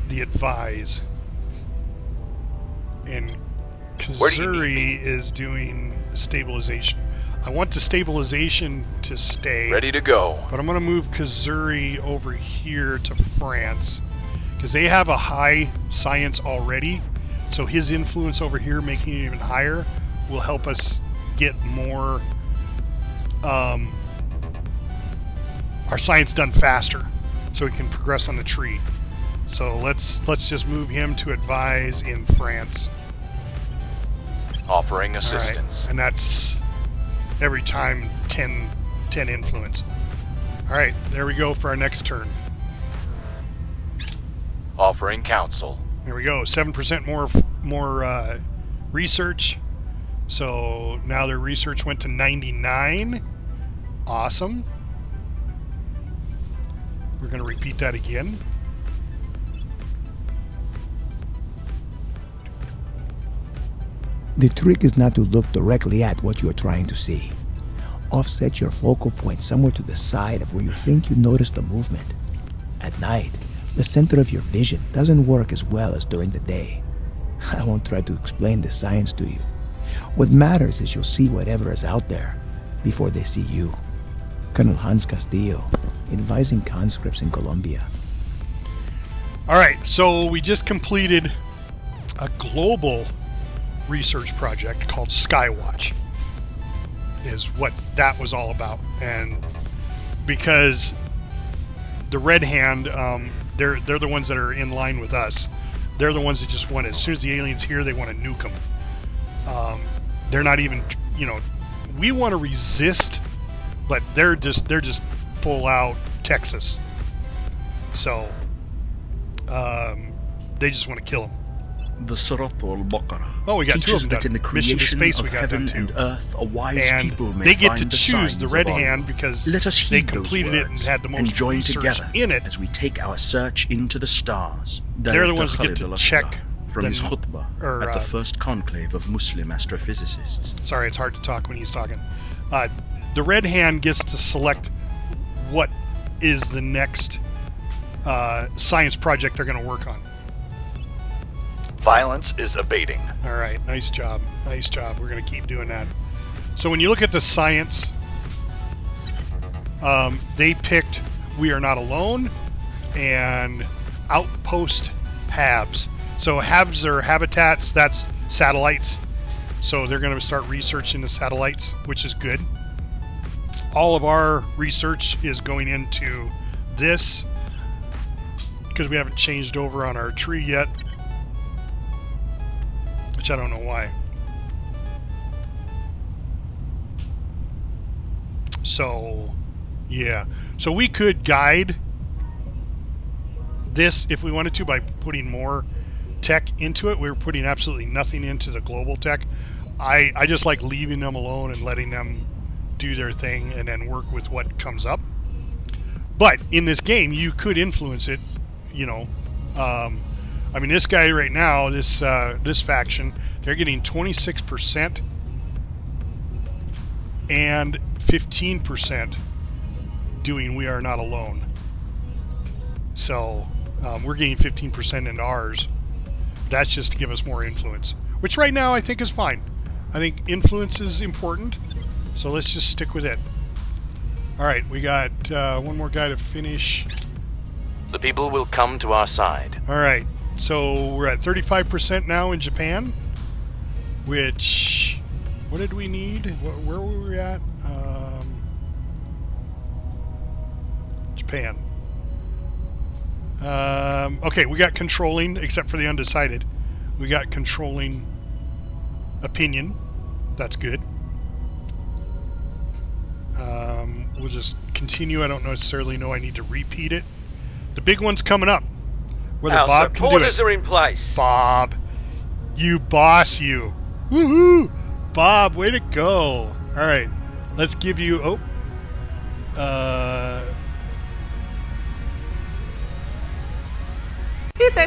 the advise. And Kazuri is doing stabilization. I want the stabilization to stay. Ready to go. But I'm going to move Kazuri over here to France. Because they have a high science already. So his influence over here, making it even higher, will help us get more... our science done faster. So we can progress on the tree. So let's just move him to advise in France. Offering assistance. Right. And that's... every time 10 influence. Alright, there we go for our next turn. Offering counsel. There we go, 7% more research. So now their research went to 99. Awesome. We're going to repeat that again. The trick is not to look directly at what you are trying to see. Offset your focal point somewhere to the side of where you think you notice the movement. At night, the center of your vision doesn't work as well as during the day. I won't try to explain the science to you. What matters is you'll see whatever is out there before they see you. Colonel Hans Castillo, advising conscripts in Colombia. Alright, so we just completed a global research project called Skywatch, is what that was all about. And because the Red Hand, they're the ones that are in line with us. They're the ones that just want, as soon as the aliens here, they want to nuke them. They're not even, we want to resist, but they're just full out Texas. So they just want to kill them. The Surat al-Baqarah we got two of them that done. in the Mission creation to Space of we got heaven done and too. earth, a wise And people may they get find to the choose signs the of Red honor. Hand because Let us they heed those completed it and words had the most and join research together in it. as we take our search into the stars. They're the ones that get Director to Khalid check al-Ashqar from his khutbah at the first conclave of Muslim astrophysicists. Sorry, it's hard to talk when he's talking. The Red Hand gets to select what is the next science project they're going to work on. Violence is abating. All right, nice job. Nice job. We're going to keep doing that. So when you look at the science, they picked We Are Not Alone and Outpost Habs. So Habs are habitats, that's satellites. So they're going to start researching the satellites, which is good. All of our research is going into this because we haven't changed over on our tree yet, which I don't know why. So, yeah. So we could guide this if we wanted to by putting more tech into it. We're putting absolutely nothing into the global tech. I just like leaving them alone and letting them do their thing and then work with what comes up. But in this game, you could influence it, you know. I mean, this guy right now, this faction, they're getting 26% and 15% doing We Are Not Alone. So we're getting 15% into ours. That's just to give us more influence, which right now I think is fine. I think influence is important, so let's just stick with it. Alright, we got one more guy to finish. The people will come to our side. Alright, so we're at 35% now in Japan, which... what did we need? Where were we at? Japan. Okay, we got controlling, except for the undecided. We got controlling opinion. That's good. We'll just continue. I don't necessarily know I need to repeat it. The big one's coming up. Whether Our Bob can do supporters it. are in place. Bob, you boss, you. Woohoo! Bob, way to go. All right, let's give you. Ita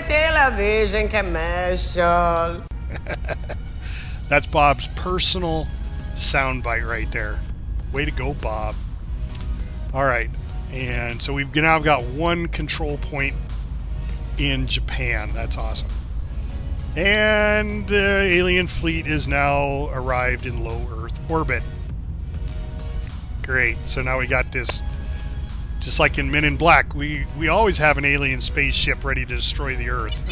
television commercial. That's Bob's personal soundbite right there. Way to go, Bob. All right, and so we've now got one control point in Japan. That's awesome. And the alien fleet is now arrived in low Earth orbit. Great. So now we got this, just like in Men in Black, we always have an alien spaceship ready to destroy the Earth.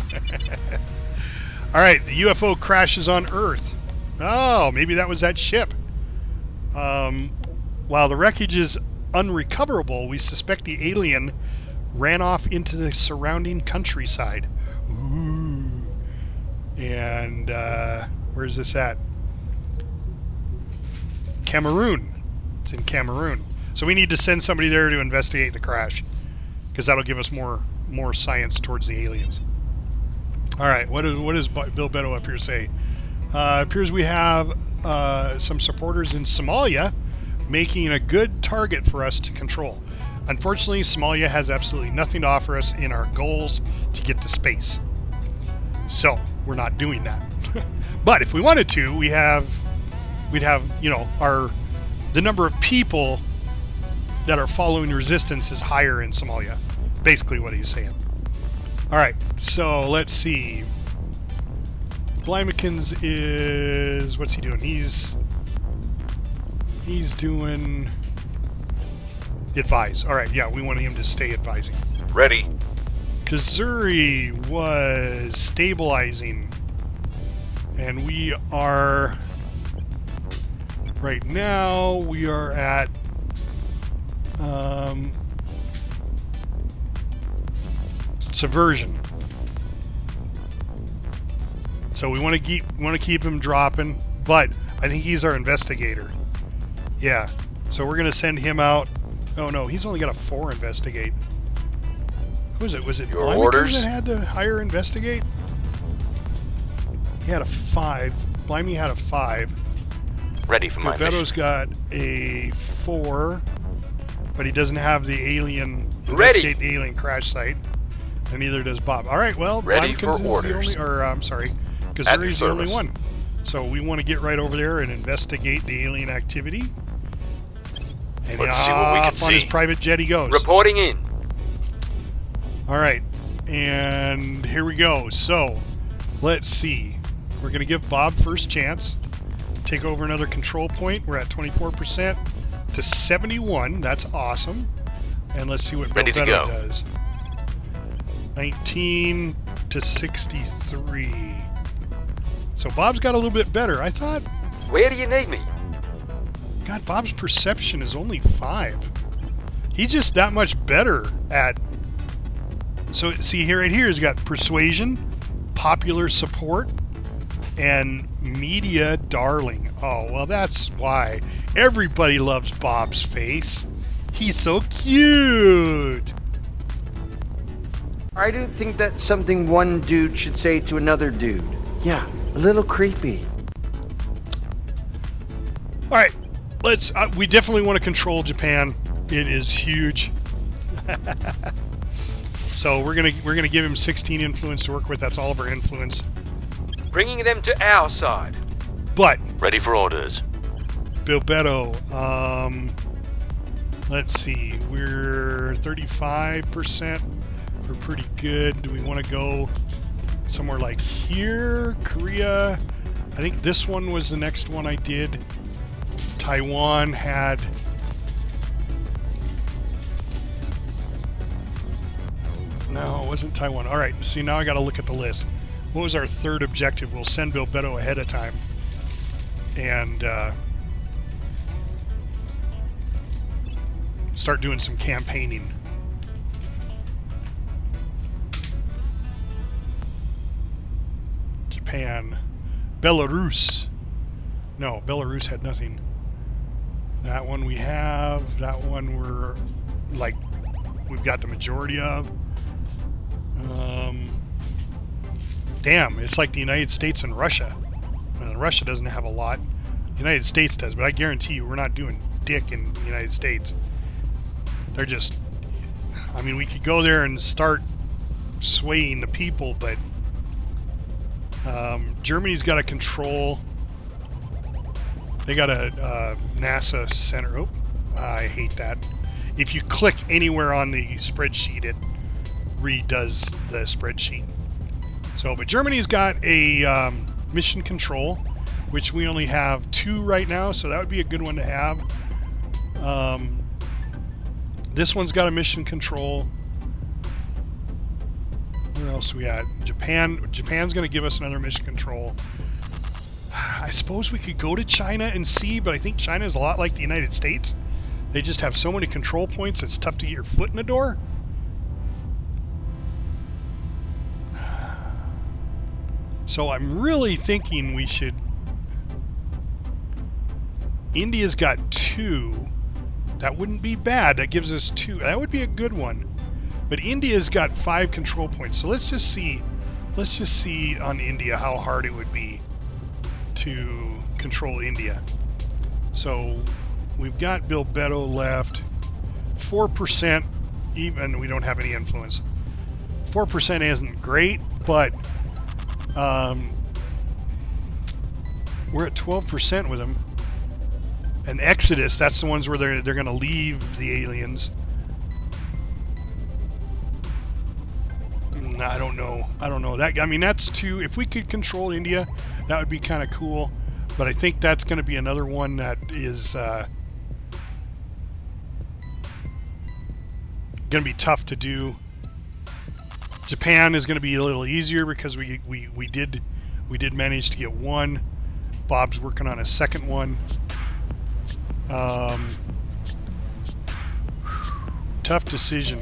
All right, the UFO crashes on Earth. Oh, maybe that was that ship. While the wreckage is unrecoverable, we suspect the alien ran off into the surrounding countryside. Ooh. And where's this at? Cameroon. It's in Cameroon. So we need to send somebody there to investigate the crash, because that'll give us more science towards the aliens. All right, what does Bill Beto up here say? Appears we have some supporters in Somalia, making a good target for us to control. Unfortunately, Somalia has absolutely nothing to offer us in our goals to get to space. So we're not doing that. But if we wanted to, we'd have, you know, the number of people that are following resistance is higher in Somalia. Basically what he's saying. All right, so let's see. Blymekins is, what's he doing? He's doing advise. All right, yeah, we want him to stay advising. Ready. Kazuri was stabilizing, and we are right now we are at subversion. So we want to keep him dropping, but I think he's our investigator. Yeah. So we're gonna send him out. Oh no, he's only got a 4 investigate. Who was it? Was it Your Blymekins orders? that had to hire investigate? He had a 5. Blimey had a 5. Ready for my Beto's mission. got a 4, but he doesn't have the alien Ready. investigate the alien crash site, and neither does Bob. All right, well, Ready Blymekins for is orders. the only, or I'm sorry, At your Kazuri's the only service. one. So we want to get right over there and investigate the alien activity. And Let's see what we can off on his see. private jet he goes. Reporting in. All right, and here we go. So, let's see. We're going to give Bob first chance. Take over another control point. We're at 24% to 71. That's awesome. And let's see what Ready to Bill Beto go. does. 19 to 63. So Bob's got a little bit better. I thought, Where do you need me? God, Bob's perception is only 5. He's just that much better at... So, see here, right here, he's got persuasion, popular support, and media darling. Oh, well, that's why everybody loves Bob's face. He's so cute. I do think that's something one dude should say to another dude. Yeah, a little creepy. All right, let's. We definitely want to control Japan. It is huge. So we're gonna give him 16 influence to work with. That's all of our influence. Bringing them to our side. But ready for orders. Bilbetto. Let's see. We're 35%. We're pretty good. Do we want to go somewhere like here? Korea. I think this one was the next one I did. Taiwan had... No, it wasn't Taiwan. All right, see, now I got to look at the list. What was our third objective? We'll send Bilbetto ahead of time. And start doing some campaigning. Japan. Belarus. No, Belarus had nothing. That one we have. That one we're like, we've got the majority of. Damn, it's like the United States and Russia. Well, Russia doesn't have a lot. The United States does, but I guarantee you we're not doing dick in the United States. They're just, I mean, we could go there and start swaying the people, but Germany's got a control. They got a NASA center. Oh, I hate that. If you click anywhere on the spreadsheet, it redoes the spreadsheet. So, but Germany's got a mission control, which we only have 2 right now, so that would be a good one to have. This one's got a mission control. Where else we at? Japan. Japan's going to give us another mission control. I suppose we could go to China and see, but I think China is a lot like the United States. They just have so many control points, it's tough to get your foot in the door. So I'm really thinking we should... India's got 2. That wouldn't be bad. That gives us 2. That would be a good one. But India's got 5 control points. So let's just see on India how hard it would be to control India. So we've got Bilbetto left. 4%, even we don't have any influence. 4% isn't great, but we're at 12% with them. And Exodus, that's the ones where they're going to leave the aliens. I don't know. That, I mean, that's 2. If we could control India, that would be kind of cool. But I think that's going to be another one that is going to be tough to do. Japan is going to be a little easier because we did manage to get 1. Bob's working on a second one. Tough decision.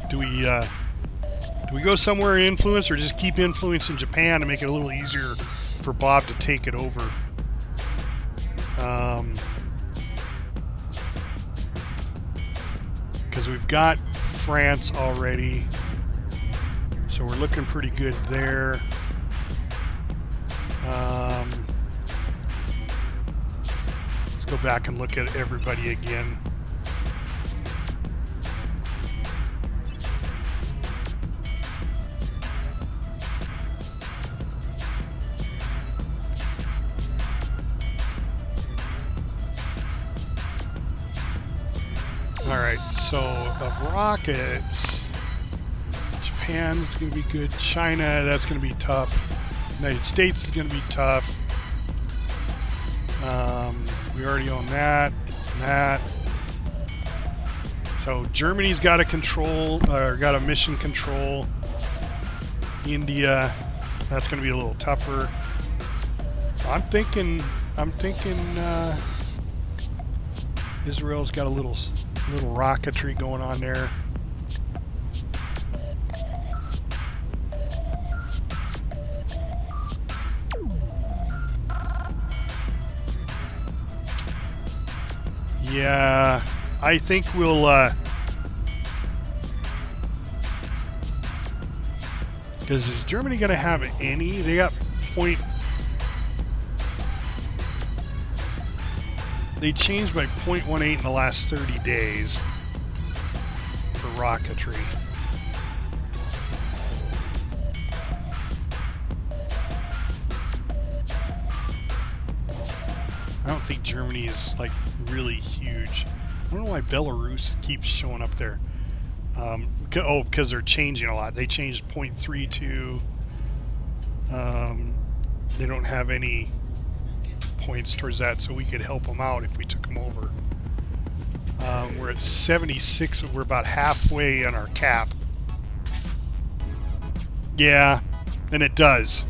Do we go somewhere in influence or just keep influence in Japan to make it a little easier for Bob to take it over? Because we've got France already, so we're looking pretty good there. Let's go back and look at everybody again. Alright, so of rockets, Japan's going to be good. China, that's going to be tough. United States is going to be tough. We already own that. So Germany's got a control, or got a mission control. India, that's going to be a little tougher. I'm thinking Israel's got a little Little rocketry going on there. Yeah, I think we'll because is Germany going to have any? They got point. They changed by 0.18 in the last 30 days for rocketry. I don't think Germany is like really huge. I don't know why Belarus keeps showing up there. Because they're changing a lot. They changed 0.32. They don't have any points towards that, so we could help them out if we took them over. We're at 76. We're about halfway on our cap. Yeah, and it does.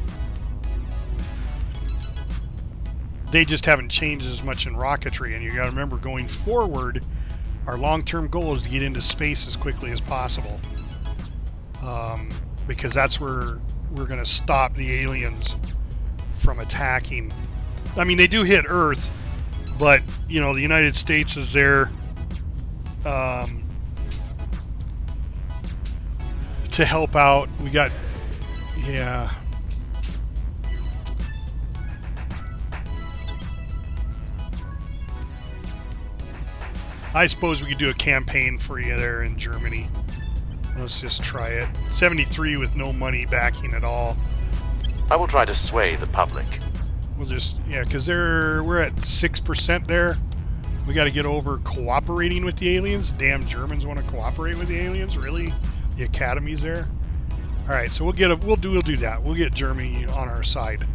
They just haven't changed as much in rocketry, and you got to remember, going forward, our long-term goal is to get into space as quickly as possible, because that's where we're going to stop the aliens from attacking. I mean, they do hit Earth, but you know, the United States is there to help out. We got, yeah. I suppose we could do a campaign for you there in Germany. Let's just try it. 73 with no money backing at all. I will try to sway the public. We'll just, yeah, because we're at 6% there. We got to get over cooperating with the aliens. Damn Germans want to cooperate with the aliens, really? The academy's there. All right, so we'll do that. We'll get Germany on our side.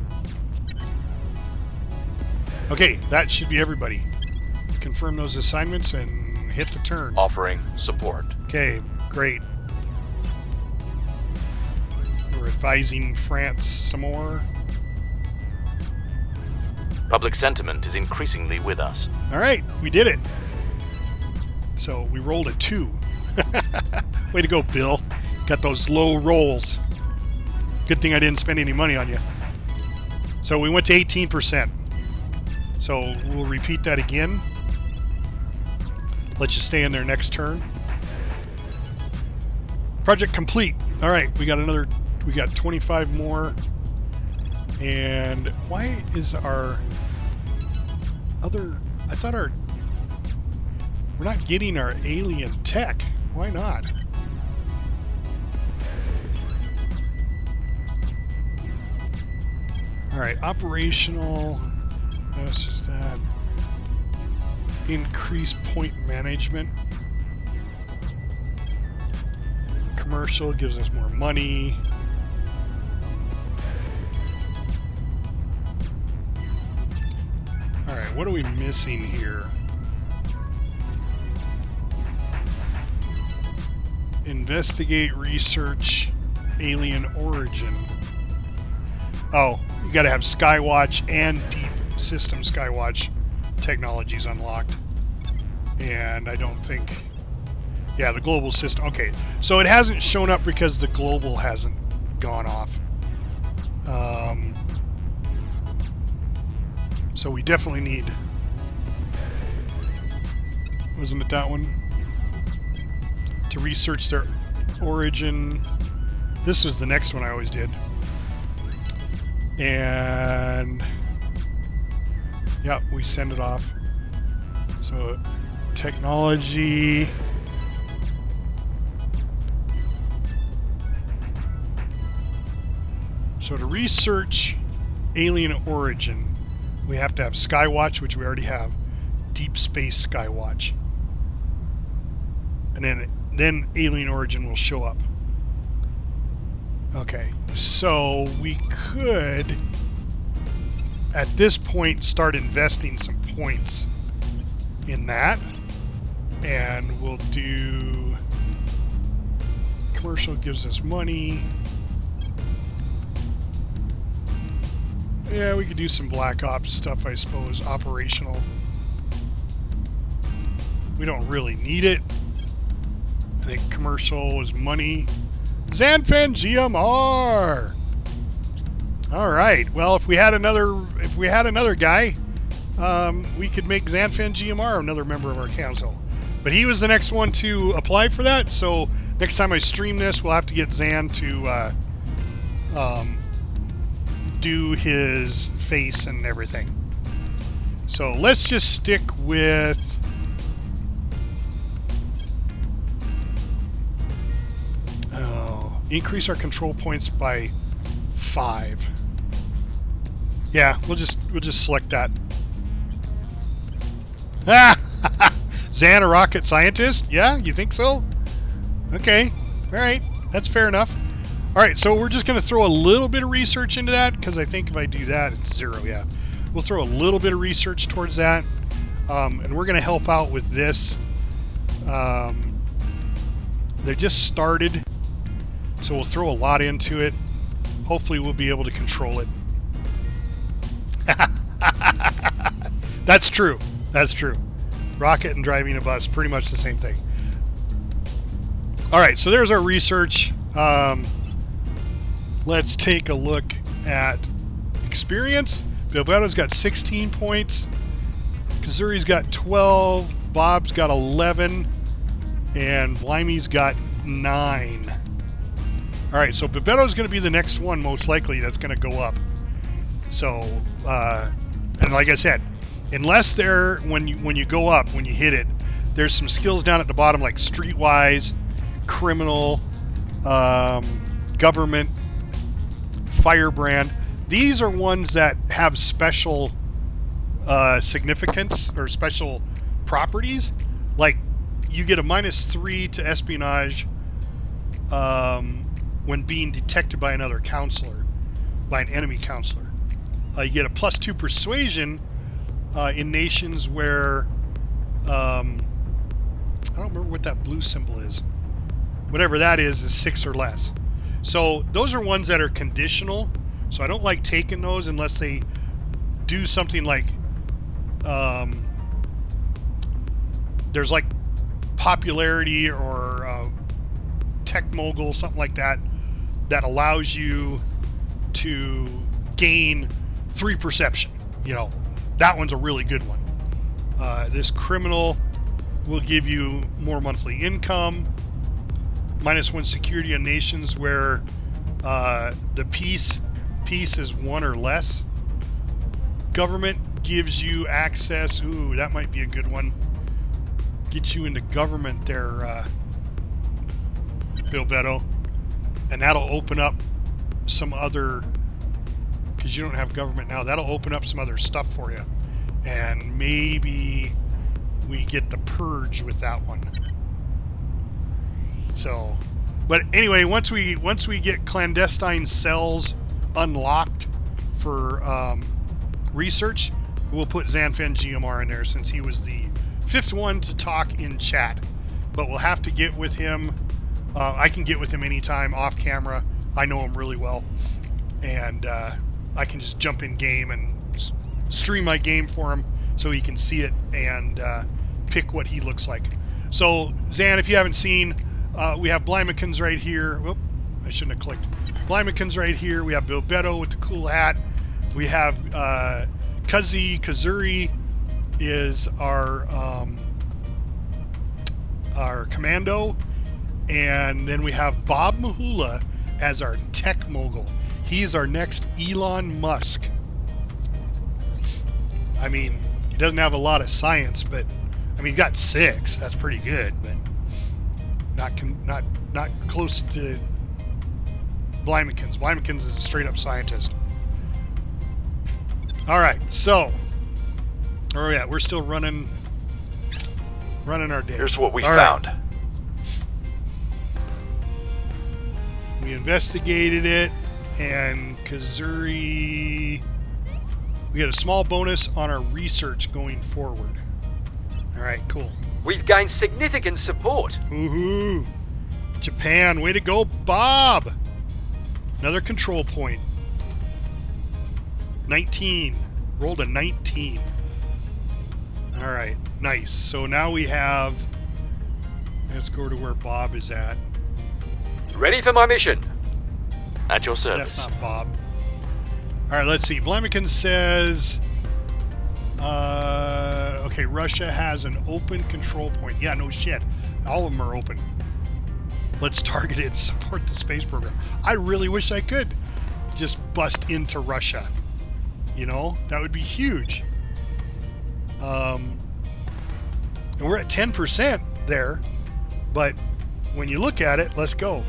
Okay, that should be everybody. Confirm those assignments and hit the turn. Offering support. Okay, great. We're advising France some more. Public sentiment is increasingly with us. All right, we did it. So we rolled a 2. Way to go, Bill. Got those low rolls. Good thing I didn't spend any money on you. So we went to 18%. So we'll repeat that again. Let you stay in there next turn. Project complete. All right, we got 25 more. And why is our other, I thought we're not getting our alien tech. Why not? All right, operational, that's just that. Increase point management. Commercial gives us more money. Alright, what are we missing here? Investigate, research, alien origin. Oh, you gotta have Skywatch and Deep System Skywatch technologies unlocked. And I don't think... Yeah, the global system. Okay, so it hasn't shown up because the global hasn't gone off. So we definitely need... Wasn't it that one? To research their origin. This was the next one I always did. And... Yep, we send it off. So, technology... So to research alien origin, we have to have Skywatch, which we already have, Deep Space Skywatch, and then alien origin will show up. Okay, so we could, at this point, start investing some points in that, and we'll do commercial gives us money. Yeah, we could do some Black Ops stuff, I suppose. Operational. We don't really need it. I think commercial is money. Zanfan GMR. All right. Well, if we had another guy, we could make Zanfan GMR another member of our council. But he was the next one to apply for that. So next time I stream this, we'll have to get Zan to do his face and everything. So let's just stick with increase our control points by 5. Yeah, we'll just select that. Zan, a rocket scientist? Yeah, you think so? Okay, all right, that's fair enough. All right, so we're just going to throw a little bit of research into that, because I think if I do that, it's 0, yeah. We'll throw a little bit of research towards that, and we're going to help out with this. They just started, so we'll throw a lot into it. Hopefully we'll be able to control it. That's true. That's true. Rocket and driving a bus, pretty much the same thing. All right, so there's our research. Let's take a look at experience. Bilbetto's got 16 points. Kazuri's got 12. Bob's got 11. And Blimey's got 9. All right, so Bilbetto's going to be the next one, most likely, that's going to go up. So, and like I said, unless when you go up, when you hit it, there's some skills down at the bottom like streetwise, criminal, government, firebrand. These are ones that have special significance or special properties. Like you get a -3 to espionage when being detected by another counselor, by an enemy counselor. You get a +2 persuasion in nations where I don't remember what that blue symbol is. Whatever that is 6 or less. So those are ones that are conditional. So I don't like taking those unless they do something like there's like popularity or tech mogul, something like that, that allows you to gain 3 perception. You know, that one's a really good one. This criminal will give you more monthly income, -1 security in nations where the peace is 1 or less. Government gives you access. Ooh, that might be a good one. Get you into government there, Bilbetto, and that'll open up some other, because you don't have government now, that'll open up some other stuff for you, and maybe we get the purge with that one. So, but anyway, once we get clandestine cells unlocked for research, we'll put Zanfan GMR in there since he was the 5th one to talk in chat. But we'll have to get with him. I can get with him anytime off camera. I know him really well, and I can just jump in game and stream my game for him so he can see it and pick what he looks like. So Zan, if you haven't seen, we have Blimekins right here. Whoop, I shouldn't have clicked. Blimekins right here. We have Bilbetto with the cool hat. We have Kazuri is our commando, and then we have Bob Mahula as our tech mogul. He's our next Elon Musk. I mean, he doesn't have a lot of science, but I mean, he got 6. That's pretty good, but not close to Blimekins. Blimekins is a straight up scientist. All right, so yeah, we're still running our day. Here's what we found. Right. We investigated it, and Kazuri, we get a small bonus on our research going forward. All right, cool. We've gained significant support. Woohoo! Japan, way to go, Bob! Another control point. 19. Rolled a 19. All right, nice. So now we have. Let's go to where Bob is at. Ready for my mission. At your service. That's not Bob. All right, let's see. Blemmican says. Okay, Russia has an open control point. Yeah, no shit. All of them are open. Let's target it and support the space program. I really wish I could just bust into Russia. You know, that would be huge. And we're at 10% there, but when you look at it, let's go.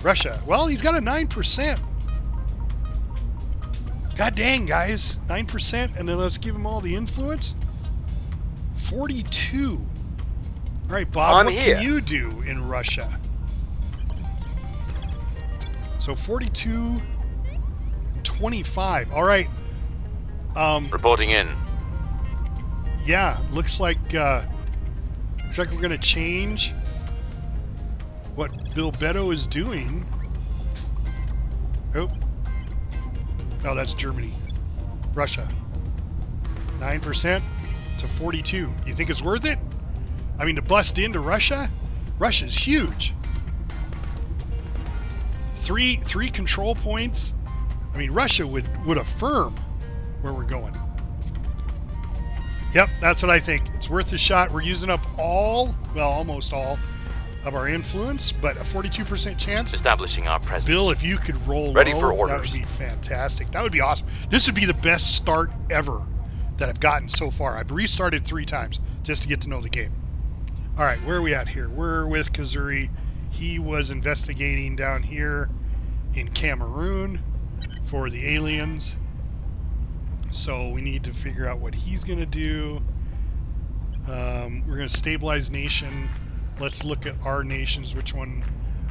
Russia. Well, he's got a 9%. God dang, guys. 9%, and then let's give him all the influence. 42. All right, Bob, what can you do in Russia? So 42, 25. All right. Reporting in. Yeah, looks like we're going to change what Bill Beto is doing. Oh. No, that's Germany. Russia. 9% to 42. You think it's worth it? I mean, to bust into Russia? Russia's huge. Three control points. I mean, Russia would affirm where we're going. Yep, that's what I think. It's worth a shot. We're using up almost all of our influence, but a 42% chance. Establishing our presence. Bill, if you could roll ready low, for orders. that would be fantastic. That would be awesome. This would be the best start ever that I've gotten so far. I've restarted 3 times just to get to know the game. All right, where are we at here? We're with Kazuri. He was investigating down here in Cameroon for the aliens. So we need to figure out what he's going to do. We're going to stabilize nation. Let's look at our nations. Which one?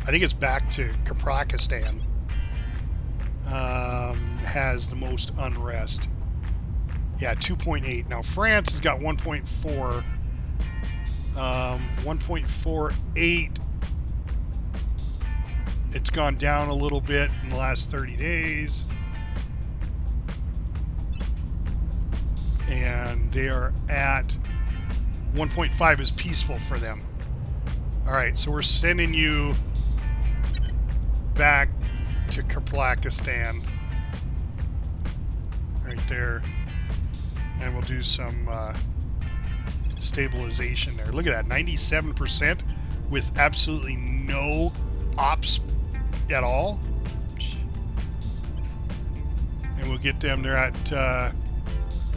I think it's back to Kaprakistan. Has the most unrest. Yeah, 2.8. Now France has got 1.4. 1.48. It's gone down a little bit in the last 30 days. And they are at 1.5 is peaceful for them. All right, so we're sending you back to Kaprakistan. Right there. And we'll do some stabilization there. Look at that, 97% with absolutely no ops at all. And we'll get them, they're at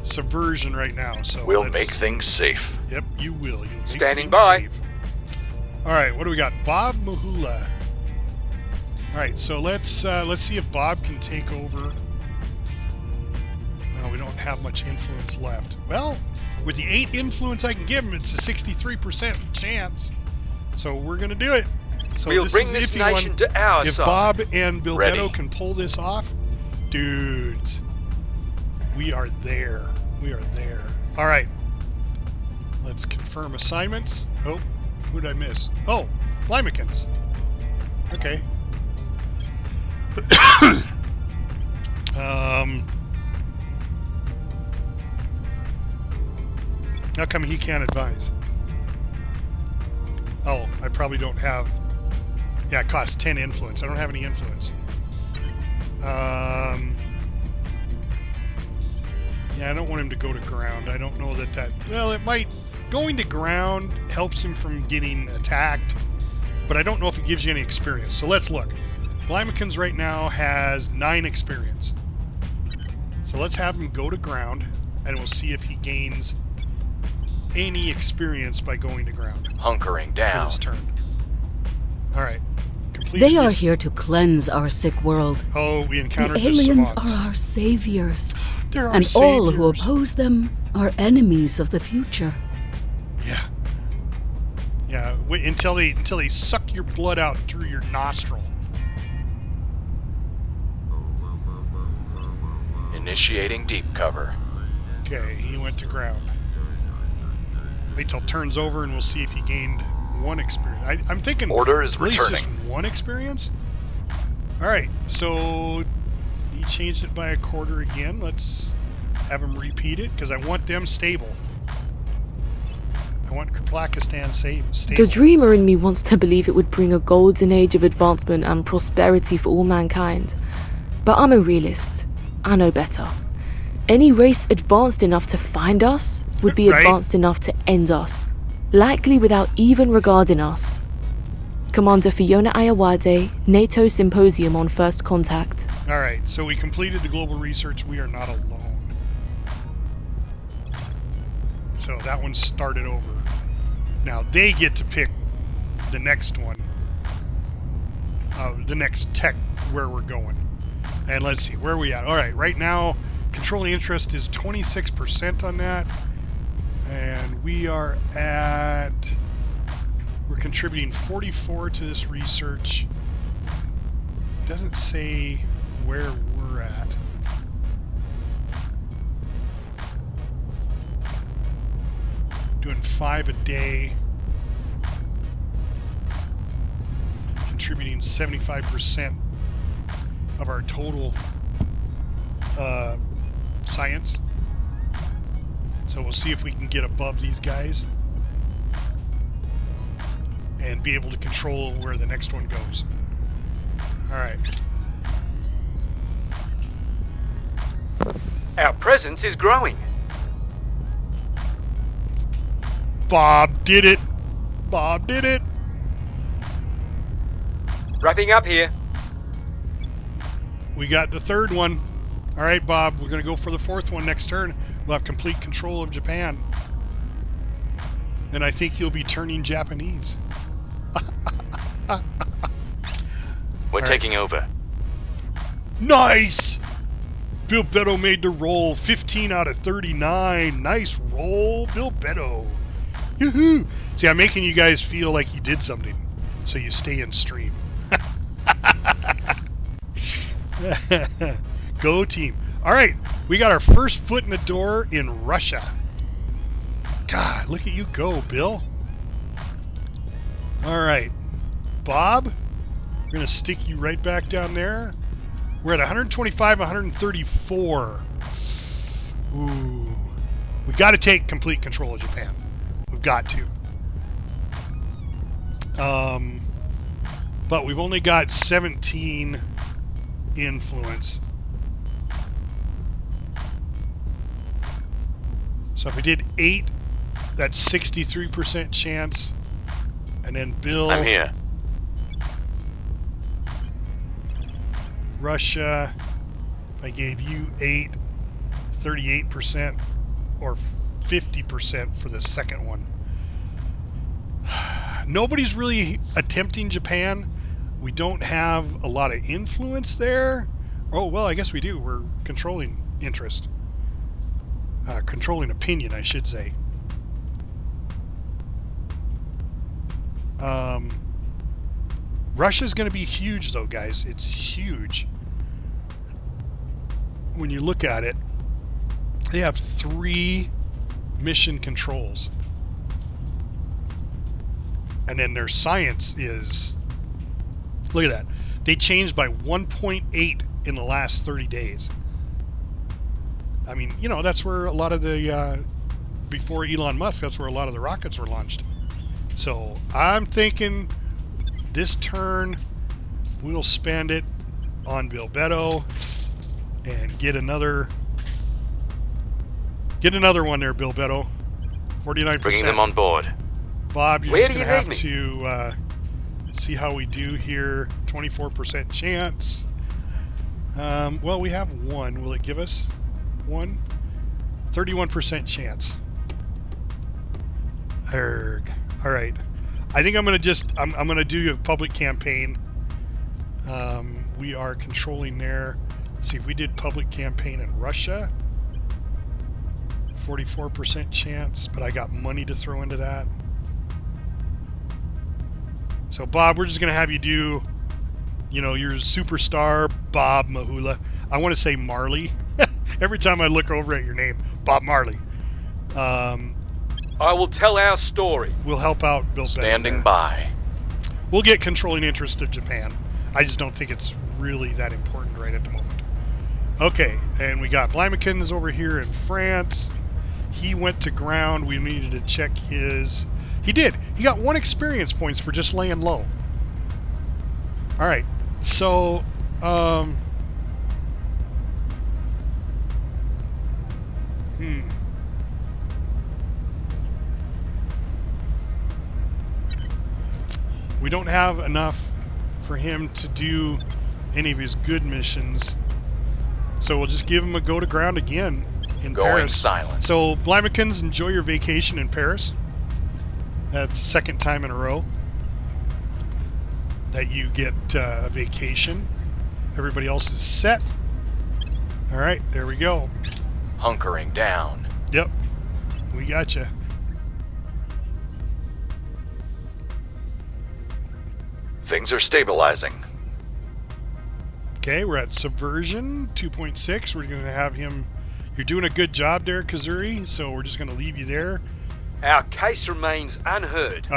subversion right now. So we'll make things safe. Yep, you will. You'll make Standing things by. safe. All right, what do we got? Bob Mahula. All right, so let's see if Bob can take over. No, we don't have much influence left. Well, with the 8 influence I can give him, it's a 63% chance. So we're gonna do it. So we'll this bring is this iffy nation one. to our If side. Bob and Bill Ready. Beto can pull this off, dudes, we are there. We are there. All right. Let's confirm assignments. Oh, who did I miss? Oh, Limekins. Okay. How come he can't advise? Oh, I probably don't have... Yeah, it costs 10 influence. I don't have any influence. Yeah, I don't want him to go to ground. I don't know that... Well, it might... Going to ground helps him from getting attacked, but I don't know if it gives you any experience. So let's look. Limekins right now has 9 experience. So let's have him go to ground, and we'll see if he gains any experience by going to ground. Hunkering down. For his turn. Alright. They are here to cleanse our sick world. Oh, we encountered the aliens savants. are our saviors. They're our and saviors. all who oppose them are enemies of the future. Yeah. Yeah, wait until they suck your blood out through your nostril. Initiating deep cover. Okay, he went to ground. Wait till turns over and we'll see if he gained 1 experience. I'm thinking order is at least returning. just 1 experience. All right, so he changed it by a quarter again. Let's Have them repeat it, because I want them stable. I want Pakistan stable. The dreamer in me wants to believe it would bring a golden age of advancement and prosperity for all mankind. But I'm a realist. I know better. Any race advanced enough to find us would be advanced enough to end us, likely without even regarding us. Commander Fiona Ayawade, NATO Symposium on First Contact. Alright, so we completed the global research. We are not alone. So that one started over. Now they get to pick the next one. The next tech where we're going. And let's see, where are we at? Alright, right now, controlling interest is 26% on that. And we are at... We're contributing 44 to this research. It doesn't say where we're at. Doing 5 a day. Contributing 75% of our total science. So we'll see if we can get above these guys and be able to control where the next one goes. Alright. Our presence is growing. Bob did it! Bob did it! Wrapping up here. We got the third one. Alright, Bob, we're going to go for the fourth one next turn. We'll have complete control of Japan. And I think you'll be turning Japanese. We're taking over. Nice! Bill Beto made the roll. 15 out of 39. Nice roll, Bill Beto. Yoo-hoo! See, I'm making you guys feel like you did something, so you stay in stream. Go team. Alright, we got our first foot in the door in Russia. God, look at you go, Bill. Alright, Bob, we're going to stick you right back down there. We're at 125, 134. Ooh. We got to take complete control of Japan. We've got to. But we've only got 17 influence. So if we did 8, that's 63% chance. And then Bill... I'm here. Russia, if I gave you 8, 38% or 50% for the second one. Nobody's really attempting Japan. We don't have a lot of influence there. Oh, well, I guess we do. We're controlling interest. Controlling opinion, I should say. Russia's going to be huge, though, guys. It's huge. When you look at it, they have 3 mission controls. And then their science is... Look at that. They changed by 1.8 in the last 30 days. I mean, you know, that's where a lot of the... before Elon Musk, that's where a lot of the rockets were launched. So, I'm thinking... This turn, we'll spend it on Bill Beto and get another one there, Bill Beto. 49%. Bringing them on board. Bob, you're just going to have to see how we do here. 24% chance. Well, we have 1. Will it give us 1? 31% chance. Erg. All right. I think I'm going to just, I'm going to do a public campaign. We are controlling there. Let's see if we did public campaign in Russia. 44% chance, but I got money to throw into that. So Bob, we're just going to have you do, you know, your superstar, Bob Mahula. I want to say Marley. Every time I look over at your name, Bob Marley. I will tell our story. We'll help out Bill Beto. Standing by. We'll get controlling interest of Japan. I just don't think it's really that important right at the moment. Okay, and we got Blimekins over here in France. He went to ground. We needed to check his... He did. He got 1 experience points for just laying low. Alright, so... We don't have enough for him to do any of his good missions. So we'll just give him a go to ground again in Going Paris. silent. So, Blimekins, enjoy your vacation in Paris. That's the 2nd time in a row that you get a vacation. Everybody else is set. Alright, there we go. Hunkering down. Yep, we gotcha. Things are stabilizing. Okay, we're at Subversion 2.6. We're going to have him... You're doing a good job there, Kazuri, so we're just going to leave you there. Our case remains unheard.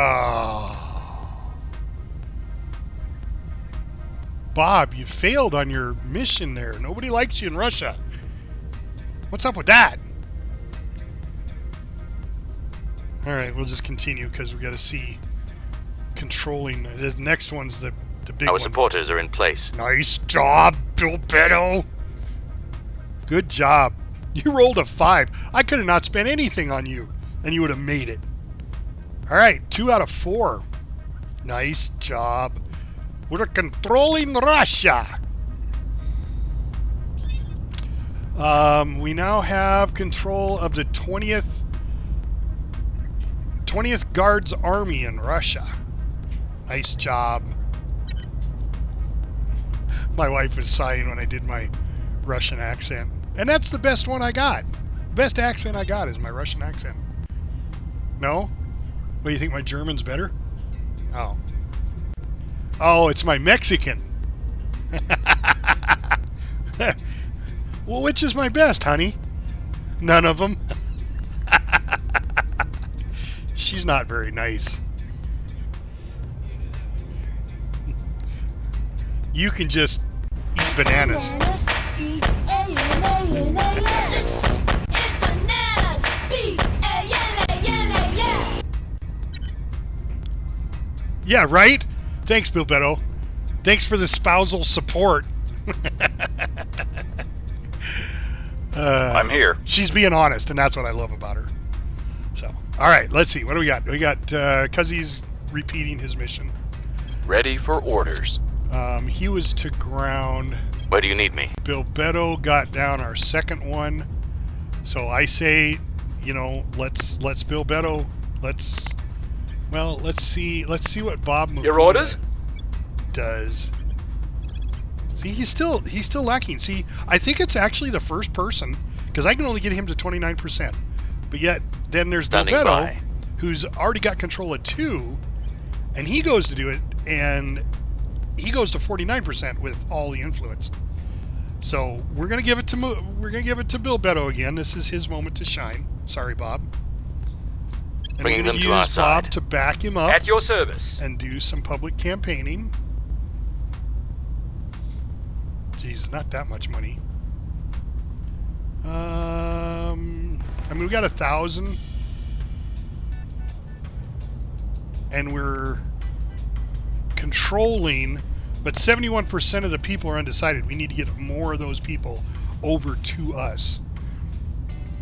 Bob, you failed on your mission there. Nobody likes you in Russia. What's up with that? Alright, we'll just continue because we got to see controlling. The next one's the big Our one. supporters are in place. Nice job, Bill Beto. Good job. You rolled a 5. I could have not spent anything on you, and you would have made it. Alright, 2 out of 4. Nice job. We're controlling Russia. We now have control of the 20th Guards Army in Russia. Nice job. My wife was sighing when I did my Russian accent. And that's the best one I got. The best accent I got is my Russian accent. No? What, do you think my German's better? Oh. Oh, it's my Mexican. Well, which is my best, honey? None of them. She's not very nice. You can just eat bananas. Yeah, right? Thanks, Bill Beto. Thanks for the spousal support. I'm here. She's being honest, and that's what I love about her. So, all right, let's see. What do we got? We got Cuzzy's repeating his mission. Ready for orders. He was to ground. Where do you need me? Bill Beto got down our second one. So I say, you know, let's Bill Beto. Let's see what Bob Mahula Your orders? does. See, he's still lacking. See, I think it's actually the first person, because I can only get him to 29%. But yet, then there's Bill Beto, who's already got control of 2, and he goes to do it, and he goes to 49% with all the influence. So we're gonna give it to Bill Beto again. This is his moment to shine. Sorry, Bob. And Bringing them to our Bob side. to back him up At your service. and do some public campaigning. Jeez, not that much money. I mean, we got 1,000, and we're controlling, but 71% of the people are undecided. We need to get more of those people over to us.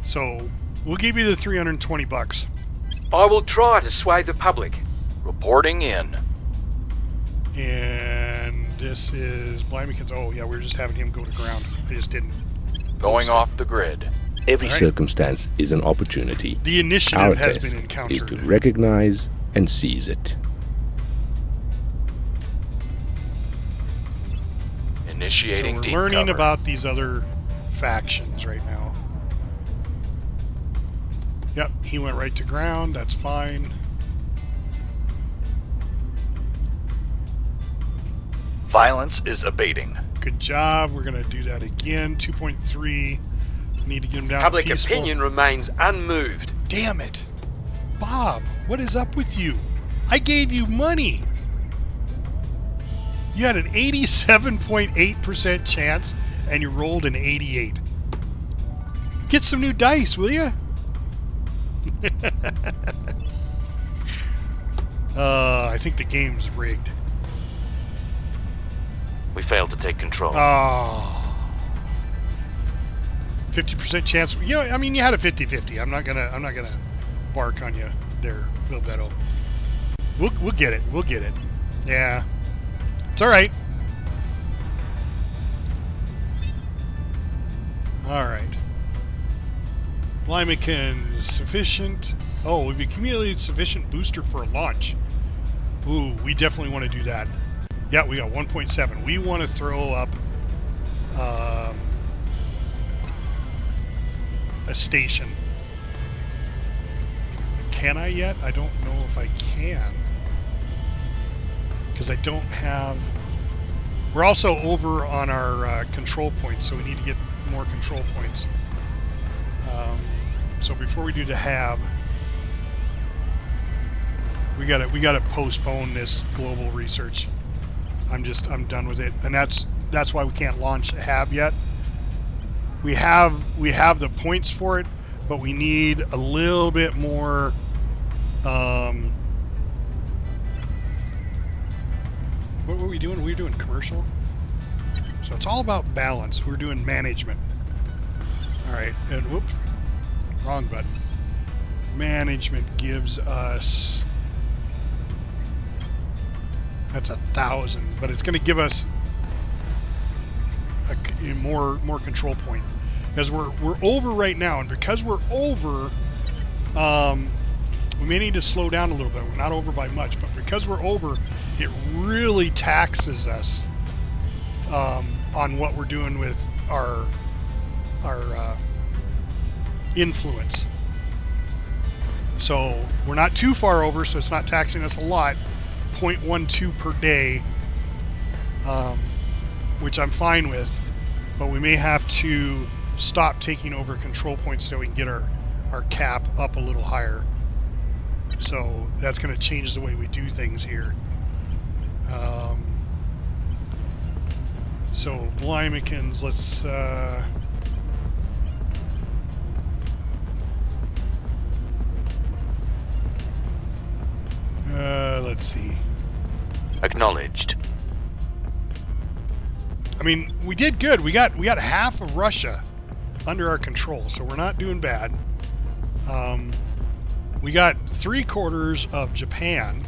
So we'll give you the $320. I will try to sway the public. Reporting in. And this is Blimekins. Oh yeah, we were just having him go to ground. I just didn't. Going off the grid. Every All right. circumstance is an opportunity. The initiative Our has test been encountered. is to recognize and seize it. Initiating So we're deep learning cover. about these other factions right now. Yep, he went right to ground. That's fine. Violence is abating. Good job. We're going to do that again. 2.3. Need to get him down. Public peaceful. opinion remains unmoved. Damn it. Bob, what is up with you? I gave you money. You had an 87.8% chance, and you rolled an 88. Get some new dice, will you? I think the game's rigged. We failed to take control. Oh. 50% chance. You know, I mean, you had a 50-50. I'm not gonna bark on you there, Bill Beto. We'll get it. We'll get it. Yeah. It's all right. All right. Blimekins, sufficient. Oh, we've accumulated sufficient booster for a launch. Ooh, we definitely want to do that. Yeah, we got 1.7. We want to throw up a station. Can I yet? I don't know if I can. Because I don't have... We're also over on our control points, so we need to get more control points. So before we do the hab, we gotta postpone this global research. I'm done with it, and that's why we can't launch a hab yet. We have the points for it, but we need a little bit more. What were we doing? We were doing commercial. So it's all about balance. We're doing management. All right, and whoops, wrong button. Management gives us, that's 1,000, but it's going to give us a more control point, because we're over right now, and because we're over, we may need to slow down a little bit. We're not over by much, but because we're over, it really taxes us on what we're doing with our influence. So we're not too far over, so it's not taxing us a lot. 0.12 per day, which I'm fine with, but we may have to stop taking over control points so we can get our cap up a little higher. So that's going to change the way we do things here. So Blimekins, let's see. Acknowledged. I mean, we did good. We got half of Russia under our control, so we're not doing bad. We got 3/4 of Japan,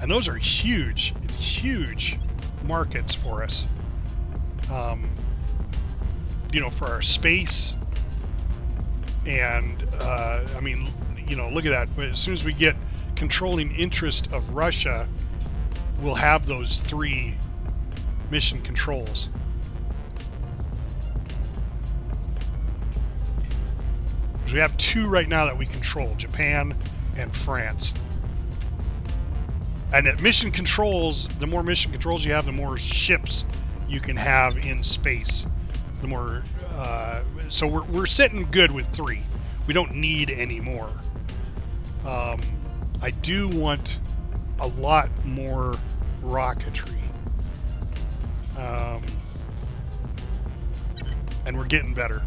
and those are huge markets for us. You know, for our space, and I mean, you know, look at that. As soon as we get controlling interest of Russia, we'll have those 3 mission controls. We have 2 right now that we control, Japan and France. And at mission controls, the more mission controls you have, the more ships you can have in space. The more, so we're sitting good with 3. We don't need any more. I do want a lot more rocketry. And we're getting better.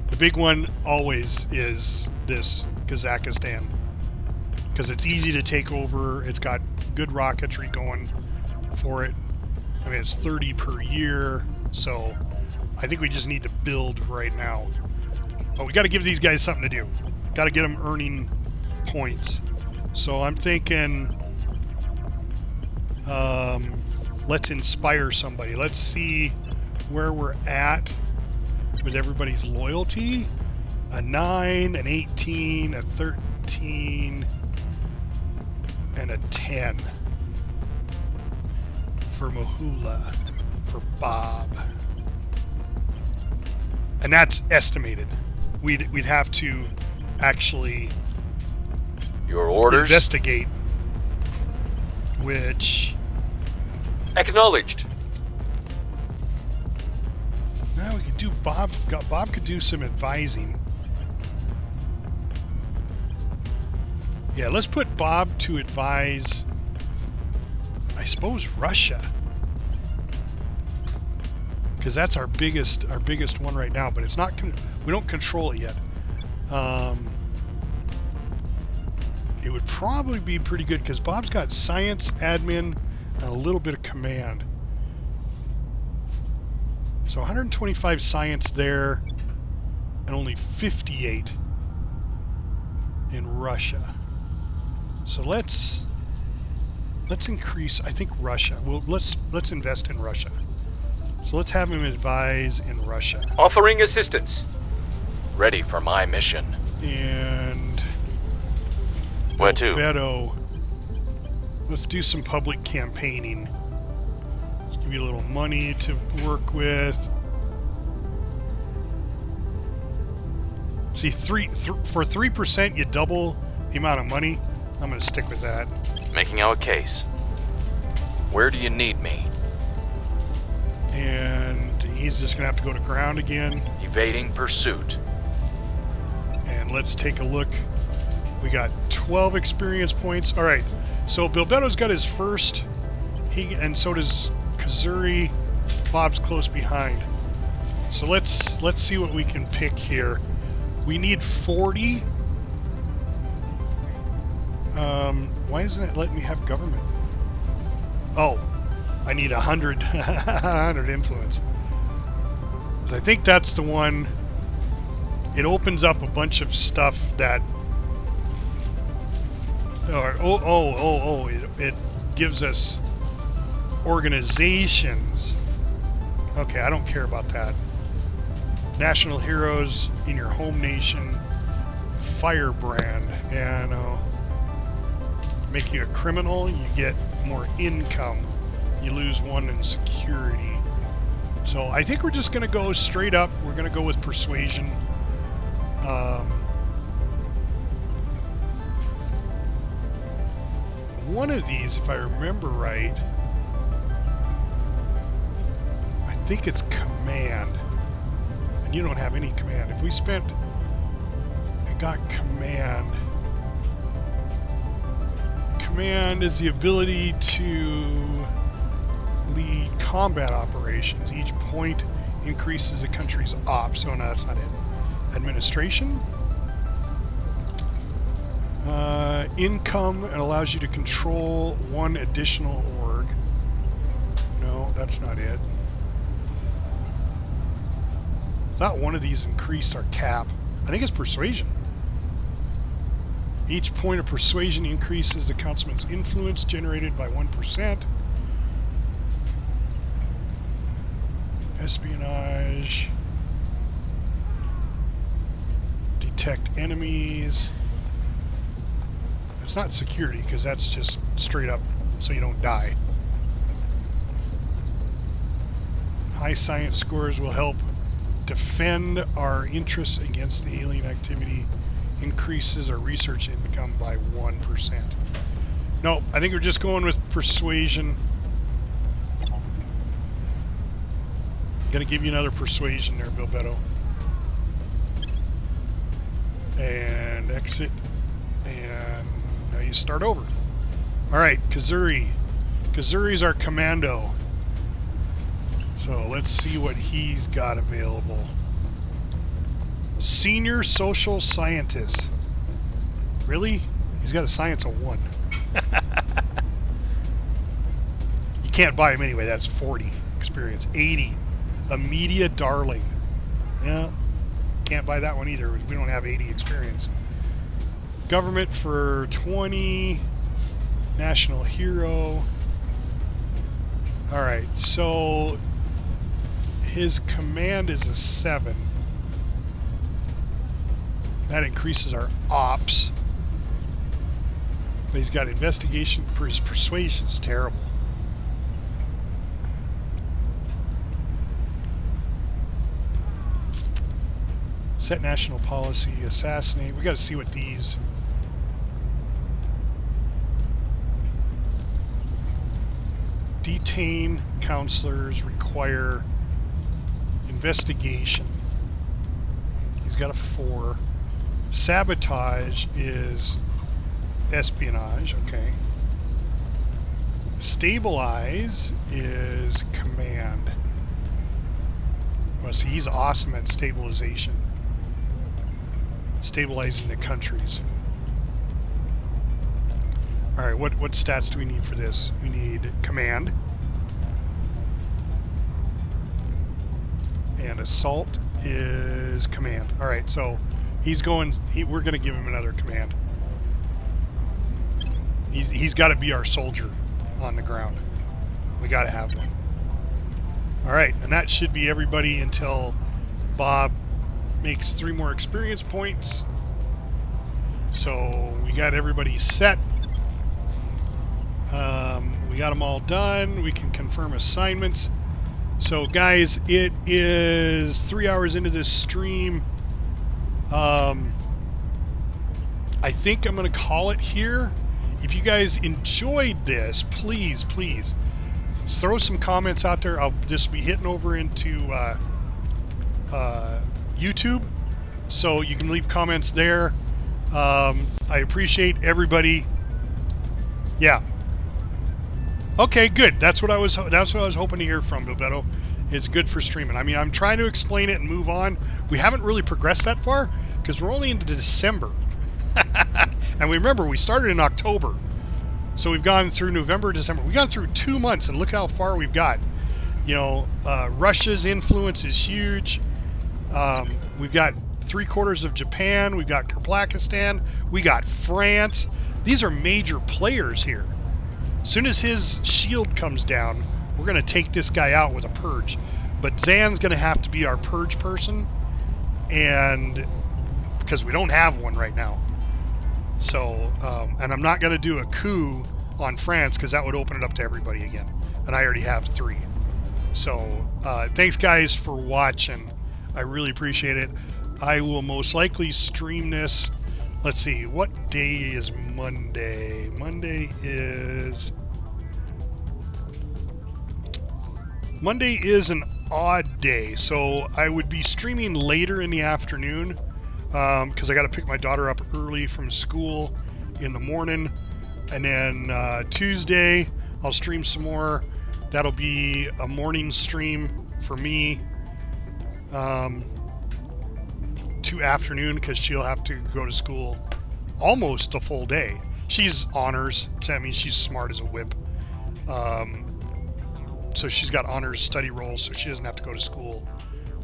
The big one always is this Kazakhstan, because it's easy to take over. It's got good rocketry going for it. I mean, it's 30 per year, so I think we just need to build right now. But we got to give these guys something to do. Got to get them earning points. So I'm thinking, let's inspire somebody. Let's see where we're at with everybody's loyalty. A 9, an 18, a 13, and a 10 for Mahula, for Bob. And that's estimated. We'd have to actually your orders investigate, which acknowledged. Now we could do Bob could do some advising. Yeah, let's put Bob to advise. I I suppose Russia, because that's our biggest one right now. But it's not. We don't control it yet. It would probably be pretty good because Bob's got science, admin, and a little bit of command. So 125 science there, and only 58 in Russia. So let's increase. I think Russia. Well, let's invest in Russia. So let's have him advise in Russia. Offering assistance. Ready for my mission. And where to? Beto. Let's do some public campaigning. Let's give you a little money to work with. See, for 3% you double the amount of money. I'm going to stick with that. Making our case. Where do you need me? And he's just going to have to go to ground again. Evading pursuit. And let's take a look. We got 12 experience points. All right. So Bilbetto's got his first. And so does Kazuri. Bob's close behind. So let's see what we can pick here. We need 40. Why isn't it letting me have government? Oh, I need 100, 100 influence. Because I think that's the one. It opens up a bunch of stuff that. It gives us organizations. Okay, I don't care about that. National heroes in your home nation. Firebrand. And make you a criminal, you get more income. You lose 1 in security. So I think we're just going to go straight up. We're going to go with persuasion. One of these, if I remember right, I think it's command. And you don't have any command. If we spent... I got command. Command is the ability to lead combat operations. Each point increases the country's ops. Oh, no, that's not it. Administration. Income, it allows you to control 1 additional org. No, that's not it. Thought one of these increased our cap. I think it's persuasion. Each point of persuasion increases the councilman's influence generated by 1%. Espionage. Detect enemies. It's not security because that's just straight up so you don't die. High science scores will help defend our interests against the alien activity. Increases our research income by 1%. No, I think we're just going with persuasion. Gonna give you another persuasion there, Bilbetto. And exit. And now you start over. Alright, Kazuri. Kazuri's our commando. So let's see what he's got available. Senior social scientist. Really? He's got a science of 1. You can't buy him anyway. That's 40 experience. 80. A media darling. Yeah. Can't buy that one either. We don't have 80 experience. Government for 20. National hero. Alright, so his command is a 7. That increases our ops. But he's got investigation. His persuasion's terrible. Set national policy. Assassinate. We got to see what these... Detain counselors require investigation. He's got a 4. Sabotage is espionage, okay. Stabilize is command. Well, see, he's awesome at stabilization. Stabilizing the countries. Alright, what stats do we need for this? We need command. And assault is command. Alright, so he's going, we're going to give him another command. He's got to be our soldier on the ground. We got to have one. Alright, and that should be everybody until Bob makes 3 more experience points. So we got everybody set. We got them all done. We can confirm assignments. So guys, it is 3 hours into this stream. I think I'm going to call it here. If you guys enjoyed this, please throw some comments out there. I'll just be hitting over into YouTube, so you can leave comments there. I appreciate everybody. Yeah. Okay, good. That's what I was hoping to hear from Bilbetto. It's good for streaming. I mean, I'm trying to explain it and move on. We haven't really progressed that far because we're only into December. And remember, we started in October. So we've gone through November, December. We've gone through 2 months, and look how far we've got. You know, Russia's influence is huge. We've got 3/4 of Japan. We've got Kazakhstan. We got France. These are major players here. As soon as his shield comes down, we're going to take this guy out with a purge. But Zan's going to have to be our purge person, and because we don't have one right now. So, and I'm not going to do a coup on France because that would open it up to everybody again. And I already have 3. So, thanks guys for watching. I really appreciate it. I will most likely stream this. Let's see, what day is Monday? Monday is an odd day. So I would be streaming later in the afternoon. Because I got to pick my daughter up early from school in the morning. And then Tuesday, I'll stream some more. That'll be a morning stream for me to afternoon because she'll have to go to school almost a full day. She's honors. I mean, she's smart as a whip. So she's got honors study roles, so she doesn't have to go to school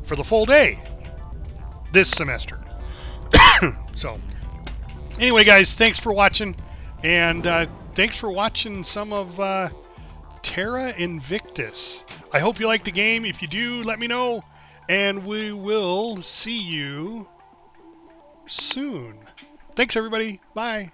for the full day this semester. So, anyway, guys, thanks for watching, and thanks for watching some of Terra Invictus. I hope you like the game. If you do, let me know, and we will see you soon. Thanks, everybody. Bye.